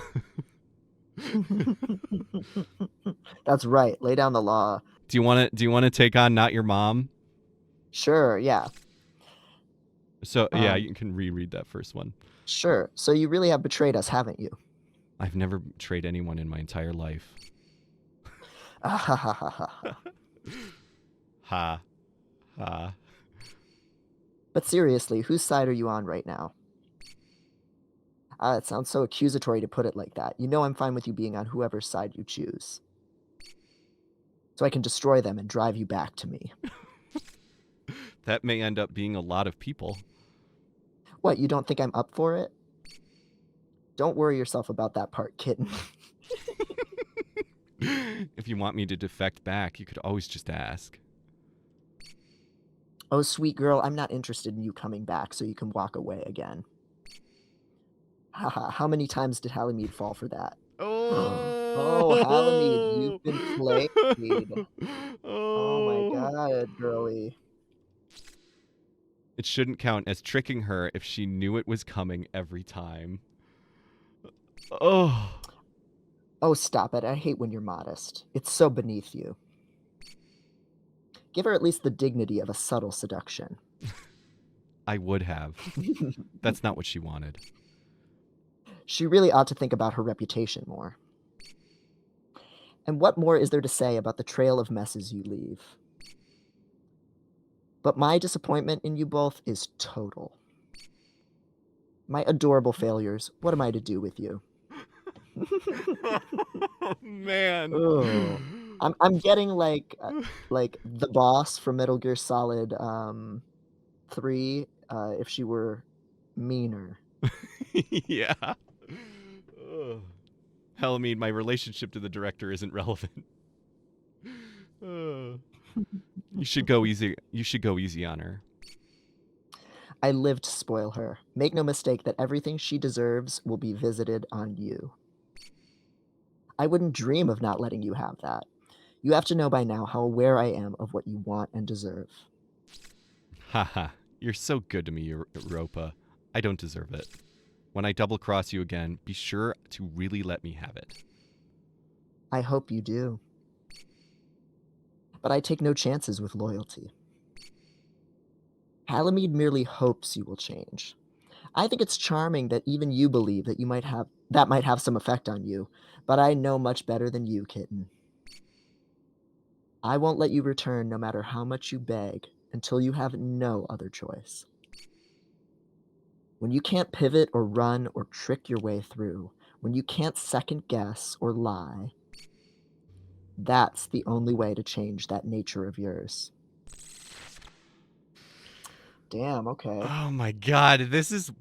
That's right. Lay down the law. Do you want to take on Not Your Mom? Sure, yeah. So, yeah, you can reread that first one. Sure. So you really have betrayed us, haven't you? I've never betrayed anyone in my entire life. Ha. But seriously, whose side are you on right now? It sounds so accusatory to put it like that. You know I'm fine with you being on whoever's side you choose. So I can destroy them and drive you back to me. That may end up being a lot of people. What, you don't think I'm up for it? Don't worry yourself about that part, kitten. If you want me to defect back, you could always just ask. Oh, sweet girl, I'm not interested in you coming back so you can walk away again. Haha, how many times did Halimede fall for that? Oh, Halimede, you've been played. Oh my god, girly. It shouldn't count as tricking her if she knew it was coming every time. Oh, stop it. I hate when you're modest. It's so beneath you. Give her at least the dignity of a subtle seduction. I would have. That's not what she wanted. She really ought to think about her reputation more. And what more is there to say about the trail of messes you leave? But my disappointment in you both is total. My adorable failures, what am I to do with you? Oh, man. Ugh. I'm getting like the boss from Metal Gear Solid 3 if she were meaner. Yeah. Halimede, my relationship to the director isn't relevant. You should go easy. You should go easy on her. I live to spoil her. Make no mistake that everything she deserves will be visited on you. I wouldn't dream of not letting you have that. You have to know by now how aware I am of what you want and deserve. Haha, you're so good to me, Europa. I don't deserve it. When I double-cross you again, be sure to really let me have it. I hope you do. But I take no chances with loyalty. Halimede merely hopes you will change. I think it's charming that even you believe that might have some effect on you, but I know much better than you, kitten. I won't let you return no matter how much you beg until you have no other choice. When you can't pivot or run or trick your way through, when you can't second guess or lie, that's the only way to change that nature of yours. Damn, okay. Oh my god, this is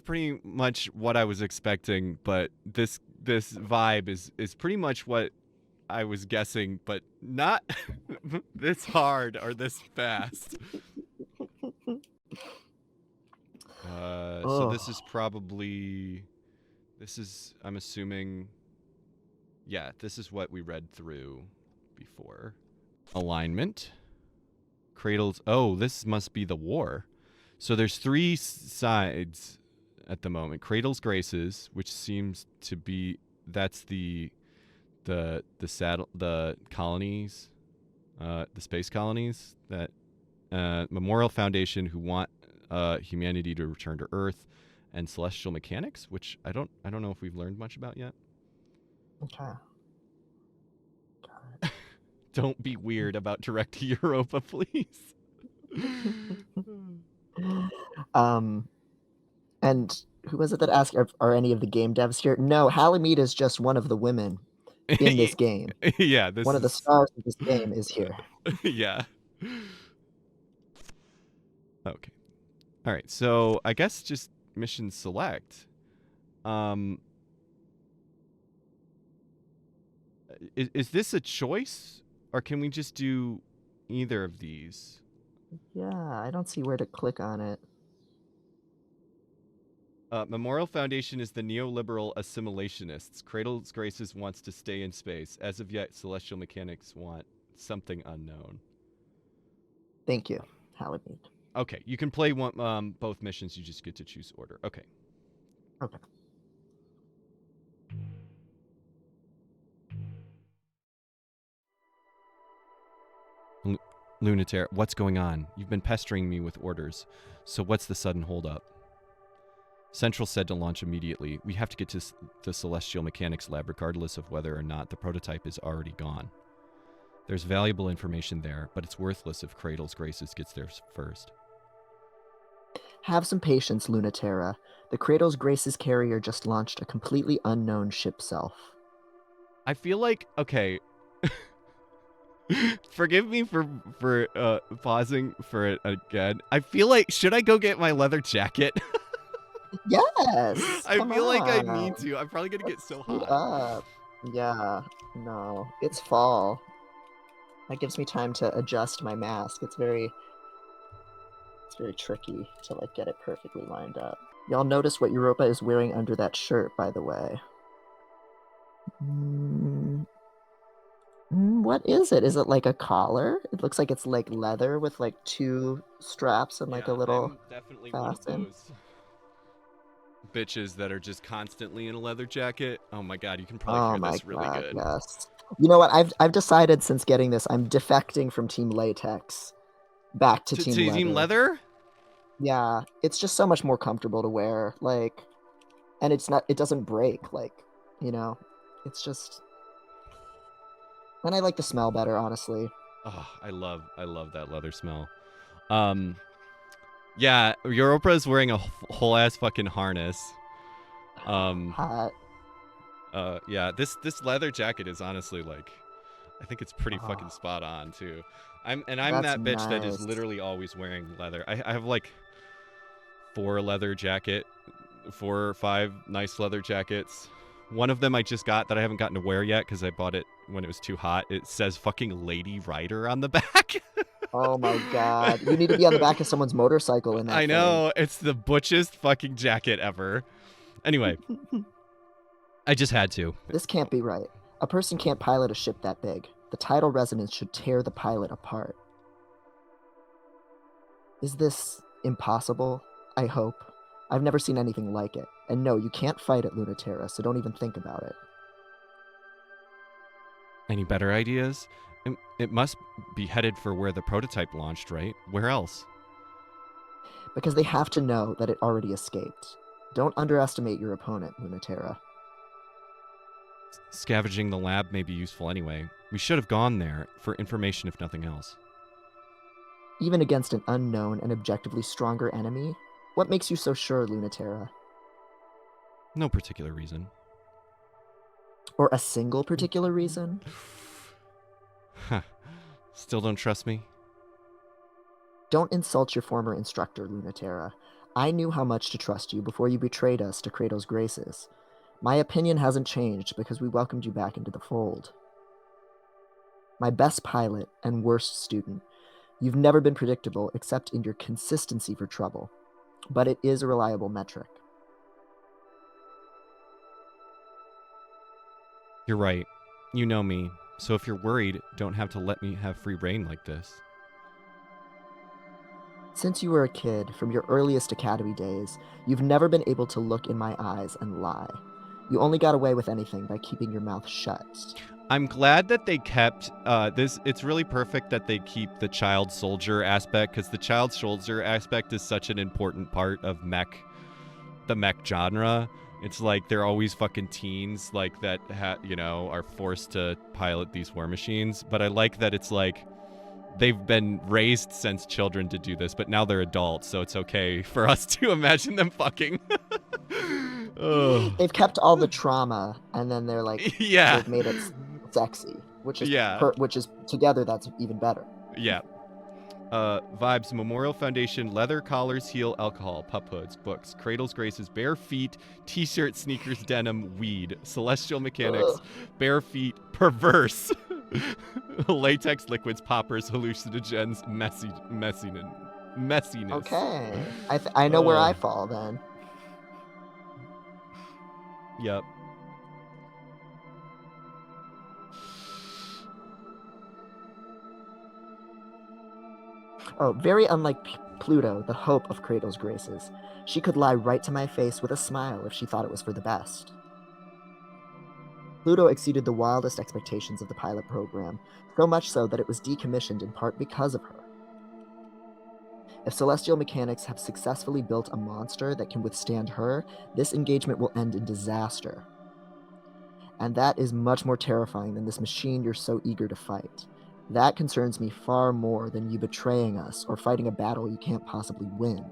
pretty much what I was expecting, but this vibe is pretty much what I was guessing, but not this hard or this fast. So this is probably, I'm assuming, yeah, this is what we read through before. Alignment. Cradles. Oh, this must be the war. So there's 3 sides at the moment. Cradles Graces, which seems to be, that's the the colonies, the space colonies that Memorial Foundation who want humanity to return to Earth, and celestial mechanics, which I don't know if we've learned much about yet. Okay. Don't be weird about Direct Europa, please. And who was it that asked, are any of the game devs here? No, Halimede is just one of the women in this game. Yeah, one of the stars of this game is here. Yeah. Okay. All right. So I guess just mission select. Is this a choice, or can we just do either of these? Yeah, I don't see where to click on it. Memorial Foundation is the neoliberal assimilationists. Cradle's Graces wants to stay in space. As of yet, Celestial Mechanics want something unknown. Thank you, Halimede. Okay, you can play both missions. You just get to choose order. Okay. Okay. Lunatar, what's going on? You've been pestering me with orders. So what's the sudden holdup? Central said to launch immediately. We have to get to the Celestial Mechanics lab regardless of whether or not the prototype is already gone. There's valuable information there, but it's worthless if Cradle's Graces gets there first. Have some patience, Lunaterra. The Cradle's Graces carrier just launched a completely unknown ship self. I feel like, okay, forgive me for pausing for it again. I feel like, should I go get my leather jacket? Yes! I feel like I need to. I'm probably going to get so hot. Up. Yeah, no. It's fall. That gives me time to adjust my mask. It's very tricky to like get it perfectly lined up. Y'all notice what Europa is wearing under that shirt, by the way. What is it? Is it like a collar? It looks like it's like leather with like two straps and like a little I'm definitely fasten. one of those bitches that are just constantly in a leather jacket. Oh my god, you can probably hear this really good. Yes. You know what? I've decided since getting this, I'm defecting from Team Latex back to Team Leather. Yeah, it's just so much more comfortable to wear. Like, and it doesn't break. Like, you know, it's just. And I like the smell better, honestly. Oh, I love that leather smell. Yeah, Europa is wearing a whole ass fucking harness. Hot. Yeah, this leather jacket is honestly like, I think it's pretty fucking spot on too. I'm that bitch that is literally always wearing leather. I have like 4 or 5 nice leather jackets. One of them I just got that I haven't gotten to wear yet because I bought it when it was too hot. It says fucking Lady Rider on the back. Oh my god. You need to be on the back of someone's motorcycle in that I know. It's the butchest fucking jacket ever. Anyway, I just had to. This can't be right. A person can't pilot a ship that big. The tidal resonance should tear the pilot apart. Is this impossible? I hope. I've never seen anything like it. And no, you can't fight it, Lunaterra, so don't even think about it. Any better ideas? It must be headed for where the prototype launched, right? Where else? Because they have to know that it already escaped. Don't underestimate your opponent, Lunaterra. Scavenging the lab may be useful anyway. We should have gone there for information if nothing else. Even against an unknown and objectively stronger enemy? What makes you so sure, Lunaterra? No particular reason. Or a single particular reason? Huh. Still don't trust me? Don't insult your former instructor, Lunaterra. I knew how much to trust you before you betrayed us to Cradle's Graces. My opinion hasn't changed because we welcomed you back into the fold. My best pilot and worst student. You've never been predictable except in your consistency for trouble. But it is a reliable metric. You're right. You know me. So if you're worried, don't have to let me have free reign like this. Since you were a kid, from your earliest academy days, you've never been able to look in my eyes and lie. You only got away with anything by keeping your mouth shut. I'm glad that they kept this. It's really perfect that they keep the child soldier aspect, because the child soldier aspect is such an important part of the mech genre. It's like they're always fucking teens, like that, are forced to pilot these war machines. But I like that it's like they've been raised since children to do this, but now they're adults, so it's okay for us to imagine them fucking. They've kept all the trauma, and then they're like, they've made it sexy, which is together that's even better. Yeah. Vibes, Memorial Foundation, leather collars, heel, alcohol, pup hoods, books, cradles, graces, bare feet, t-shirt, sneakers, denim, weed, celestial mechanics, bare feet, perverse, latex liquids, poppers, hallucinogens, messiness. Okay, I know where I fall then. Yep. Oh, very unlike Pluto, the hope of Cradle's graces. She could lie right to my face with a smile if she thought it was for the best. Pluto exceeded the wildest expectations of the pilot program, so much so that it was decommissioned in part because of her. If Celestial Mechanics have successfully built a monster that can withstand her, this engagement will end in disaster. And that is much more terrifying than this machine you're so eager to fight. That concerns me far more than you betraying us or fighting a battle you can't possibly win.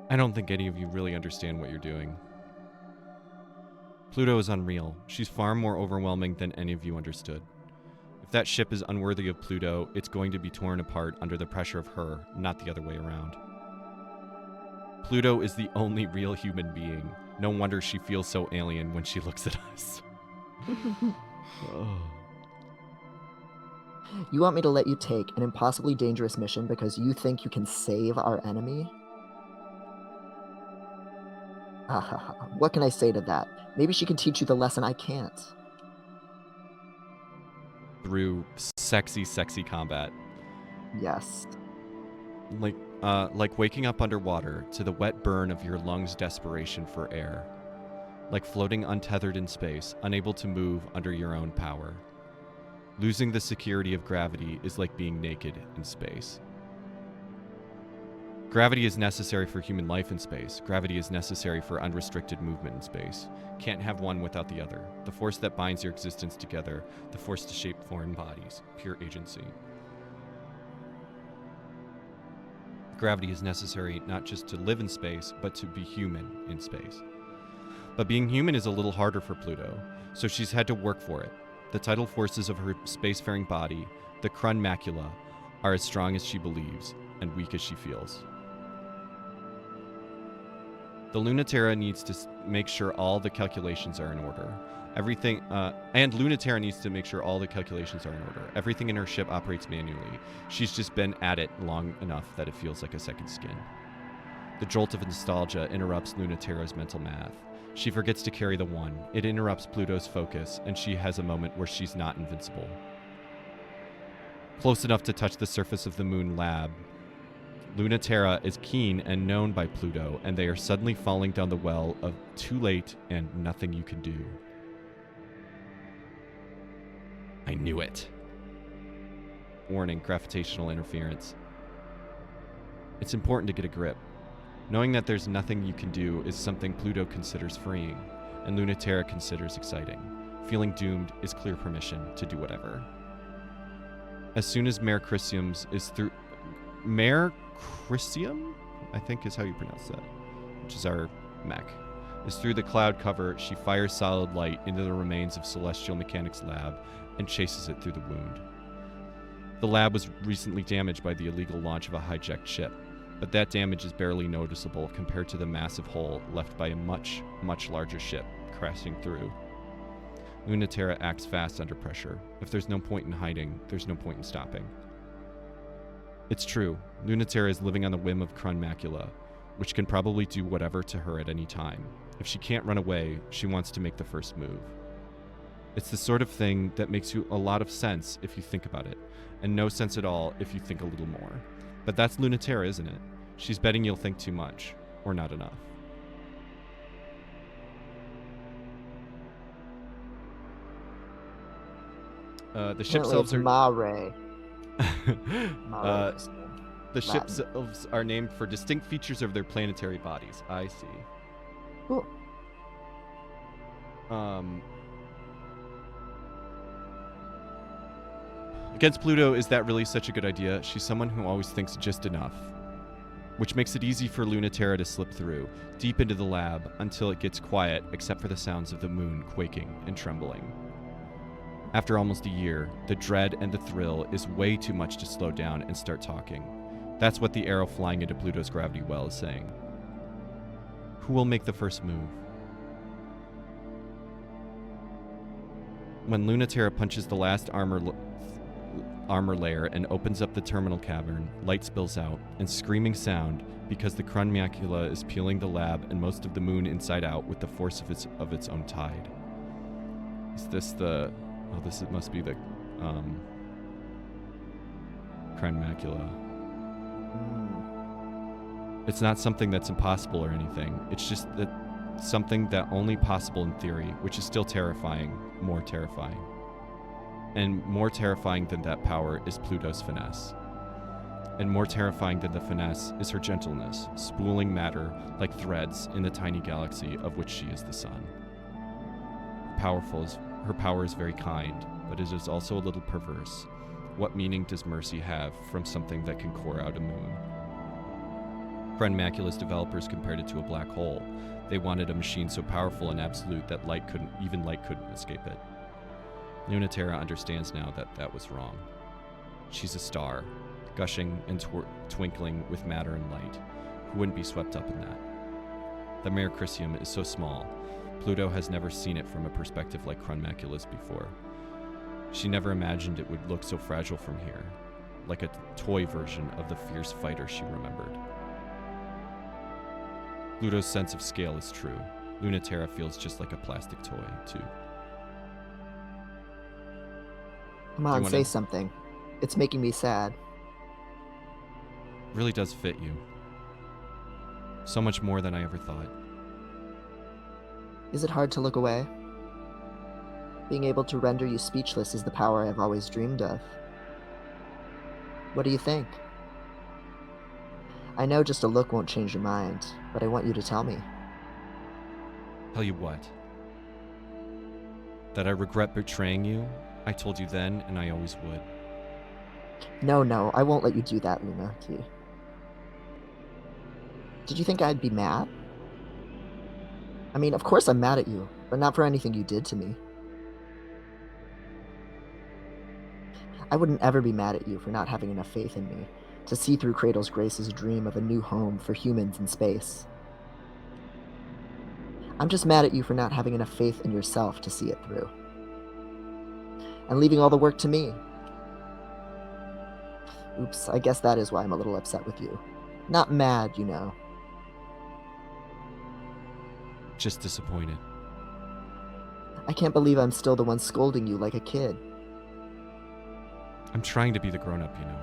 I don't think any of you really understand what you're doing. Pluto is unreal. She's far more overwhelming than any of you understood. If that ship is unworthy of Pluto, it's going to be torn apart under the pressure of her, not the other way around. Pluto is the only real human being. No wonder she feels so alien when she looks at us. You want me to let you take an impossibly dangerous mission because you think you can save our enemy? What can I say to that? Maybe she can teach you the lesson I can't. Through sexy, sexy combat. Yes. Like waking up underwater to the wet burn of your lungs' desperation for air. Like floating untethered in space, unable to move under your own power. Losing the security of gravity is like being naked in space. Gravity is necessary for human life in space. Gravity is necessary for unrestricted movement in space. Can't have one without the other. The force that binds your existence together, the force to shape foreign bodies, pure agency. Gravity is necessary not just to live in space, but to be human in space. But being human is a little harder for Pluto, so she's had to work for it. The tidal forces of her spacefaring body, the Krun macula, are as strong as she believes, and weak as she feels. The Lunaterra needs to make sure all the calculations are in order. Lunaterra needs to make sure all the calculations are in order. Everything in her ship operates manually. She's just been at it long enough that it feels like a second skin. The jolt of nostalgia interrupts Lunaterra's mental math. She forgets to carry the one. It interrupts Pluto's focus, and she has a moment where she's not invincible. Close enough to touch the surface of the moon lab, Lunaterra is keen and known by Pluto, and they are suddenly falling down the well of too late and nothing you can do. I knew it. Warning, gravitational interference. It's important to get a grip. Knowing that there's nothing you can do is something Pluto considers freeing, and Lunaterra considers exciting. Feeling doomed is clear permission to do whatever. As soon as Mare Crisium is through... Mare Crisium? I think is how you pronounce that. Which is our mech. Is through the cloud cover, she fires solid light into the remains of Celestial Mechanics' lab and chases it through the wound. The lab was recently damaged by the illegal launch of a hijacked ship, but that damage is barely noticeable compared to the massive hole left by a much, much larger ship crashing through. Lunaterra acts fast under pressure. If there's no point in hiding, there's no point in stopping. It's true, Lunaterra is living on the whim of Krun macula, which can probably do whatever to her at any time. If she can't run away, she wants to make the first move. It's the sort of thing that makes a lot of sense if you think about it, and no sense at all if you think a little more. But that's Lunaterra, isn't it? She's betting you'll think too much, or not enough. The ship Apparently selves it's are Mare. uh, is the ship Latin. selves are named for distinct features of their planetary bodies. I see. Cool. Against Pluto, is that really such a good idea? She's someone who always thinks just enough, which makes it easy for Lunaterra to slip through, deep into the lab, until it gets quiet, except for the sounds of the moon quaking and trembling. After almost a year, the dread and the thrill is way too much to slow down and start talking. That's what the arrow flying into Pluto's gravity well is saying. Who will make the first move? When Lunaterra punches the last armor layer and opens up the terminal cavern, light spills out, and screaming sound because the Krun macula is peeling the lab and most of the moon inside out with the force of its own tide. Is this the... Oh, this must be the Krun macula. It's not something that's impossible or anything. It's just that something that only possible in theory, which is still terrifying, more terrifying. And more terrifying than that power is Pluto's finesse. And more terrifying than the finesse is her gentleness, spooling matter like threads in the tiny galaxy of which she is the sun. Her power is very kind, but it is also a little perverse. What meaning does mercy have from something that can core out a moon? Krun Macula's developers compared it to a black hole. They wanted a machine so powerful and absolute that even light couldn't escape it. Lunaterra understands now that that was wrong. She's a star, gushing and twinkling with matter and light. Who wouldn't be swept up in that? The Mare Crisium is so small. Pluto has never seen it from a perspective like Krun Macula's before. She never imagined it would look so fragile from here, like a toy version of the fierce fighter she remembered. Pluto's sense of scale is true. Lunaterra feels just like a plastic toy, too. Come on, say something. It's making me sad. Really does fit you. So much more than I ever thought. Is it hard to look away? Being able to render you speechless is the power I've always dreamed of. What do you think? I know just a look won't change your mind, but I want you to tell me. Tell you what? That I regret betraying you? I told you then, and I always would. No, I won't let you do that, Luna. Did you think I'd be mad? I mean, of course I'm mad at you, but not for anything you did to me. I wouldn't ever be mad at you for not having enough faith in me to see through Cradle's Grace's dream of a new home for humans in space. I'm just mad at you for not having enough faith in yourself to see it through. And leaving all the work to me. Oops, I guess that is why I'm a little upset with you. Not mad, you know. Just disappointed. I can't believe I'm still the one scolding you like a kid. I'm trying to be the grown-up, you know.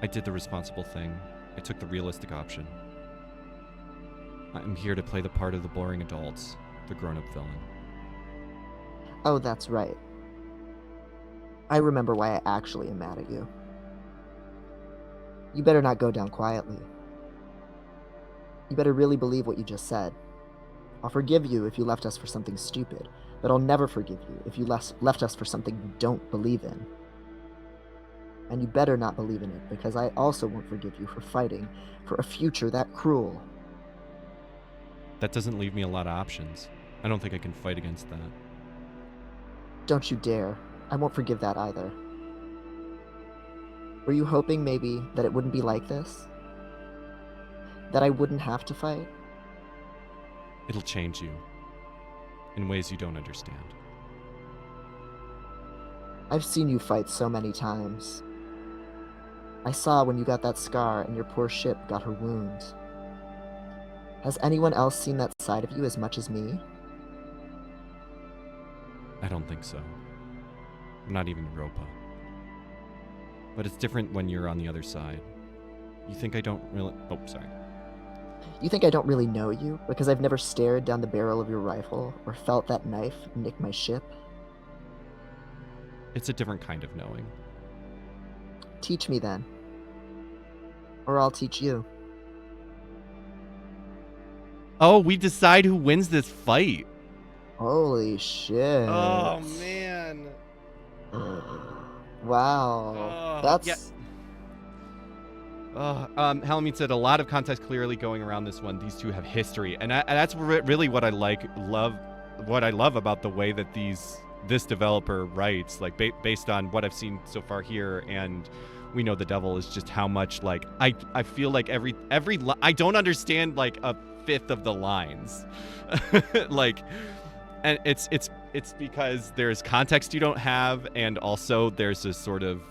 I did the responsible thing. I took the realistic option. I'm here to play the part of the boring adults, the grown-up villain. Oh, that's right. I remember why I actually am mad at you. You better not go down quietly. You better really believe what you just said. I'll forgive you if you left us for something stupid, but I'll never forgive you if you left us for something you don't believe in. And you better not believe in it, because I also won't forgive you for fighting for a future that cruel. That doesn't leave me a lot of options. I don't think I can fight against that. Don't you dare. I won't forgive that either. Were you hoping maybe that it wouldn't be like this? That I wouldn't have to fight? It'll change you. In ways you don't understand. I've seen you fight so many times. I saw when you got that scar and your poor ship got her wound. Has anyone else seen that side of you as much as me? I don't think so. Not even Europa. But it's different when you're on the other side. You think I don't really... Oh, sorry. You think I don't really know you because I've never stared down the barrel of your rifle or felt that knife nick my ship? It's a different kind of knowing. Teach me then. Or I'll teach you. Oh, we decide who wins this fight. Holy shit. Oh, man. Wow. That's... Yeah. Halimede said a lot of context clearly going around this one. These two have history, and that's really what I love about the way that this developer writes, like based on what I've seen so far here, and we know the devil is just how much like I feel like every I don't understand like a fifth of the lines, like, and it's because there's context you don't have, and also there's a sort of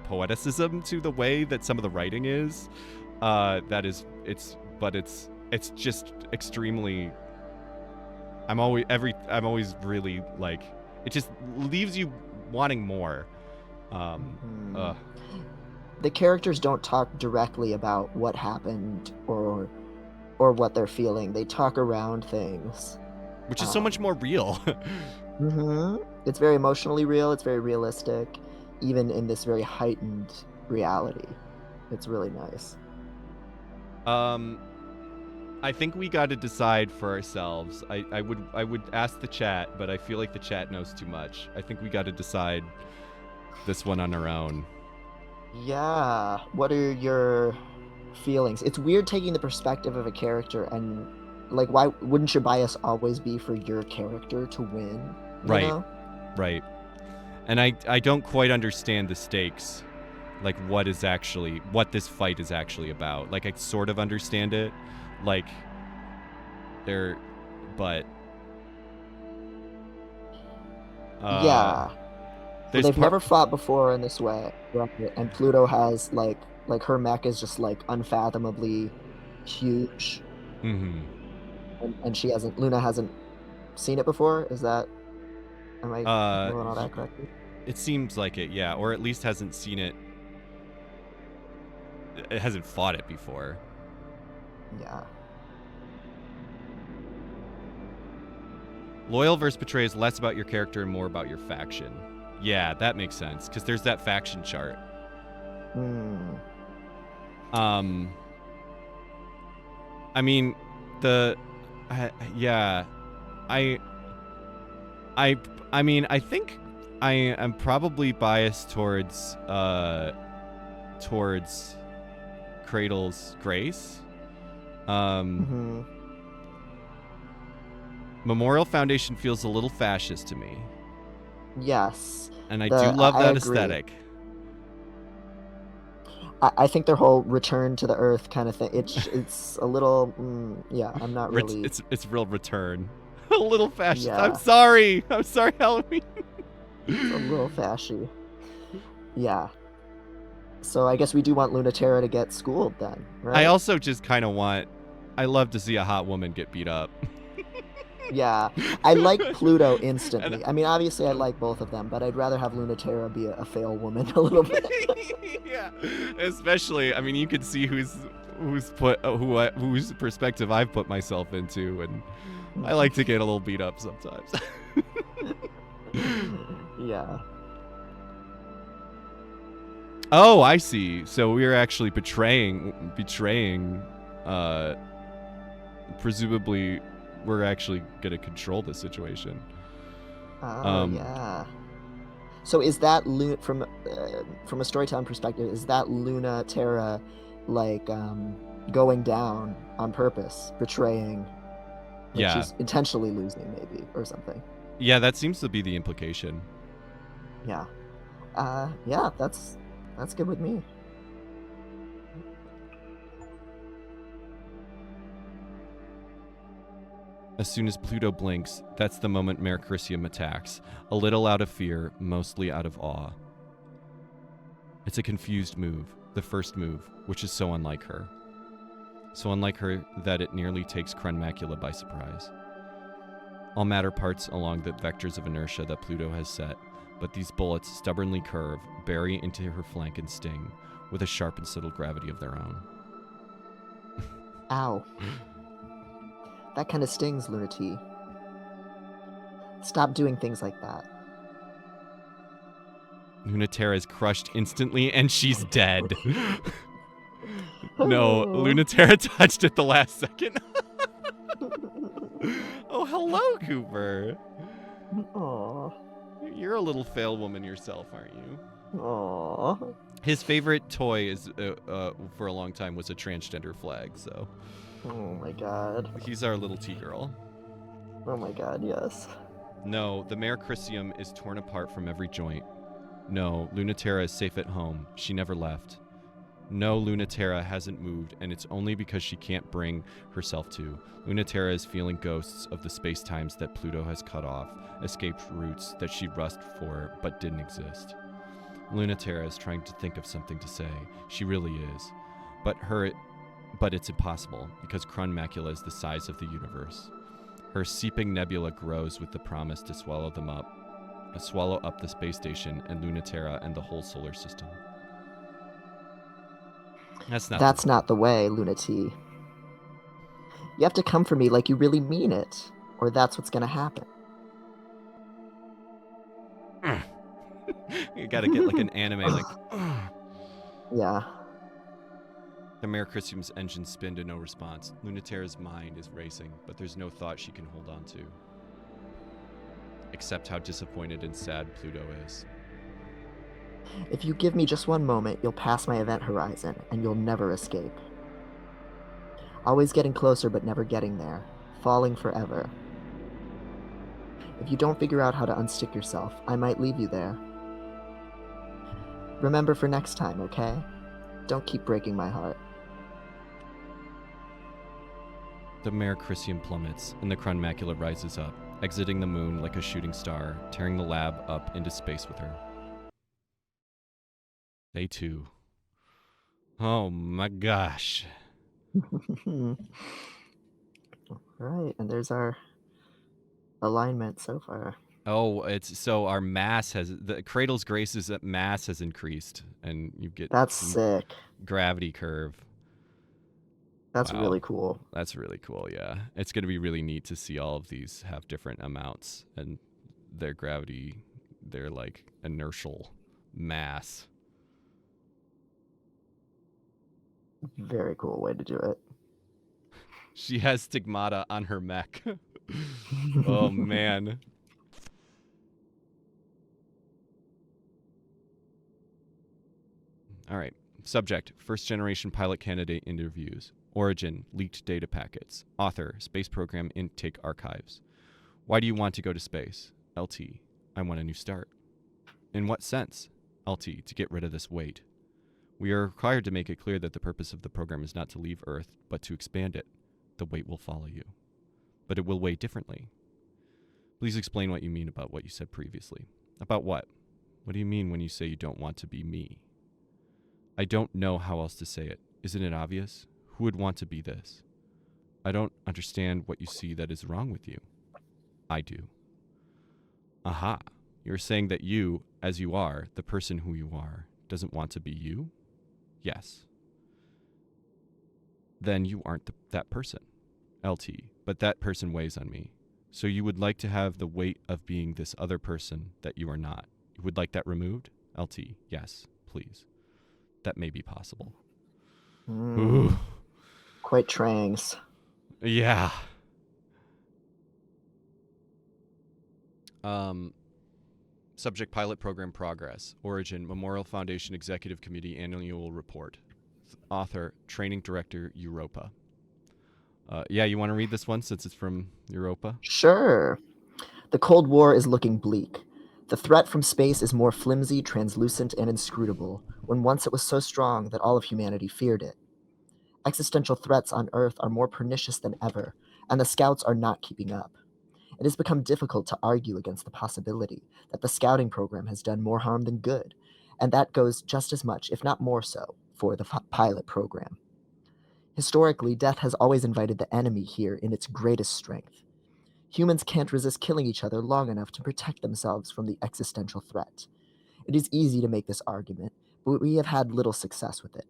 poeticism to the way that some of the writing is, it's just extremely. I'm always really like, it just leaves you wanting more. The characters don't talk directly about what happened or what they're feeling. They talk around things, which is so much more real. It's very emotionally real. It's very realistic, even in this very heightened reality. It's really nice. I think we got to decide for ourselves. I would ask the chat, but I feel like the chat knows too much. I think we got to decide this one on our own. Yeah. What are your feelings? It's weird taking the perspective of a character, and like, why wouldn't your bias always be for your character to win? Right. Know? Right. And I don't quite understand the stakes, like what this fight is actually about. Like, I sort of understand it, like but yeah. Well, they've never fought before in this way, right? And Pluto has like her mech is just like unfathomably huge. Mm-hmm. And Luna hasn't seen it before. Am I doing all that correctly? It seems like it, yeah, or at least hasn't seen it. It hasn't fought it before. Yeah. Loyal versus betray is less about your character and more about your faction. Yeah, that makes sense, because there's that faction chart. I mean, I mean, I think I am probably biased towards Cradle's Grace. Memorial Foundation feels a little fascist to me. Yes. And I do love that aesthetic. I think their whole return to the Earth kind of thing, it's a little, yeah, I'm not really... It's real return. A little fascist. Yeah. I'm sorry, Halimede. It's a little fashy. Yeah. So I guess we do want Lunaterra to get schooled then, right? I also just kind of I love to see a hot woman get beat up. Yeah, I like Pluto instantly. I mean, obviously I like both of them, but I'd rather have Lunaterra be a fail woman a little bit. Yeah, especially, I mean, you can see whose perspective I've put myself into, and I like to get a little beat up sometimes. Yeah. Oh, I see. So we're actually betraying. Presumably, we're actually gonna control the situation. Yeah. So is that from a storytelling perspective? Is that Lunaterra like going down on purpose, betraying? Like, yeah. She's intentionally losing, maybe, or something. Yeah, that seems to be the implication. Yeah. Yeah, that's good with me. As soon as Pluto blinks, that's the moment Mare Crisium attacks, a little out of fear, mostly out of awe. It's a confused move, the first move, which is so unlike her. So unlike her that it nearly takes Crenmacula by surprise. All matter parts along the vectors of inertia that Pluto has set, but these bullets stubbornly curve, bury into her flank and sting, with a sharp and subtle gravity of their own. Ow. That kind of stings, Luna T. Stop doing things like that. Lunaterra is crushed instantly, and she's dead. No, Lunaterra touched at the last second. Oh, hello, Cooper. Aw. You're a little fail woman yourself, aren't you? Aw. His favorite toy is for a long time was a transgender flag, so. Oh my god. He's our little T-girl. Oh my god, yes. No, the Mare Crisium is torn apart from every joint. No, Lunaterra is safe at home. She never left. No, Lunaterra hasn't moved, and it's only because she can't bring herself to. Lunaterra is feeling ghosts of the space-times that Pluto has cut off, escaped routes that she rushed for but didn't exist. Lunaterra is trying to think of something to say. She really is. But it's impossible, because Krun Macula is the size of the universe. Her seeping nebula grows with the promise to swallow up the space station and Lunaterra and the whole solar system. That's not the way, Lunati. You have to come for me like you really mean it, or that's what's gonna happen. You gotta get like an anime, like. Yeah. The Mare Crisium's engines spin to no response. Lunaterra's mind is racing, but there's no thought she can hold on to. Except how disappointed and sad Pluto is. If you give me just one moment, you'll pass my event horizon, and you'll never escape. Always getting closer, but never getting there. Falling forever. If you don't figure out how to unstick yourself, I might leave you there. Remember for next time, okay? Don't keep breaking my heart. The Mare Crisium plummets, and the Krun Macula rises up, exiting the moon like a shooting star, tearing the lab up into space with her. Day 2. Oh my gosh. Right, and there's our alignment so far. Oh, it's so our mass the Cradle's Grace's mass has increased, and you get That's sick. gravity curve. That's Wow. really cool. That's really cool, yeah. It's going to be really neat to see all of these have different amounts and their gravity, their like inertial mass. Very cool way to do it. She has stigmata on her mech. Oh, man. All right. Subject, first generation pilot candidate interviews. Origin, leaked data packets. Author, space program intake archives. Why do you want to go to space? LT, I want a new start. In what sense? LT, to get rid of this weight. We are required to make it clear that the purpose of the program is not to leave Earth, but to expand it. The weight will follow you. But it will weigh differently. Please explain what you mean about what you said previously. About what? What do you mean when you say you don't want to be me? I don't know how else to say it. Isn't it obvious? Who would want to be this? I don't understand what you see that is wrong with you. I do. Aha. You're saying that you, as you are, the person who you are, doesn't want to be you? Yes. Then you aren't that person. LT. But that person weighs on me. So you would like to have the weight of being this other person that you are not. You would like that removed? LT. Yes, please. That may be possible. Ooh. Quite trangs. Yeah. Subject pilot program progress. Origin, Memorial Foundation Executive Committee Annual Report. Author, Training Director, Europa. Yeah, you want to read this one since it's from Europa? Sure. The Cold War is looking bleak. The threat from space is more flimsy, translucent, and inscrutable, when once it was so strong that all of humanity feared it. Existential threats on Earth are more pernicious than ever, and the Scouts are not keeping up. It has become difficult to argue against the possibility that the Scouting program has done more harm than good, and that goes just as much, if not more so, for the pilot program. Historically, death has always invited the enemy here in its greatest strength. Humans can't resist killing each other long enough to protect themselves from the existential threat. It is easy to make this argument, but we have had little success with it.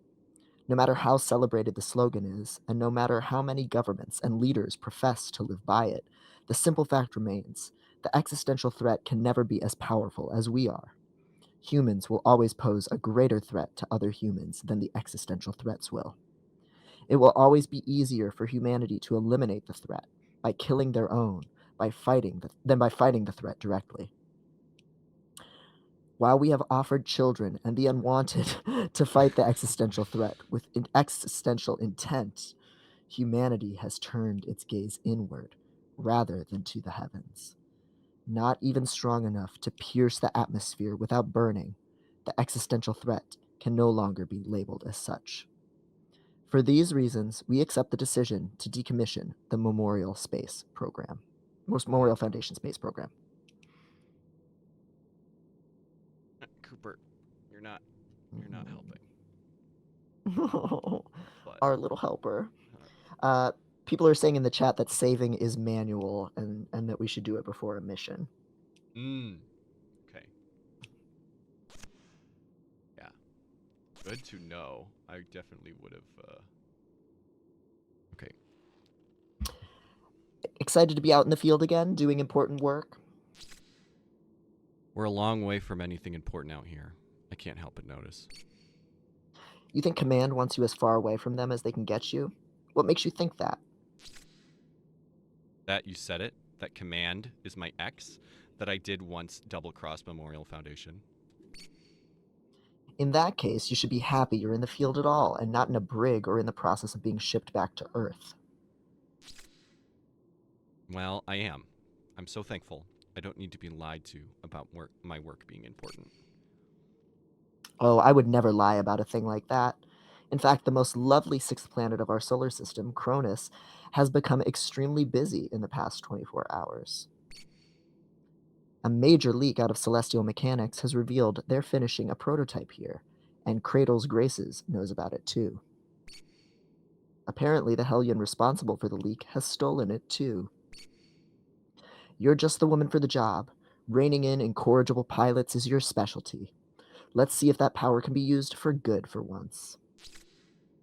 No matter how celebrated the slogan is, and no matter how many governments and leaders profess to live by it, the simple fact remains: the existential threat can never be as powerful as we are. Humans will always pose a greater threat to other humans than the existential threats will. It will always be easier for humanity to eliminate the threat by killing their own, than by fighting the threat directly. While we have offered children and the unwanted to fight the existential threat with existential intent, humanity has turned its gaze inward rather than to the heavens. Not even strong enough to pierce the atmosphere without burning, the existential threat can no longer be labeled as such. For these reasons, we accept the decision to decommission the Memorial Foundation Space Program. Cooper, you're not helping. Our little helper. People are saying in the chat that saving is manual and that we should do it before a mission. Okay. Yeah. Good to know. I definitely would have. Okay. Excited to be out in the field again, doing important work? We're a long way from anything important out here. I can't help but notice. You think Command wants you as far away from them as they can get you? What makes you think that? That you said it. That Command is my ex. That I did once double-cross Memorial Foundation. In that case, you should be happy you're in the field at all, and not in a brig or in the process of being shipped back to Earth. Well, I am. I'm so thankful. I don't need to be lied to about my work being important. Oh, I would never lie about a thing like that. In fact, the most lovely sixth planet of our solar system, Cronus, has become extremely busy in the past 24 hours. A major leak out of celestial mechanics has revealed they're finishing a prototype here, and Cradle's Graces knows about it too. Apparently, the Hellion responsible for the leak has stolen it too. You're just the woman for the job. Reining in incorrigible pilots is your specialty. Let's see if that power can be used for good for once.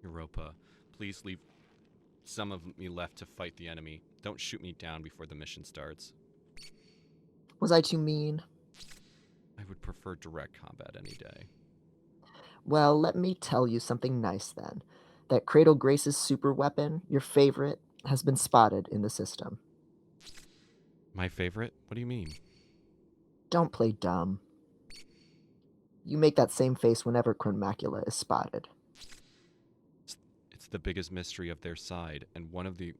Europa, please leave some of me left to fight the enemy. Don't shoot me down before the mission starts. Was I too mean? I would prefer direct combat any day. Well, let me tell you something nice then. That Cradle Grace's super weapon, your favorite, has been spotted in the system. My favorite? What do you mean? Don't play dumb. You make that same face whenever Chronmacula is spotted. It's the biggest mystery of their side, and one of the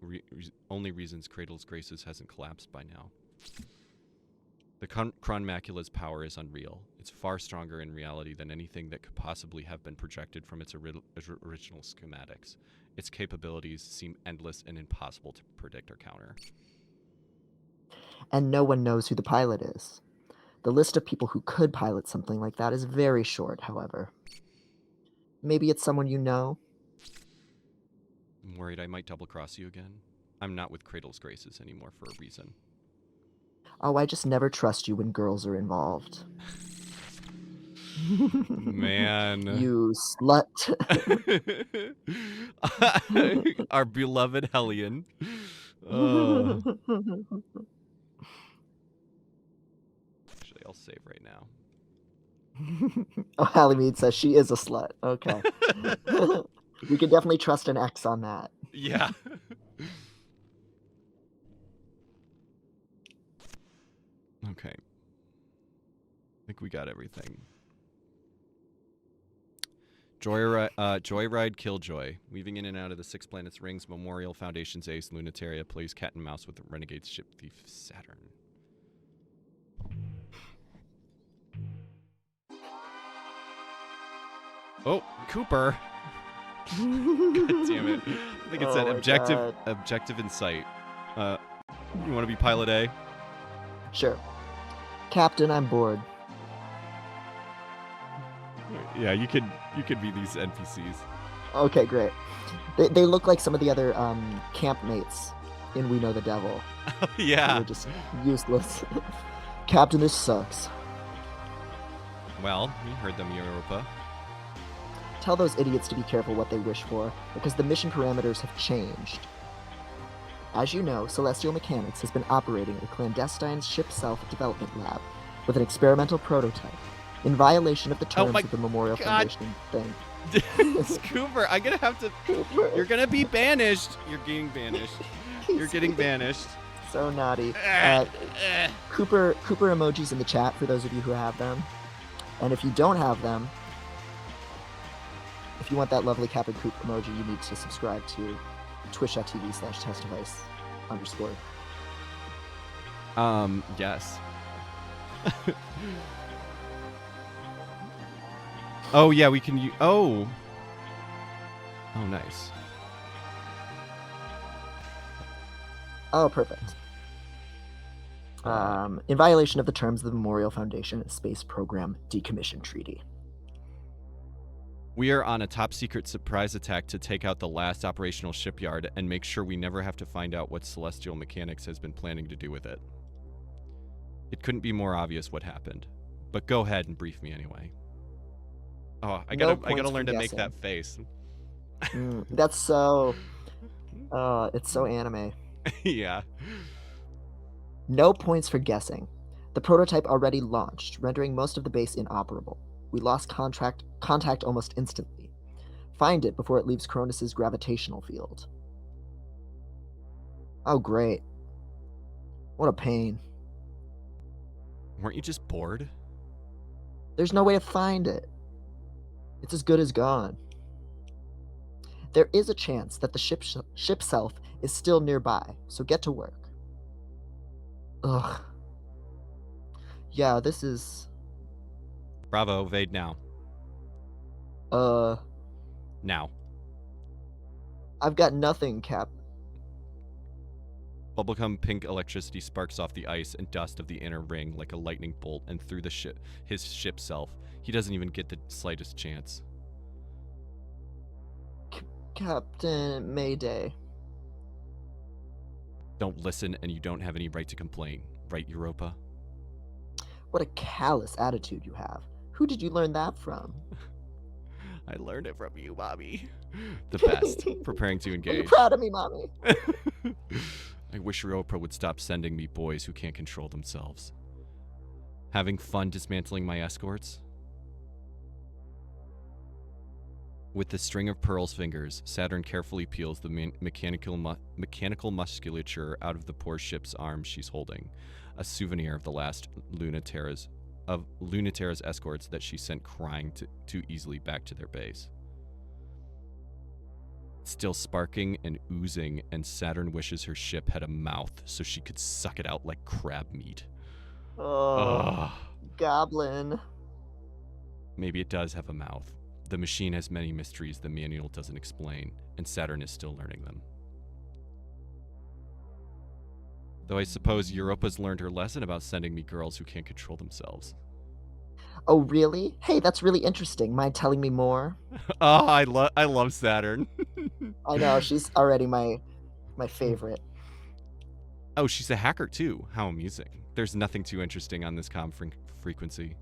only reasons Cradle's Graces hasn't collapsed by now. The Chronmacula's power is unreal. It's far stronger in reality than anything that could possibly have been projected from its original schematics. Its capabilities seem endless and impossible to predict or counter. And no one knows who the pilot is. The list of people who could pilot something like that is very short, however. Maybe it's someone you know? I'm worried I might double-cross you again. I'm not with Cradle's Graces anymore for a reason. Oh, I just never trust you when girls are involved. Man. You slut. Our beloved Hellion. Actually, I'll save right now. Oh, Halimede says she is a slut. Okay. We can definitely trust an X on that. Yeah. Okay. I think we got everything. Joyride Killjoy. Weaving in and out of the Six Planets Rings, Memorial Foundation's ace, Lunataria plays cat and mouse with the renegade ship thief Saturn. Oh, Cooper. God damn it. I think it said objective insight. You want to be pilot A? Sure. Captain, I'm bored. Yeah, you could be these NPCs. Okay, great. They look like some of the other campmates in We Know the Devil. Yeah. They're just useless. Captain, this sucks. Well, you heard them, Europa. Tell those idiots to be careful what they wish for, because the mission parameters have changed. As you know, Celestial Mechanics has been operating a clandestine ship self-development lab with an experimental prototype. In violation of the Oh terms my of the Memorial God. Foundation thing. Cooper, I'm gonna have to. You're gonna be banished. You're getting banished. You're getting banished. So naughty. Cooper emojis in the chat for those of you who have them. And if you don't have them, if you want that lovely Captain Coop emoji, you need to subscribe to twitch.tv/testdevice_. Yes. Oh yeah, we can use. Oh, nice. Oh, perfect. In violation of the terms of the Memorial Foundation Space Program Decommission Treaty. We are on a top secret surprise attack to take out the last operational shipyard and make sure we never have to find out what Celestial Mechanics has been planning to do with it. It couldn't be more obvious what happened, but go ahead and brief me anyway. Oh, I gotta learn to make that face. That's so. It's so anime. Yeah. No points for guessing. The prototype already launched, rendering most of the base inoperable. We lost contact almost instantly. Find it before it leaves Cronus's gravitational field. Oh, great. What a pain. Weren't you just bored? There's no way to find it. It's as good as gone. There is a chance that the ship self is still nearby, so get to work. Ugh. Yeah, this is... Bravo, evade now. Now. I've got nothing, Cap. Bubblegum pink electricity sparks off the ice and dust of the inner ring like a lightning bolt and through his ship self. He doesn't even get the slightest chance. Captain Mayday. Don't listen and you don't have any right to complain. Right, Europa? What a callous attitude you have. Who did you learn that from? I learned it from you, Mommy. The best. Preparing to engage. Are you proud of me, Mommy? I wish Europa would stop sending me boys who can't control themselves. Having fun dismantling my escorts? With the string of Pearl's fingers, Saturn carefully peels the mechanical musculature out of the poor ship's arm she's holding, a souvenir of the last Lunaterra's escorts that she sent crying too easily back to their base. Still sparking and oozing, and Saturn wishes her ship had a mouth so she could suck it out like crab meat. Oh, Goblin. Maybe it does have a mouth. The machine has many mysteries the manual doesn't explain, and Saturn is still learning them. Though I suppose Europa's learned her lesson about sending me girls who can't control themselves. Oh, really? Hey, that's really interesting. Mind telling me more? Oh, I love Saturn. I know, she's already my favorite. Oh, she's a hacker too. How amusing. There's nothing too interesting on this frequency.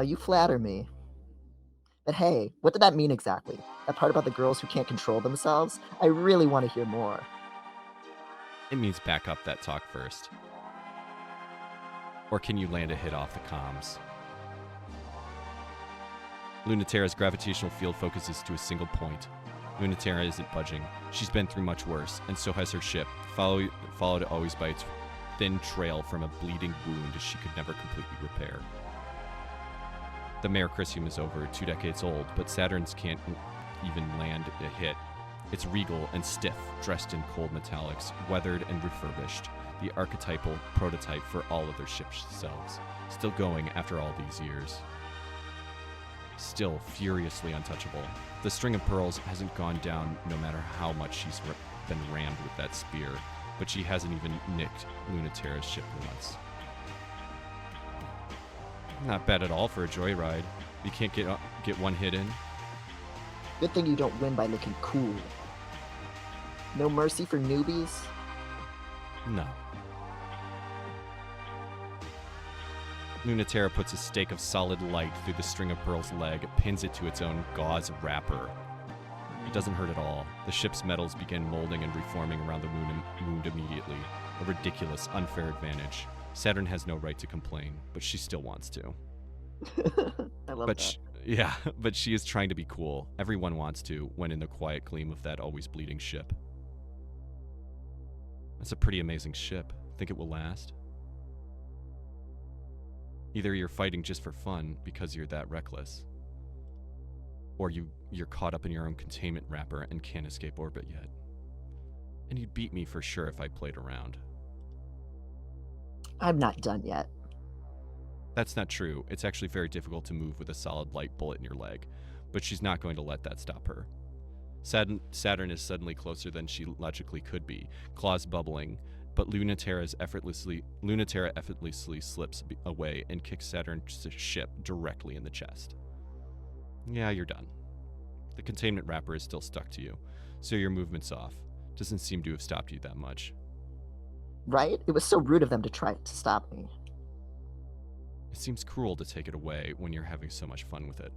You flatter me. But hey, what did that mean exactly? That part about the girls who can't control themselves? I really want to hear more. It means back up that talk first. Or can you land a hit off the comms? Lunaterra's gravitational field focuses to a single point. Lunaterra isn't budging. She's been through much worse, and so has her ship, followed always by its thin trail from a bleeding wound she could never completely repair. The Mare Crisium is over 2 decades old, but Saturn's can't even land a hit. It's regal and stiff, dressed in cold metallics, weathered and refurbished, the archetypal prototype for all other ship selves, still going after all these years. Still furiously untouchable. The string of pearls hasn't gone down no matter how much she's been rammed with that spear, but she hasn't even nicked Lunaterra's ship once. Not bad at all for a joyride. You can't get one hit in. Good thing you don't win by looking cool. No mercy for newbies? No. Lunaterra puts a stake of solid light through the string of Pearl's leg, pins it to its own gauze wrapper. It doesn't hurt at all. The ship's metals begin molding and reforming around the wound immediately. A ridiculous, unfair advantage. Saturn has no right to complain, but she still wants to. I love But that. yeah, but she is trying to be cool. Everyone wants to when in the quiet gleam of that always bleeding ship. That's a pretty amazing ship. Think it will last? Either you're fighting just for fun because you're that reckless, or you're caught up in your own containment wrapper and can't escape orbit yet. And you'd beat me for sure if I played around. I'm not done yet. That's not true. It's actually very difficult to move with a solid light bullet in your leg, but she's not going to let that stop her. Saturn is suddenly closer than she logically could be, claws bubbling, but Lunatera effortlessly slips away and kicks Saturn's ship directly in the chest. Yeah, you're done. The containment wrapper is still stuck to you, so your movement's off. Doesn't seem to have stopped you that much. Right? It was so rude of them to try to stop me. It seems cruel to take it away when you're having so much fun with it.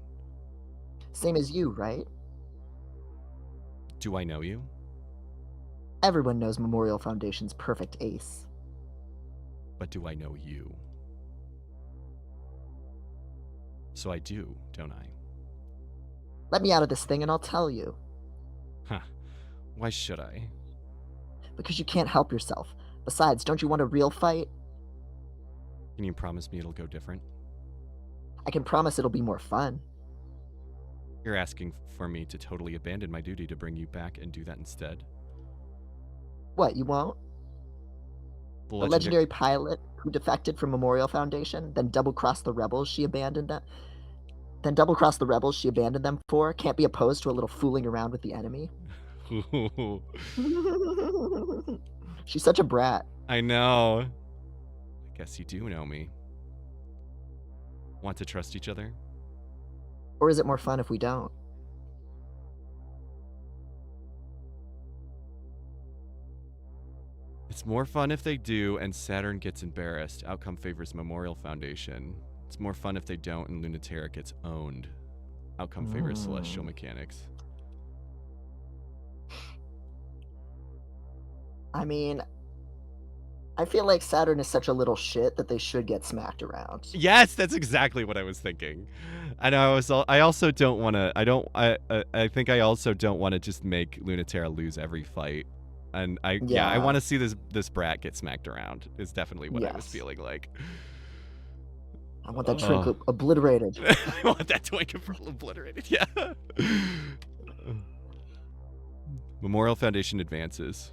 Same as you, right? Do I know you? Everyone knows Memorial Foundation's perfect ace. But do I know you? So I do, don't I? Let me out of this thing and I'll tell you. Huh. Why should I? Because you can't help yourself. Besides, don't you want a real fight? Can you promise me it'll go different? I can promise it'll be more fun. You're asking for me to totally abandon my duty to bring you back and do that instead? What, you won't? The legendary pilot who defected from Memorial Foundation, then double-crossed the rebels she abandoned them. For can't be opposed to a little fooling around with the enemy. She's such a brat. I know. I guess you do know me. Want to trust each other? Or is it more fun if we don't? It's more fun if they do and Saturn gets embarrassed. Outcome favors Memorial Foundation. It's more fun if they don't and Lunatera gets owned. Outcome favors Celestial Mechanics. I mean, I feel like Saturn is such a little shit that they should get smacked around. Yes, that's exactly what I was thinking. And I also don't want to. I think I also don't want to just make Lunatera lose every fight. And I want to see this brat get smacked around. Is definitely what I was feeling like. I want that twink obliterated. I want that twink obliterated. Yeah. Memorial Foundation advances.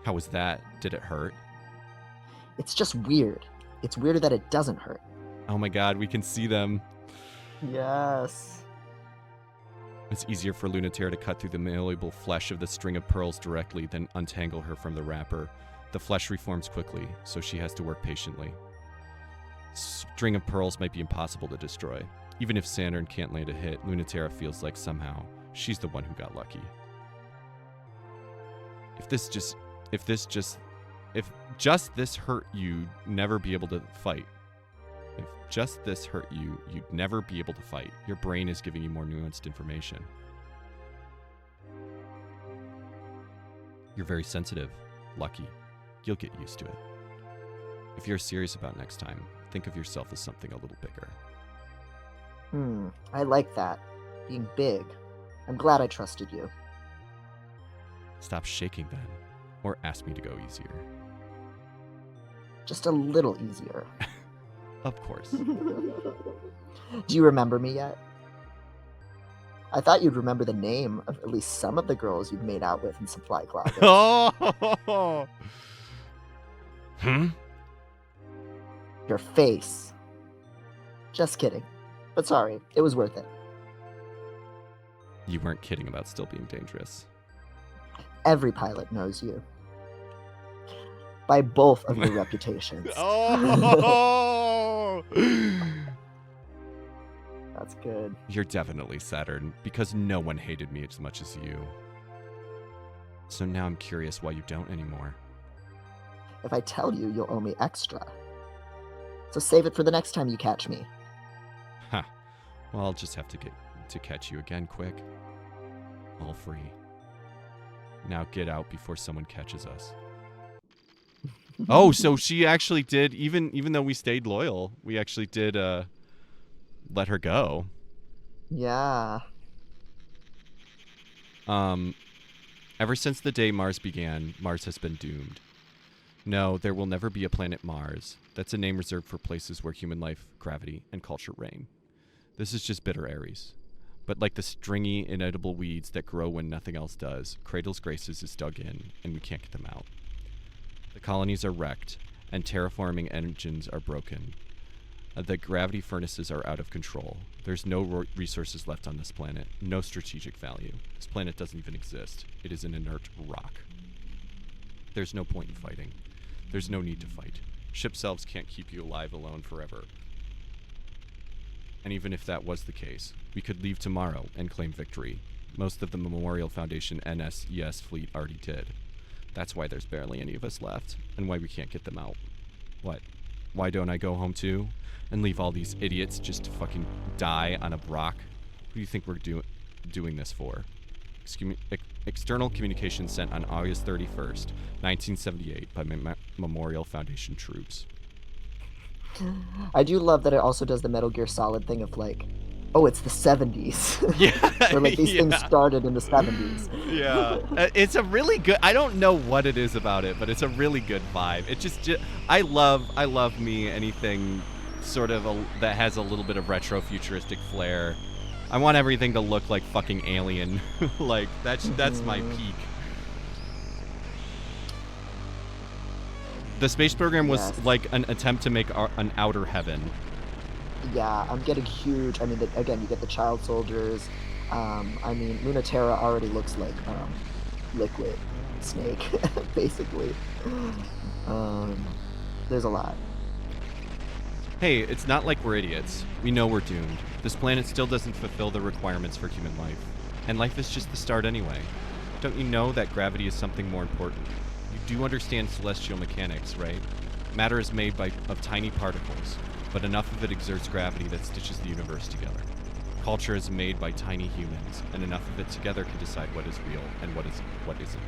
How was that? Did it hurt? It's just weird. It's weirder that it doesn't hurt. Oh my god, we can see them. Yes. It's easier for Lunatera to cut through the malleable flesh of the string of pearls directly than untangle her from the wrapper. The flesh reforms quickly, so she has to work patiently. String of pearls might be impossible to destroy. Even if Saturn can't land a hit, Lunatera feels like somehow she's the one who got lucky. If just this hurt you, never be able to fight. If just this hurt you, you'd never be able to fight. Your brain is giving you more nuanced information. You're very sensitive. Lucky. You'll get used to it. If you're serious about next time, think of yourself as something a little bigger. I like that. Being big. I'm glad I trusted you. Stop shaking then, or ask me to go easier. Just a little easier. Of course. Do you remember me yet? I thought you'd remember the name of at least some of the girls you've made out with in supply closets. Oh! Your face. Just kidding. But sorry, it was worth it. You weren't kidding about still being dangerous. Every pilot knows you. By both of your reputations. Oh! That's good. You're definitely Saturn, because no one hated me as much as you. So now I'm curious why you don't anymore. If I tell you, you'll owe me extra. So save it for the next time you catch me. Huh. Well, I'll just have to get to catch you again quick. All free. Now get out before someone catches us. Oh, so she actually did, even though we stayed loyal, we actually did let her go. Yeah. Ever since the day Mars began, Mars has been doomed. No, there will never be a planet Mars. That's a name reserved for places where human life, gravity, and culture reign. This is just bitter Ares. But like the stringy, inedible weeds that grow when nothing else does, Cradle's Graces is dug in, and we can't get them out. The colonies are wrecked, and terraforming engines are broken. The gravity furnaces are out of control. There's no resources left on this planet, no strategic value. This planet doesn't even exist. It is an inert rock. There's no point in fighting. There's no need to fight. Ship selves can't keep you alive alone forever. And even if that was the case, we could leave tomorrow and claim victory. Most of the Memorial Foundation NSES fleet already did. That's why there's barely any of us left, and why we can't get them out. What? Why don't I go home too? And leave all these idiots just to fucking die on a rock? Who do you think we're doing this for? External communication sent on August 31st, 1978 by Memorial Foundation troops. I do love that it also does the Metal Gear Solid thing of like, oh, it's the 70s. Yeah. Or like these things started in the 70s. Yeah. It's a really good, I don't know what it is about it, but it's a really good vibe. It just I love me anything sort of that has a little bit of retro futuristic flair. I want everything to look like fucking Alien. Like that's my peak. The space program was like an attempt to make an outer heaven. Yeah, I'm getting huge. I mean, again, you get the child soldiers. I mean, Lunaterra already looks like Liquid Snake, basically. There's a lot. Hey, it's not like we're idiots. We know we're doomed. This planet still doesn't fulfill the requirements for human life. And life is just the start anyway. Don't you know that gravity is something more important? You do understand celestial mechanics, right? Matter is made of tiny particles, but enough of it exerts gravity that stitches the universe together. Culture is made by tiny humans, and enough of it together can decide what is real and what isn't.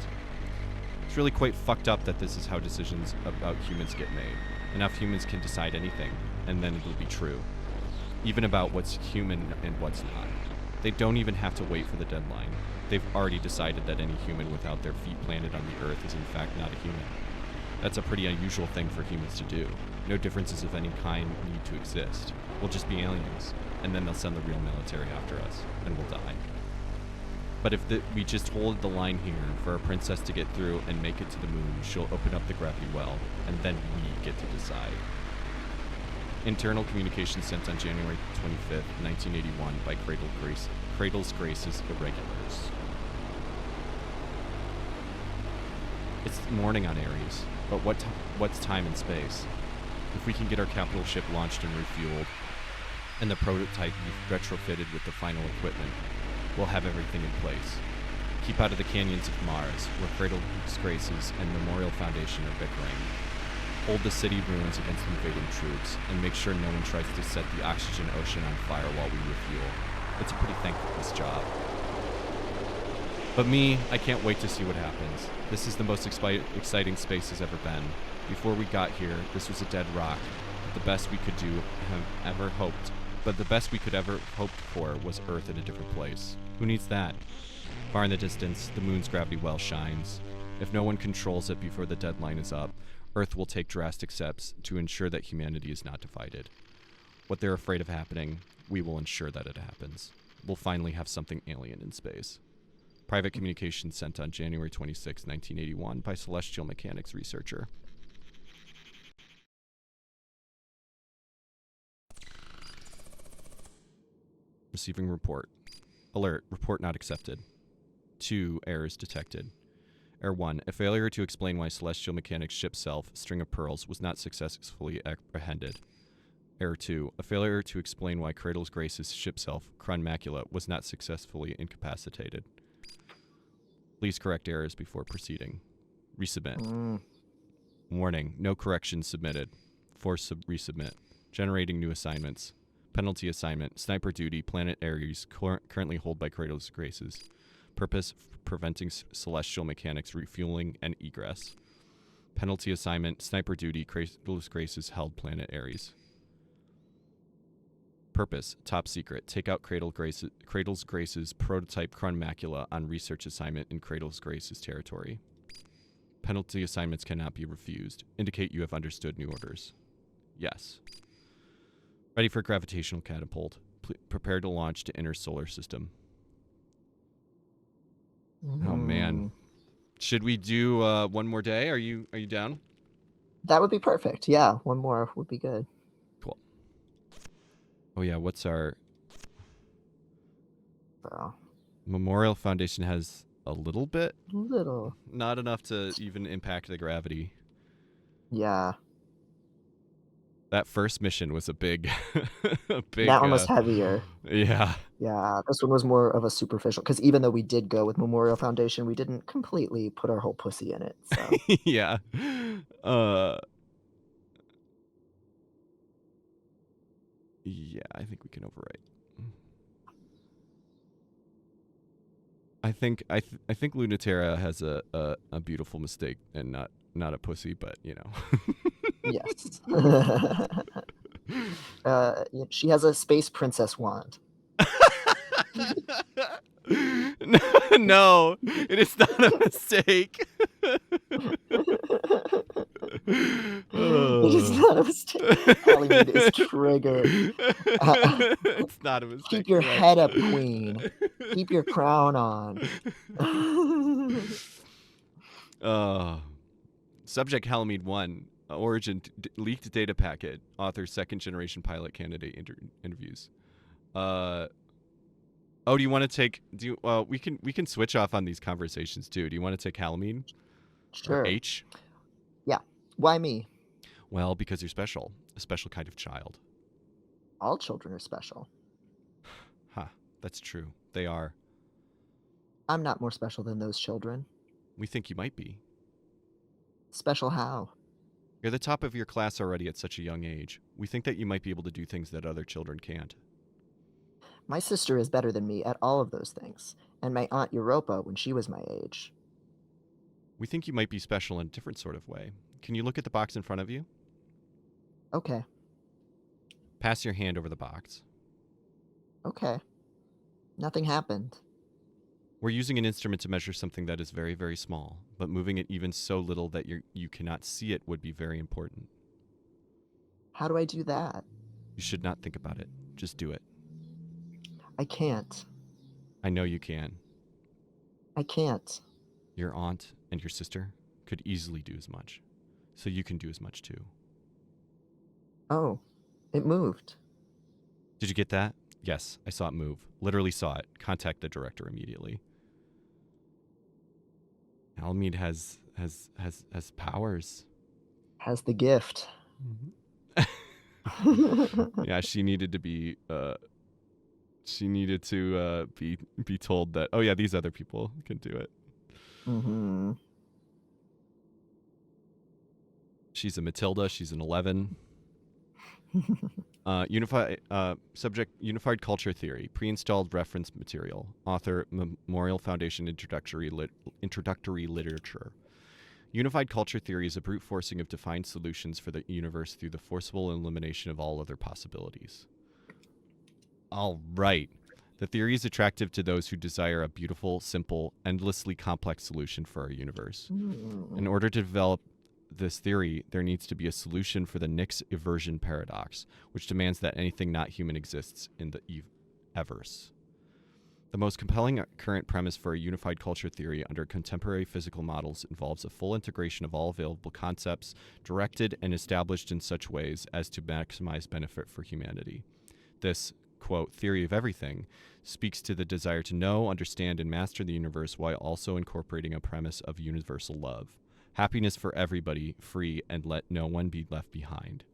It's really quite fucked up that this is how decisions about humans get made. Enough humans can decide anything, and then it'll be true. Even about what's human and what's not. They don't even have to wait for the deadline. They've already decided that any human without their feet planted on the earth is in fact not a human. That's a pretty unusual thing for humans to do. No differences of any kind need to exist. We'll just be aliens, and then they'll send the real military after us, and we'll die. But if we just hold the line here for our princess to get through and make it to the moon, she'll open up the gravity well, and then we get to decide. Internal communication sent on January 25th, 1981 by Cradle's Graces Irregulars. It's morning on Ares, but what's time and space? If we can get our capital ship launched and refueled, and the prototype retrofitted with the final equipment, we'll have everything in place. Keep out of the canyons of Mars, where Cradle's Graces and Memorial Foundation are bickering. Hold the city ruins against invading troops, and make sure no one tries to set the oxygen ocean on fire while we refuel. It's a pretty thankless job. But me, I can't wait to see what happens. This is the most exciting space has ever been. Before we got here, this was a dead rock. The best we could ever hoped for was Earth in a different place. Who needs that? Far in the distance, the moon's gravity well shines. If no one controls it before the deadline is up, Earth will take drastic steps to ensure that humanity is not divided. What they're afraid of happening, we will ensure that it happens. We'll finally have something alien in space. Private communication sent on January 26, 1981 by celestial mechanics researcher. Receiving report. Alert, report not accepted. 2 errors detected. Error 1, a failure to explain why celestial mechanics ship self, string of pearls, was not successfully apprehended. Error 2, a failure to explain why Cradle's Grace's ship self, Crun Macula, was not successfully incapacitated. Please correct errors before proceeding. Resubmit. Warning, no corrections submitted. Force resubmit. Generating new assignments. Penalty assignment, sniper duty, planet Ares, currently held by Cradle's Graces. Purpose, preventing celestial mechanics refueling and egress. Penalty assignment, sniper duty, Cradle's Grace's held planet Ares. Purpose, top secret. Take out Cradle's Grace's prototype Chronomacula on research assignment in Cradle's Grace's territory. Penalty assignments cannot be refused. Indicate you have understood new orders. Yes. Ready for gravitational catapult. Prepare to launch to inner solar system. Oh man. Should we do one more day? Are you down? That would be perfect. Yeah, one more would be good. Cool. Oh yeah, what's our Memorial Foundation has a little bit? Little. Not enough to even impact the gravity. Yeah. That first mission was a big big That one was heavier. Yeah. Yeah, this one was more of a superficial, because even though we did go with Memorial Foundation, we didn't completely put our whole pussy in it. So Yeah. Yeah, I think we can overwrite. I think Lunaterra has a beautiful mistake and not a pussy, but you know. yes. She has a space princess wand. No, it is not a mistake. It is not a mistake. Halimede is triggered. It's not a mistake. Keep your head up, queen. Keep your crown on. Subject Halimede 1. Origin leaked data packet. Author second generation pilot candidate interviews. Oh, do you want to take? We can switch off on these conversations too. Do you want to take Halimede? Sure. Or H? Yeah. Why me? Well, because you're special. A special kind of child. All children are special. Huh. That's true. They are. I'm not more special than those children. We think you might be. Special how? You're the top of your class already at such a young age. We think that you might be able to do things that other children can't. My sister is better than me at all of those things, and my Aunt Europa when she was my age. We think you might be special in a different sort of way. Can you look at the box in front of you? Okay. Pass your hand over the box. Okay. Nothing happened. We're using an instrument to measure something that is very, very small, but moving it even so little that you cannot see it would be very important. How do I do that? You should not think about it. Just do it. I can't. I know you can. I can't. Your aunt and your sister could easily do as much, so you can do as much too. Oh, it moved. Did you get that? Yes, I saw it move. Literally saw it. Contact the director immediately. Halimede has powers. Has the gift. Yeah, she needed to be be told that, oh yeah, these other people can do it. Mm-hmm. She's a Matilda. She's an 11. Subject Unified Culture Theory. Pre-installed reference material. Author Memorial Foundation Introductory Literature. Unified culture theory is a brute forcing of defined solutions for the universe through the forcible elimination of all other possibilities. All right. The theory is attractive to those who desire a beautiful, simple, endlessly complex solution for our universe. In order to develop this theory, there needs to be a solution for the Nix eversion paradox, which demands that anything not human exists in the everse. The most compelling current premise for a unified culture theory under contemporary physical models involves a full integration of all available concepts, directed and established in such ways as to maximize benefit for humanity. This, quote, theory of everything speaks to the desire to know, understand, and master the universe while also incorporating a premise of universal love. Happiness for everybody, free, and let no one be left behind.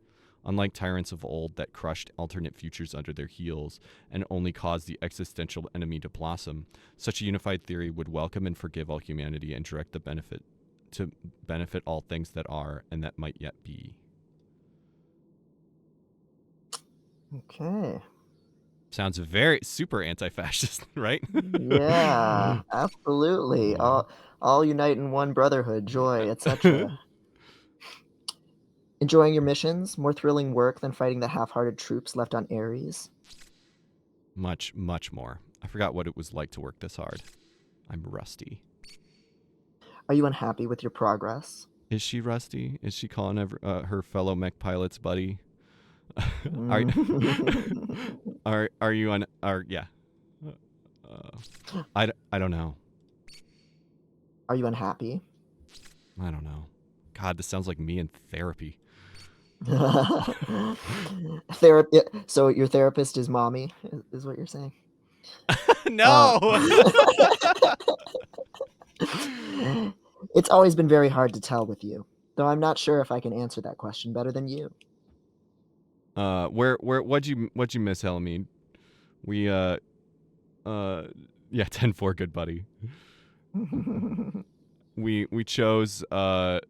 Unlike tyrants of old that crushed alternate futures under their heels and only caused the existential enemy to blossom, such a unified theory would welcome and forgive all humanity and direct the benefit to benefit all things that are and that might yet be. Okay. Sounds very super anti-fascist, right? Yeah, absolutely. Yeah. All unite in one brotherhood, joy, etc. Enjoying your missions? More thrilling work than fighting the half-hearted troops left on Ares? Much, much more. I forgot what it was like to work this hard. I'm rusty. Are you unhappy with your progress? Is she rusty? Is she calling her fellow mech pilots buddy? are are you on? Yeah. I don't know. Are you unhappy? I don't know. God, this sounds like me in therapy. So your therapist is mommy, is what you're saying? No. It's always been very hard to tell with you, though I'm not sure if I can answer that question better than you. What'd you miss, Halimede? We yeah, 10-4, good buddy. we chose to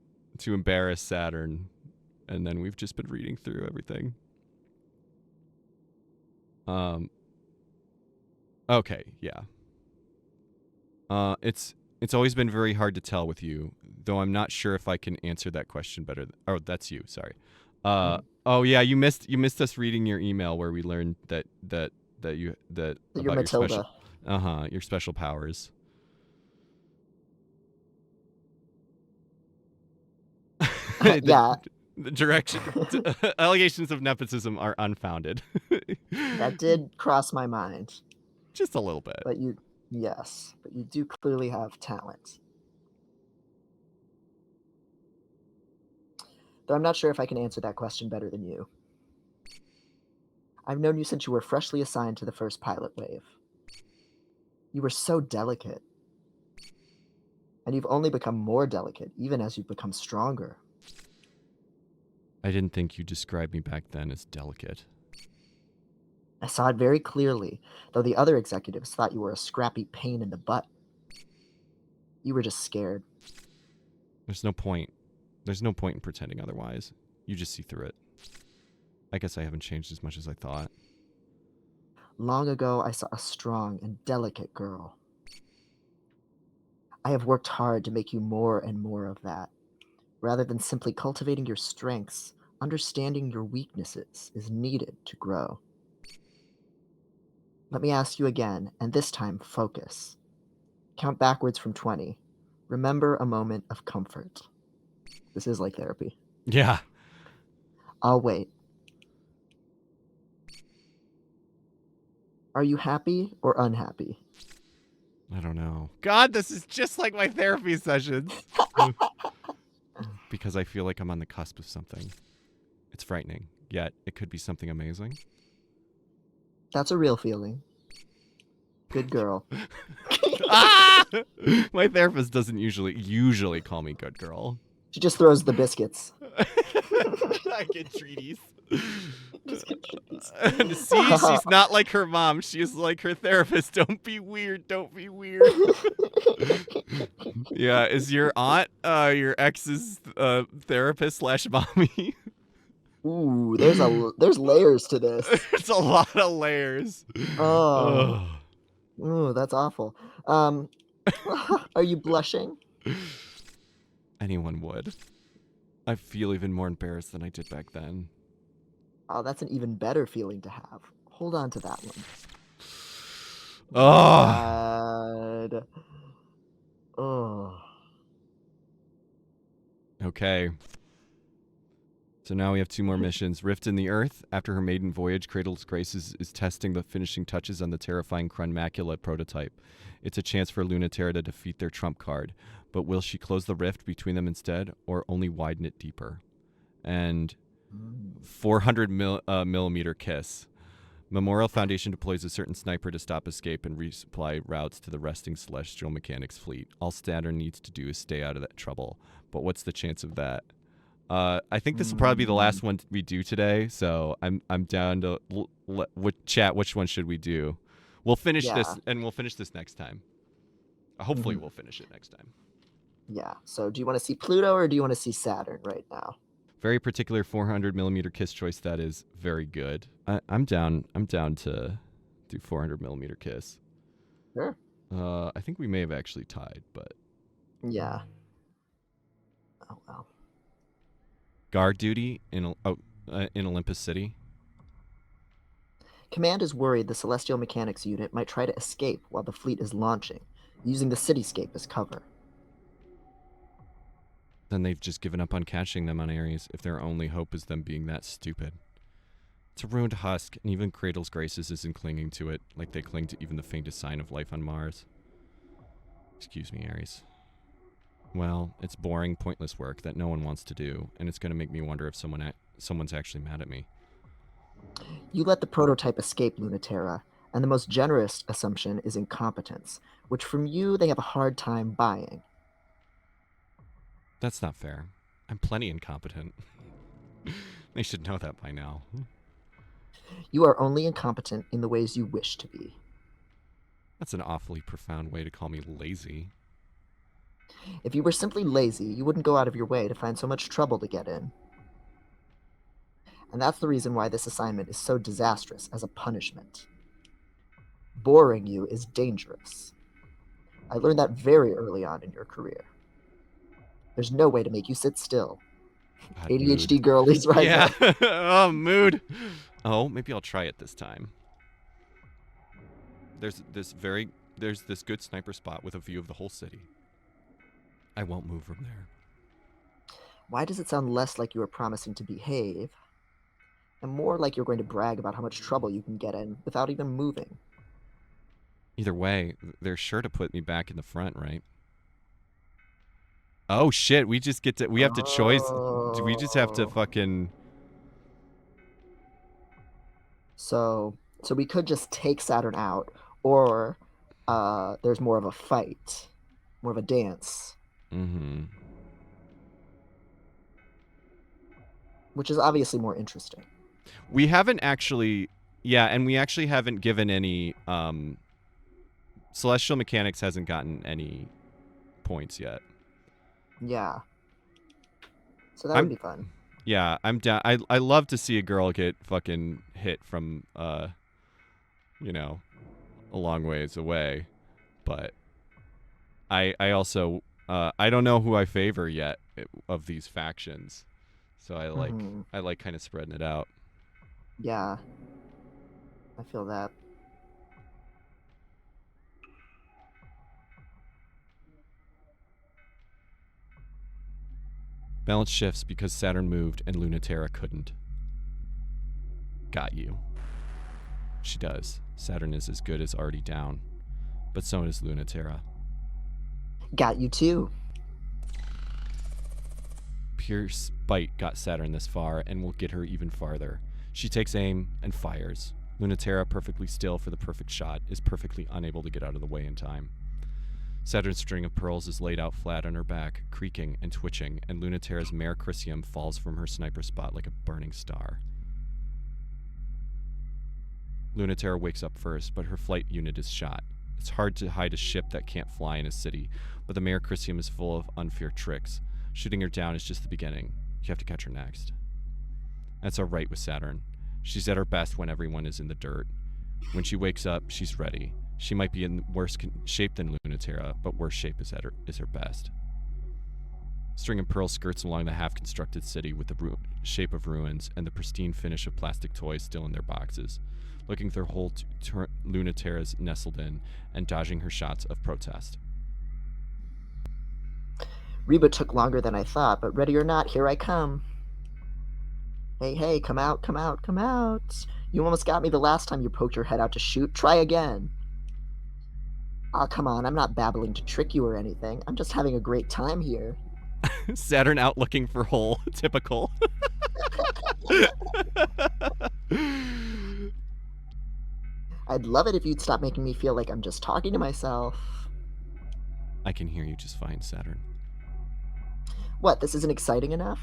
embarrass Saturn, and then we've just been reading through everything. Okay, yeah. It's always been very hard to tell with you, though I'm not sure if I can answer that question better. Oh, that's you. Sorry. Oh yeah, you missed us reading your email where we learned that you're about Matilda. Your special powers. Yeah. The direction allegations of nepotism are unfounded. That did cross my mind. Just a little bit. But you do clearly have talent. Though I'm not sure if I can answer that question better than you. I've known you since you were freshly assigned to the first pilot wave. You were so delicate. And you've only become more delicate, even as you've become stronger. I didn't think you described me back then as delicate. I saw it very clearly, though the other executives thought you were a scrappy pain in the butt. You were just scared. There's no point. There's no point in pretending otherwise. You just see through it. I guess I haven't changed as much as I thought. Long ago, I saw a strong and delicate girl. I have worked hard to make you more and more of that. Rather than simply cultivating your strengths, understanding your weaknesses is needed to grow. Let me ask you again, and this time focus. Count backwards from 20. Remember a moment of comfort. This is like therapy. Yeah. I'll wait. Are you happy or unhappy? I don't know. God, this is just like my therapy sessions. Because I feel like I'm on the cusp of something. It's frightening, yet it could be something amazing. That's a real feeling. Good girl. Ah! My therapist doesn't usually call me good girl. She just throws the biscuits. I get treaties. See, she's not like her mom. She's like her therapist. Don't be weird. Don't be weird. Yeah, is your aunt your ex's therapist / mommy? Ooh, there's layers to this. There's a lot of layers. Oh. Ooh, that's awful. Are you blushing? Anyone would. I feel even more embarrassed than I did back then. Oh, that's an even better feeling to have. Hold on to that one. Oh. God. Oh. Okay. So now we have 2 more missions. Rift in the Earth. After her maiden voyage, Cradle's Grace is testing the finishing touches on the terrifying Crunmacula prototype. It's a chance for Lunaterra to defeat their trump card. But will she close the rift between them instead, or only widen it deeper? And 400 millimeter kiss. Memorial Foundation deploys a certain sniper to stop escape and resupply routes to the resting Celestial Mechanics fleet. All Saturn needs to do is stay out of that trouble. But what's the chance of that? I think this will probably be the last one we do today, so I'm down to chat. Which one should we do? We'll finish this, and we'll finish this next time. Hopefully, we'll finish it next time. Yeah. So, do you want to see Pluto or do you want to see Saturn right now? Very particular 400 millimeter kiss choice. That is very good. I'm down to do 400 millimeter kiss. Sure. I think we may have actually tied, but yeah. Oh well. guard duty in Olympus City? Command is worried the Celestial Mechanics unit might try to escape while the fleet is launching, using the cityscape as cover. Then they've just given up on catching them on Ares if their only hope is them being that stupid. It's a ruined husk, and even Cradle's Graces isn't clinging to it like they cling to even the faintest sign of life on Mars. Excuse me, Ares. Well, it's boring, pointless work that no one wants to do, and it's going to make me wonder if someone's actually mad at me. You let the prototype escape, Lunaterra, and the most generous assumption is incompetence, which from you they have a hard time buying. That's not fair. I'm plenty incompetent. They should know that by now. You are only incompetent in the ways you wish to be. That's an awfully profound way to call me lazy. If you were simply lazy, you wouldn't go out of your way to find so much trouble to get in. And that's the reason why this assignment is so disastrous as a punishment. Boring you is dangerous. I learned that very early on in your career. There's no way to make you sit still. God, ADHD mood. girlies right Yeah. there. Oh, mood. Oh, maybe I'll try it this time. There's this good sniper spot with a view of the whole city. I won't move from there. Why does it sound less like you are promising to behave, and more like you're going to brag about how much trouble you can get in without even moving? Either way, they're sure to put me back in the front, right? Oh shit, we have to choice. Do we just have to fucking... So we could just take Saturn out, or there's more of a fight, more of a dance. Mm-hmm. Which is obviously more interesting. We haven't actually... Yeah, and we actually haven't given any... Celestial Mechanics hasn't gotten any points yet. Yeah. So that would be fun. Yeah, I'm down. I love to see a girl get fucking hit from, you know, a long ways away. But I also, I don't know who I favor yet of these factions. So I like kind of spreading it out. Yeah. I feel that. Balance shifts because Saturn moved and Lunaterra couldn't. Got you. She does. Saturn is as good as already down. But so is Lunaterra. Got you too. Pure spite got Saturn this far and will get her even farther. She takes aim and fires. Lunaterra, perfectly still for the perfect shot, is perfectly unable to get out of the way in time. Saturn's string of pearls is laid out flat on her back, creaking and twitching, and Lunaterra's mare Chrysium falls from her sniper spot like a burning star. Lunaterra wakes up first, but her flight unit is shot. It's hard to hide a ship that can't fly in a city, but the mare Chrysium is full of unfair tricks. Shooting her down is just the beginning. You have to catch her next. That's all right with Saturn. She's at her best when everyone is in the dirt. When she wakes up, she's ready. She might be in worse shape than Lunaterra, but worse shape is her best. String and Pearl skirts along the half-constructed city with the shape of ruins and the pristine finish of plastic toys still in their boxes, looking through hole Lunaterra's nestled in and dodging her shots of protest. Reba took longer than I thought, but ready or not, here I come. Hey, come out, come out, come out. You almost got me the last time you poked your head out to shoot. Try again. Oh, come on, I'm not babbling to trick you or anything. I'm just having a great time here. Saturn out looking for hole. Typical. I'd love it if you'd stop making me feel like I'm just talking to myself. I can hear you just fine, Saturn. What, this isn't exciting enough?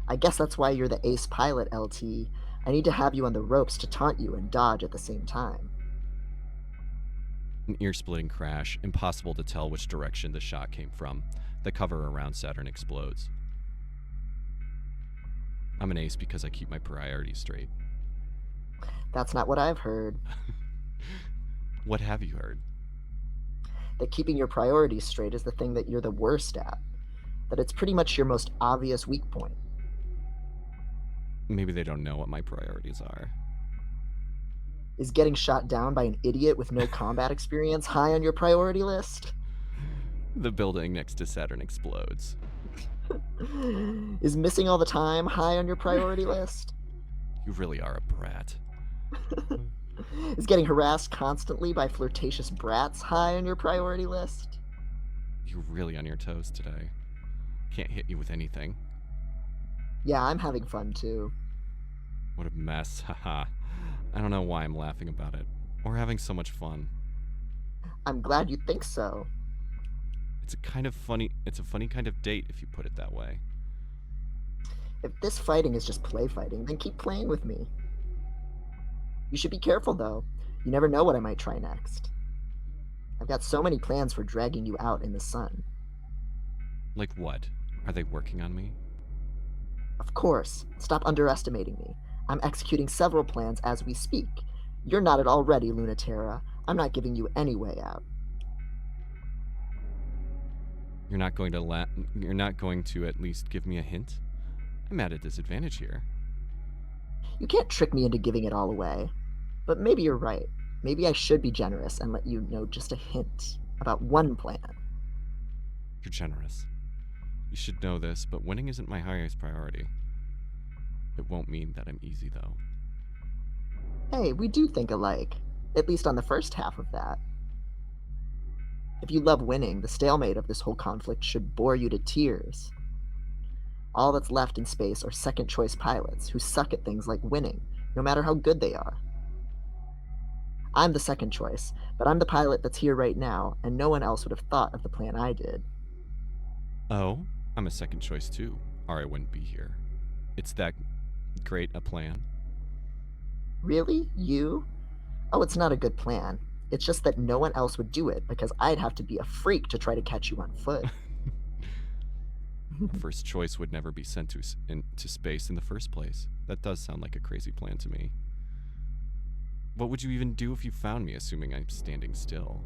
I guess that's why you're the ace pilot, LT. I need to have you on the ropes to taunt you and dodge at the same time. An ear-splitting crash, impossible to tell which direction the shot came from. The cover around Saturn explodes. I'm an ace because I keep my priorities straight. That's not what I've heard. What have you heard? That keeping your priorities straight is the thing that you're the worst at. That it's pretty much your most obvious weak point. Maybe they don't know what my priorities are. Is getting shot down by an idiot with no combat experience high on your priority list? The building next to Saturn explodes. Is missing all the time high on your priority list? You really are a brat. Is getting harassed constantly by flirtatious brats high on your priority list? You're really on your toes today. Can't hit you with anything. Yeah, I'm having fun too. What a mess, haha. I don't know why I'm laughing about it. Or having so much fun. I'm glad you think so. It's a funny kind of date if you put it that way. If this fighting is just play fighting, then keep playing with me. You should be careful though. You never know what I might try next. I've got so many plans for dragging you out in the sun. Like what? Are they working on me? Of course, stop underestimating me. I'm executing several plans as we speak. You're not at all ready, Lunaterra. I'm not giving you any way out. You're not going to at least give me a hint? I'm at a disadvantage here. You can't trick me into giving it all away. But maybe you're right. Maybe I should be generous and let you know just a hint about one plan. You're generous. You should know this, but winning isn't my highest priority. It won't mean that I'm easy, though. Hey, we do think alike. At least on the first half of that. If you love winning, the stalemate of this whole conflict should bore you to tears. All that's left in space are second-choice pilots who suck at things like winning, no matter how good they are. I'm the second choice, but I'm the pilot that's here right now, and no one else would have thought of the plan I did. Oh, I'm a second choice too, or I wouldn't be here. It's that great a plan. Really? You? Oh, it's not a good plan. It's just that no one else would do it because I'd have to be a freak to try to catch you on foot. A first choice would never be sent to space in the first place. That does sound like a crazy plan to me. What would you even do if you found me, assuming I'm standing still?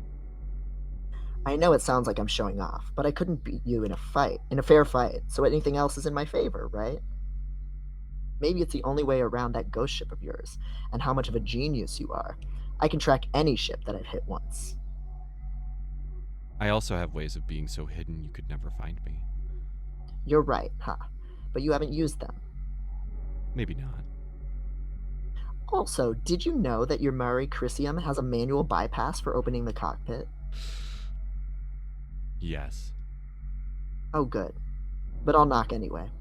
I know it sounds like I'm showing off, but I couldn't beat you in a fair fight, so anything else is in my favor, right? Maybe it's the only way around that ghost ship of yours, and how much of a genius you are. I can track any ship that I've hit once. I also have ways of being so hidden you could never find me. You're right, huh? But you haven't used them. Maybe not. Also, did you know that your Mari Crisium has a manual bypass for opening the cockpit? Yes. Oh, good. But I'll knock anyway.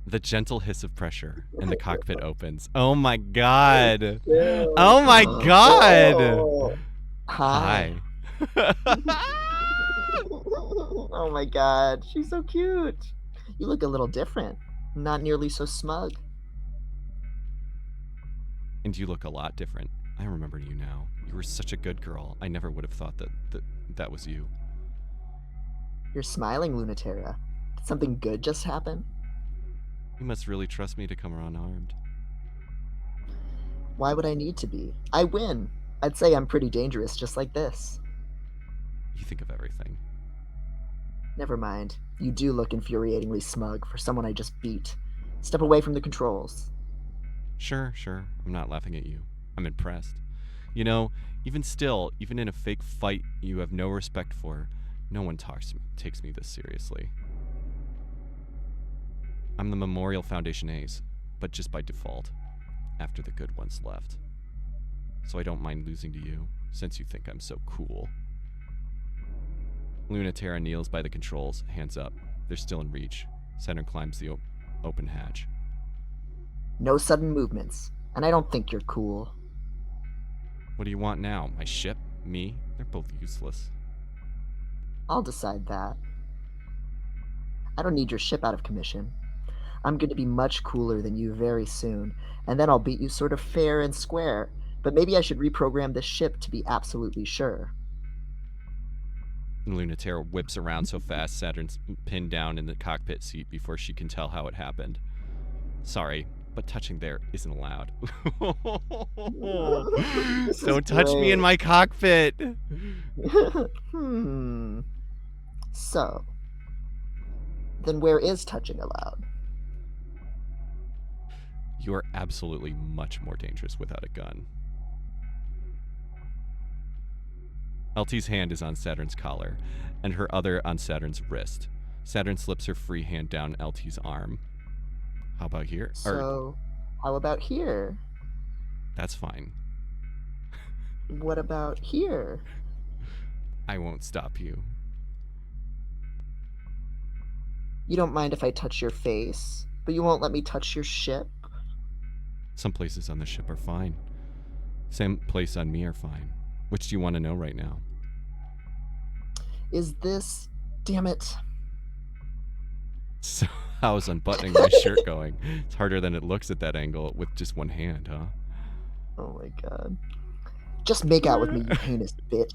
The gentle hiss of pressure, and the cockpit opens. Oh my god! Oh my god! Oh. Hi. Oh my god, she's so cute. You look a little different. Not nearly so smug. And you look a lot different. I remember you now. You were such a good girl. I never would have thought that was you. You're smiling, Lunaterra. Did something good just happen? You must really trust me to come around armed. Why would I need to be? I win. I'd say I'm pretty dangerous just like this. You think of everything. Never mind. You do look infuriatingly smug for someone I just beat. Step away from the controls. Sure. I'm not laughing at you. I'm impressed. You know, even still, even in a fake fight you have no respect for, no one takes me this seriously. I'm the Memorial Foundation ace, but just by default, after the good ones left. So I don't mind losing to you, since you think I'm so cool. Lunaterra kneels by the controls, hands up. They're still in reach. Saturn climbs the open hatch. No sudden movements, and I don't think you're cool. What do you want now? My ship? Me? They're both useless. I'll decide that. I don't need your ship out of commission. I'm going to be much cooler than you very soon, and then I'll beat you sort of fair and square, but maybe I should reprogram this ship to be absolutely sure. Lunaterra whips around so fast Saturn's pinned down in the cockpit seat before she can tell how it happened. Sorry, but touching there isn't allowed. Don't touch me in my cockpit! So, then where is touching allowed? You are absolutely much more dangerous without a gun. LT's hand is on Saturn's collar, and her other on Saturn's wrist. Saturn slips her free hand down LT's arm. How about here? So, how about here? That's fine. What about here? I won't stop you. You don't mind if I touch your face, but you won't let me touch your ship? Some places on the ship are fine. Same place on me are fine. Which do you want to know right now? Is this... Damn it. So, how's unbuttoning my shirt going? It's harder than it looks at that angle with just one hand, huh? Oh my god. Just make out with me, you heinous bitch.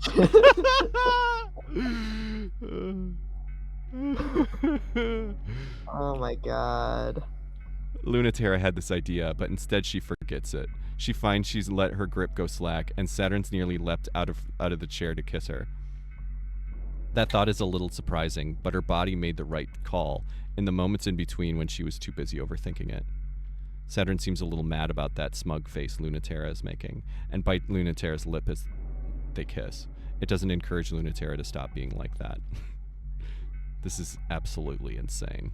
Oh my god. Lunatera had this idea, but instead she forgets it. She finds she's let her grip go slack, and Saturn's nearly leapt out of the chair to kiss her. That thought is a little surprising, but her body made the right call in the moments in between when she was too busy overthinking it. Saturn seems a little mad about that smug face Lunatera is making, and bite Lunatera's lip as they kiss. It doesn't encourage Lunatera to stop being like that. This is absolutely insane.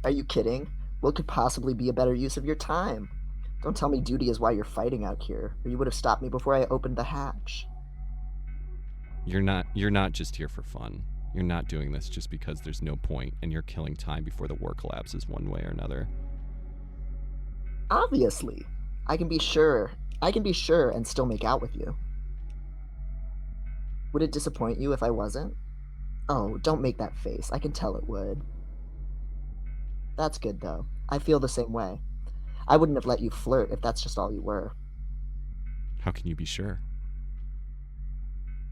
Are you kidding? What could possibly be a better use of your time? Don't tell me duty is why you're fighting out here, or you would have stopped me before I opened the hatch. You're not just here for fun. You're not doing this just because there's no point, and you're killing time before the war collapses one way or another. Obviously. I can be sure and still make out with you. Would it disappoint you if I wasn't? Oh, don't make that face. I can tell it would. That's good, though. I feel the same way. I wouldn't have let you flirt if that's just all you were. How can you be sure?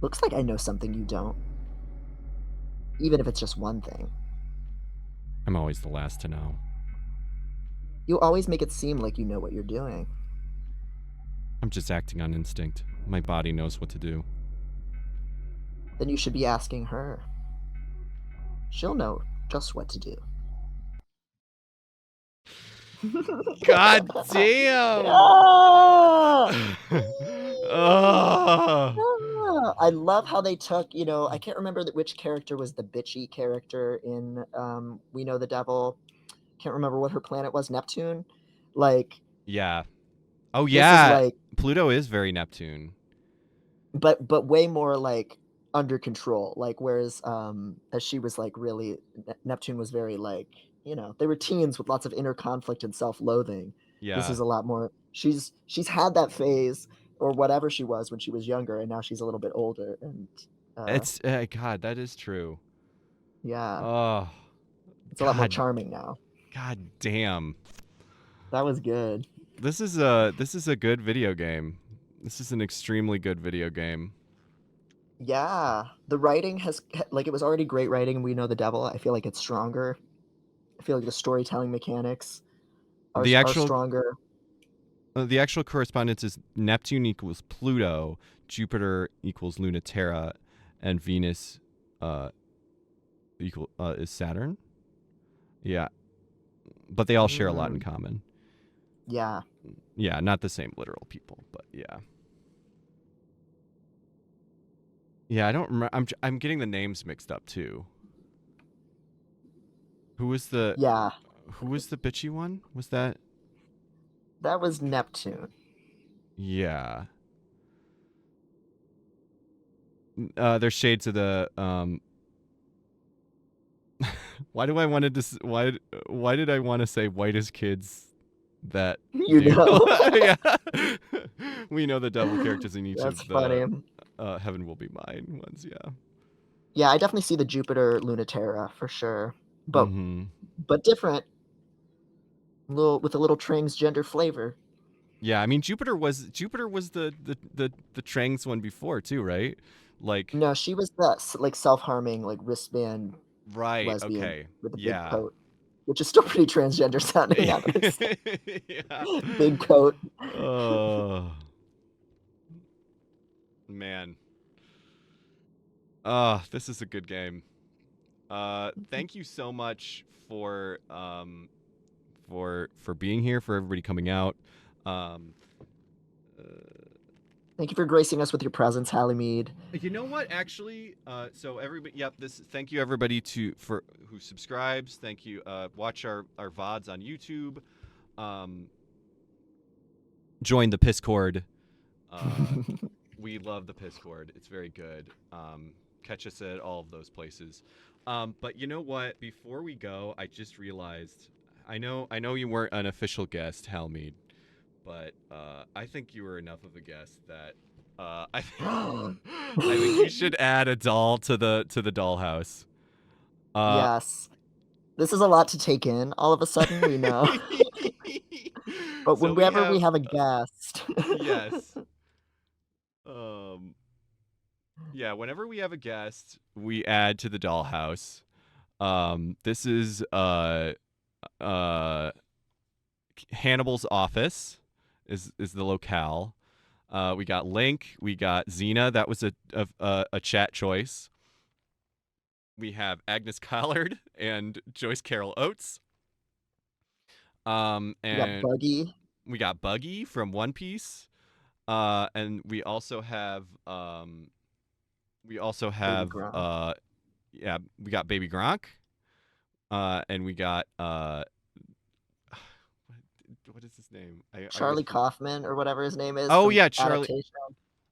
Looks like I know something you don't. Even if it's just one thing. I'm always the last to know. You always make it seem like you know what you're doing. I'm just acting on instinct. My body knows what to do. Then you should be asking her. She'll know just what to do. God damn! I love how they took, I can't remember which character was the bitchy character in We Know the Devil. Can't remember what her planet was, Neptune. Like, yeah. Oh this is yeah. like, Pluto is very Neptune. but way more like under control. Like, whereas as she was like really, Neptune was very like, they were teens with lots of inner conflict and self-loathing. Yeah. This is a lot more. She's had that phase or whatever she was when she was younger, and now she's a little bit older. And it's God, that is true. yeah. Oh, it's a lot more charming now. God damn. That was good. This is a good video game. This is an extremely good video game. Yeah, the writing has it was already great writing in We Know the Devil. I feel like it's stronger. I feel like the storytelling mechanics are stronger. The actual correspondence is Neptune equals Pluto, Jupiter equals Lunatera, and Venus is Saturn. Yeah, but they all share a lot in common. Yeah. Yeah, not the same literal people, but yeah. Yeah, I don't remember. I'm getting the names mixed up too. Who was the bitchy one? Was that? That was Neptune. Yeah. There's shades of the why did I want to say whitest kids that yeah. We know the devil characters in each of the funny. Heaven Will Be Mine ones, yeah. Yeah, I definitely see the Jupiter Lunatera for sure. But but different. With a little transgender flavor. Yeah, I mean Jupiter was the trans one before too, right? Like no, she was the like self-harming like wristband lesbian okay. with the big coat, which is still pretty transgender sounding. Yeah. Big coat. Oh man. This is a good game. Thank you so much for for being here, for everybody coming out. Thank you for gracing us with your presence, Halimede. You know what? Actually, so everybody, yep. Thank you everybody for who subscribes. Thank you. Watch our VODs on YouTube. Join the Piscord. We love the Piscord. It's very good. Catch us at all of those places. But you know what? Before we go, I just realized. I know you weren't an official guest, Halimede, but I think you were enough of a guest that I think you should add a doll to the dollhouse. Yes. This is a lot to take in. All of a sudden, we know. But So whenever we have a guest. Yes. Yeah, whenever we have a guest, we add to the dollhouse. This is Hannibal's office is the locale. We got Link, we got Xena. That was a chat choice. We have Agnes Collard and Joyce Carol Oates. And we got Buggy from One Piece. And we also have we got Baby Gronk. And we got what is his name? Charlie Kaufman or whatever his name is. Oh yeah, Charlie. Adaptation.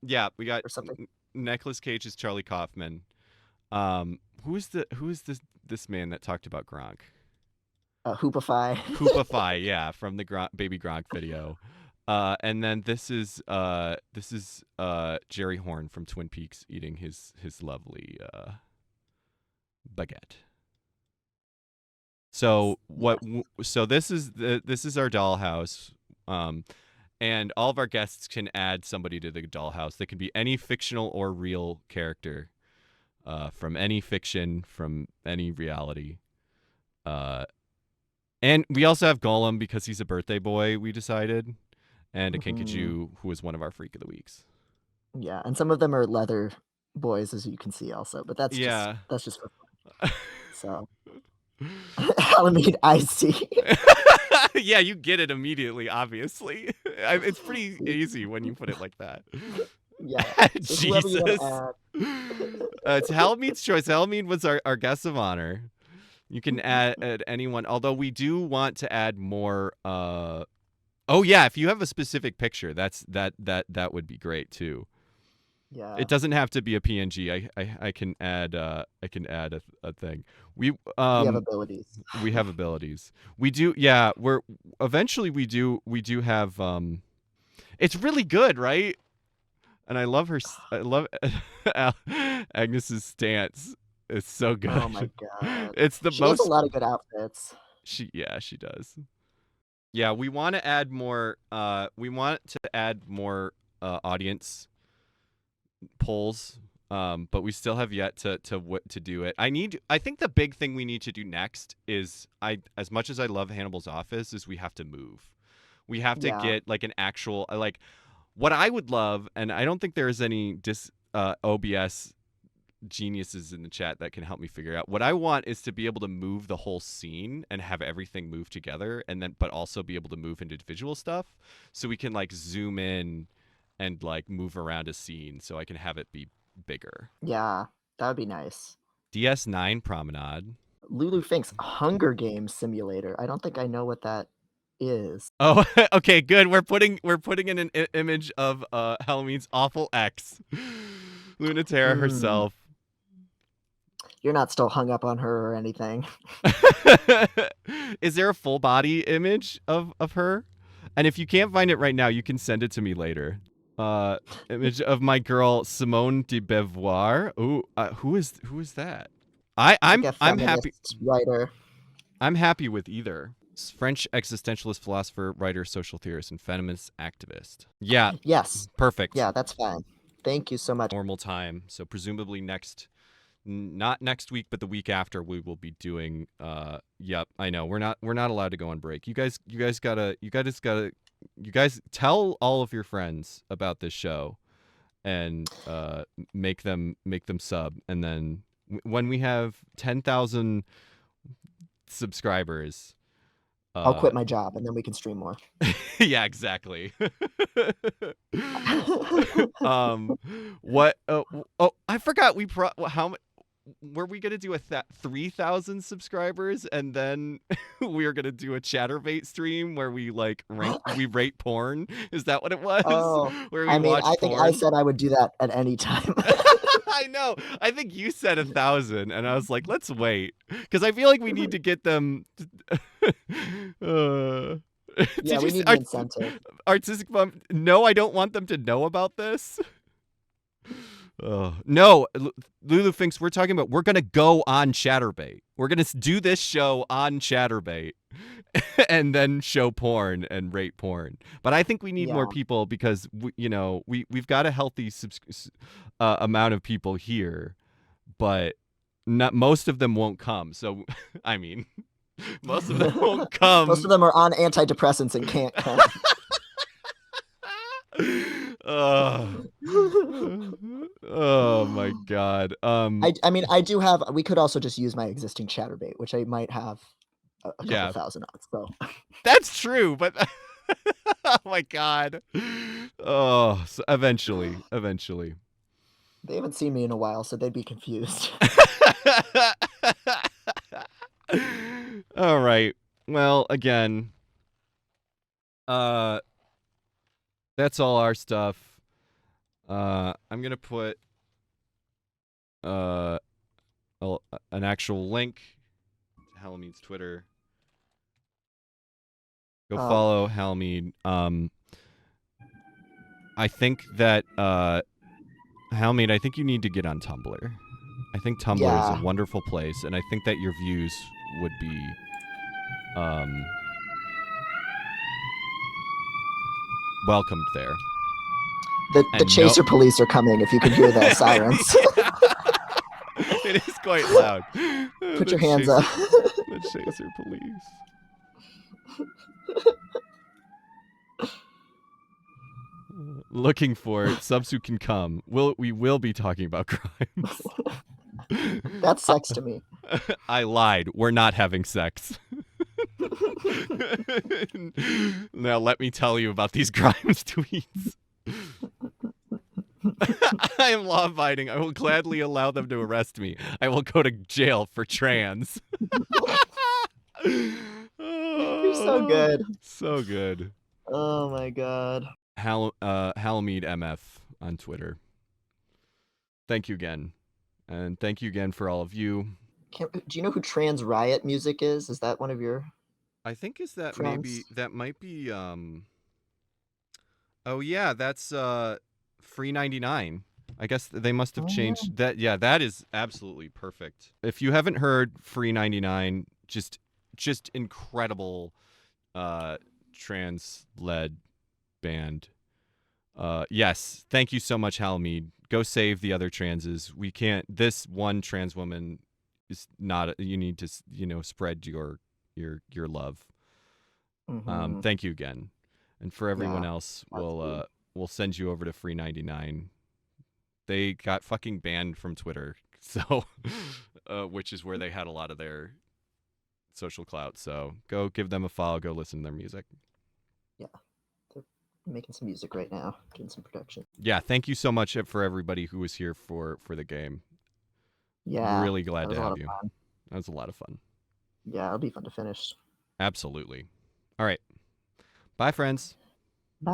Yeah, we got or something. Nicolas Cage is Charlie Kaufman. Who is this man that talked about Gronk? Hoopify. Hoopify, yeah, from the Baby Gronk video. And then this is Jerry Horn from Twin Peaks eating his lovely baguette. So so this is our dollhouse, and all of our guests can add somebody to the dollhouse. They can be any fictional or real character, from any fiction, from any reality. And we also have Golem because he's a birthday boy. We decided, and a Kinkajou who is one of our Freak of the Weeks. Yeah, and some of them are leather boys, as you can see, also. But that's just for fun. So. Halimede, I see. Yeah, you get it immediately, obviously. It's pretty easy when you put it like that. Yeah. Jesus. It's Halimede's choice. Halimede was our guest of honor. You can add anyone, although we do want to add more. Oh yeah, if you have a specific picture, that would be great too. Yeah. It doesn't have to be a PNG. I can add a thing. We have abilities. We have abilities. We do. Yeah. We do have. It's really good, right? And I love her. I love Agnes's stance. It's so good. Oh my god. It's the she most. has a lot of good outfits. She does. Yeah, we want to add more. We want to add more audience polls, but we still have yet to do it. I think the big thing we need to do next is, as much as I love Hannibal's office, is we have to move. We have to get like an actual, like, what I would love, and I don't think there's any OBS geniuses in the chat that can help me figure out. What I want is to be able to move the whole scene and have everything move together, but also be able to move individual stuff, so we can like zoom in and like move around a scene, so I can have it be bigger. Yeah, that would be nice. DS9 Promenade. Lulu thinks Hunger Games Simulator. I don't think I know what that is. Oh, okay, good. We're putting in an image of Halimede's awful ex, Lunaterra herself. You're not still hung up on her or anything. Is there a full body image of her? And if you can't find it right now, you can send it to me later. Image of my girl Simone de Beauvoir. Ooh, who is that? I'm happy. Writer. I'm happy with either. French existentialist, philosopher, writer, social theorist, and feminist activist. Yeah. Yes. Perfect. Yeah, that's fine. Thank you so much. Normal time. So presumably not next week, but the week after, we will be doing. Yep, I know we're not allowed to go on break. You guys tell all of your friends about this show, and make them sub, and then when we have 10,000 subscribers, I'll quit my job and then we can stream more. Yeah, exactly. What? Oh, I forgot. How much? Were we gonna do 3,000 subscribers, and then we were gonna do a ChatterBait stream where we like rate porn? Is that what it was? Oh, Where we I mean, watch I think porn? I said I would do that at any time. I know. I think you said 1,000, and I was like, let's wait, because I feel like we need to get them. Yeah, we need an incentive. Artistic bump. No, I don't want them to know about this. No, Lulu thinks we're talking about we're gonna go on ChatterBait. We're gonna do this show on ChatterBait, and then show porn and rate porn. But I think we need more people because we've got a healthy amount of people here, but not most of them won't come. So I mean, most of them won't come. Most of them are on antidepressants and can't come. Oh my god. I mean, I do have. We could also just use my existing ChatterBait, which I might have a couple thousand on. So that's true, but oh my god. Oh, so eventually. They haven't seen me in a while, so they'd be confused. All right. Well, again, that's all our stuff. I'm gonna put an actual link to Halimede's Twitter. Go follow Halimede. I think that Halimede, I think you need to get on Tumblr. I think Tumblr is a wonderful place, and I think that your views would be welcomed there. The chaser police are coming. If you can hear the sirens, it is quite loud. Put your hands up. The chaser police. Looking for subs who can come. We will be talking about crimes. That's sex to me. I lied. We're not having sex. Now let me tell you about these crimes tweets. I am law-abiding. I will gladly allow them to arrest me. I will go to jail for trans. You're so good. So good. Oh my god. Halimede MF on Twitter. Thank you again. And thank you again for all of you. Do you know who Trans Riot Music is? Is that one of your I think friends? that might be oh yeah, that's Free 99. I guess they must have changed that. Yeah, that is absolutely perfect. If you haven't heard Free 99, just incredible trans led band. Yes, thank you so much, Halimede. Go save the other transes. We can't. This one trans woman is not. You need to spread your love. Mm-hmm. Thank you again, and for everyone else, we'll send you over to Free 99. They got fucking banned from Twitter, so which is where they had a lot of their social clout. So go give them a follow. Go listen to their music. Yeah, they're making some music right now, doing some production. Yeah, thank you so much for everybody who was here for the game. Yeah, really glad to have you. Fun. That was a lot of fun. Yeah, it'll be fun to finish. Absolutely. All right. Bye, friends. Bye.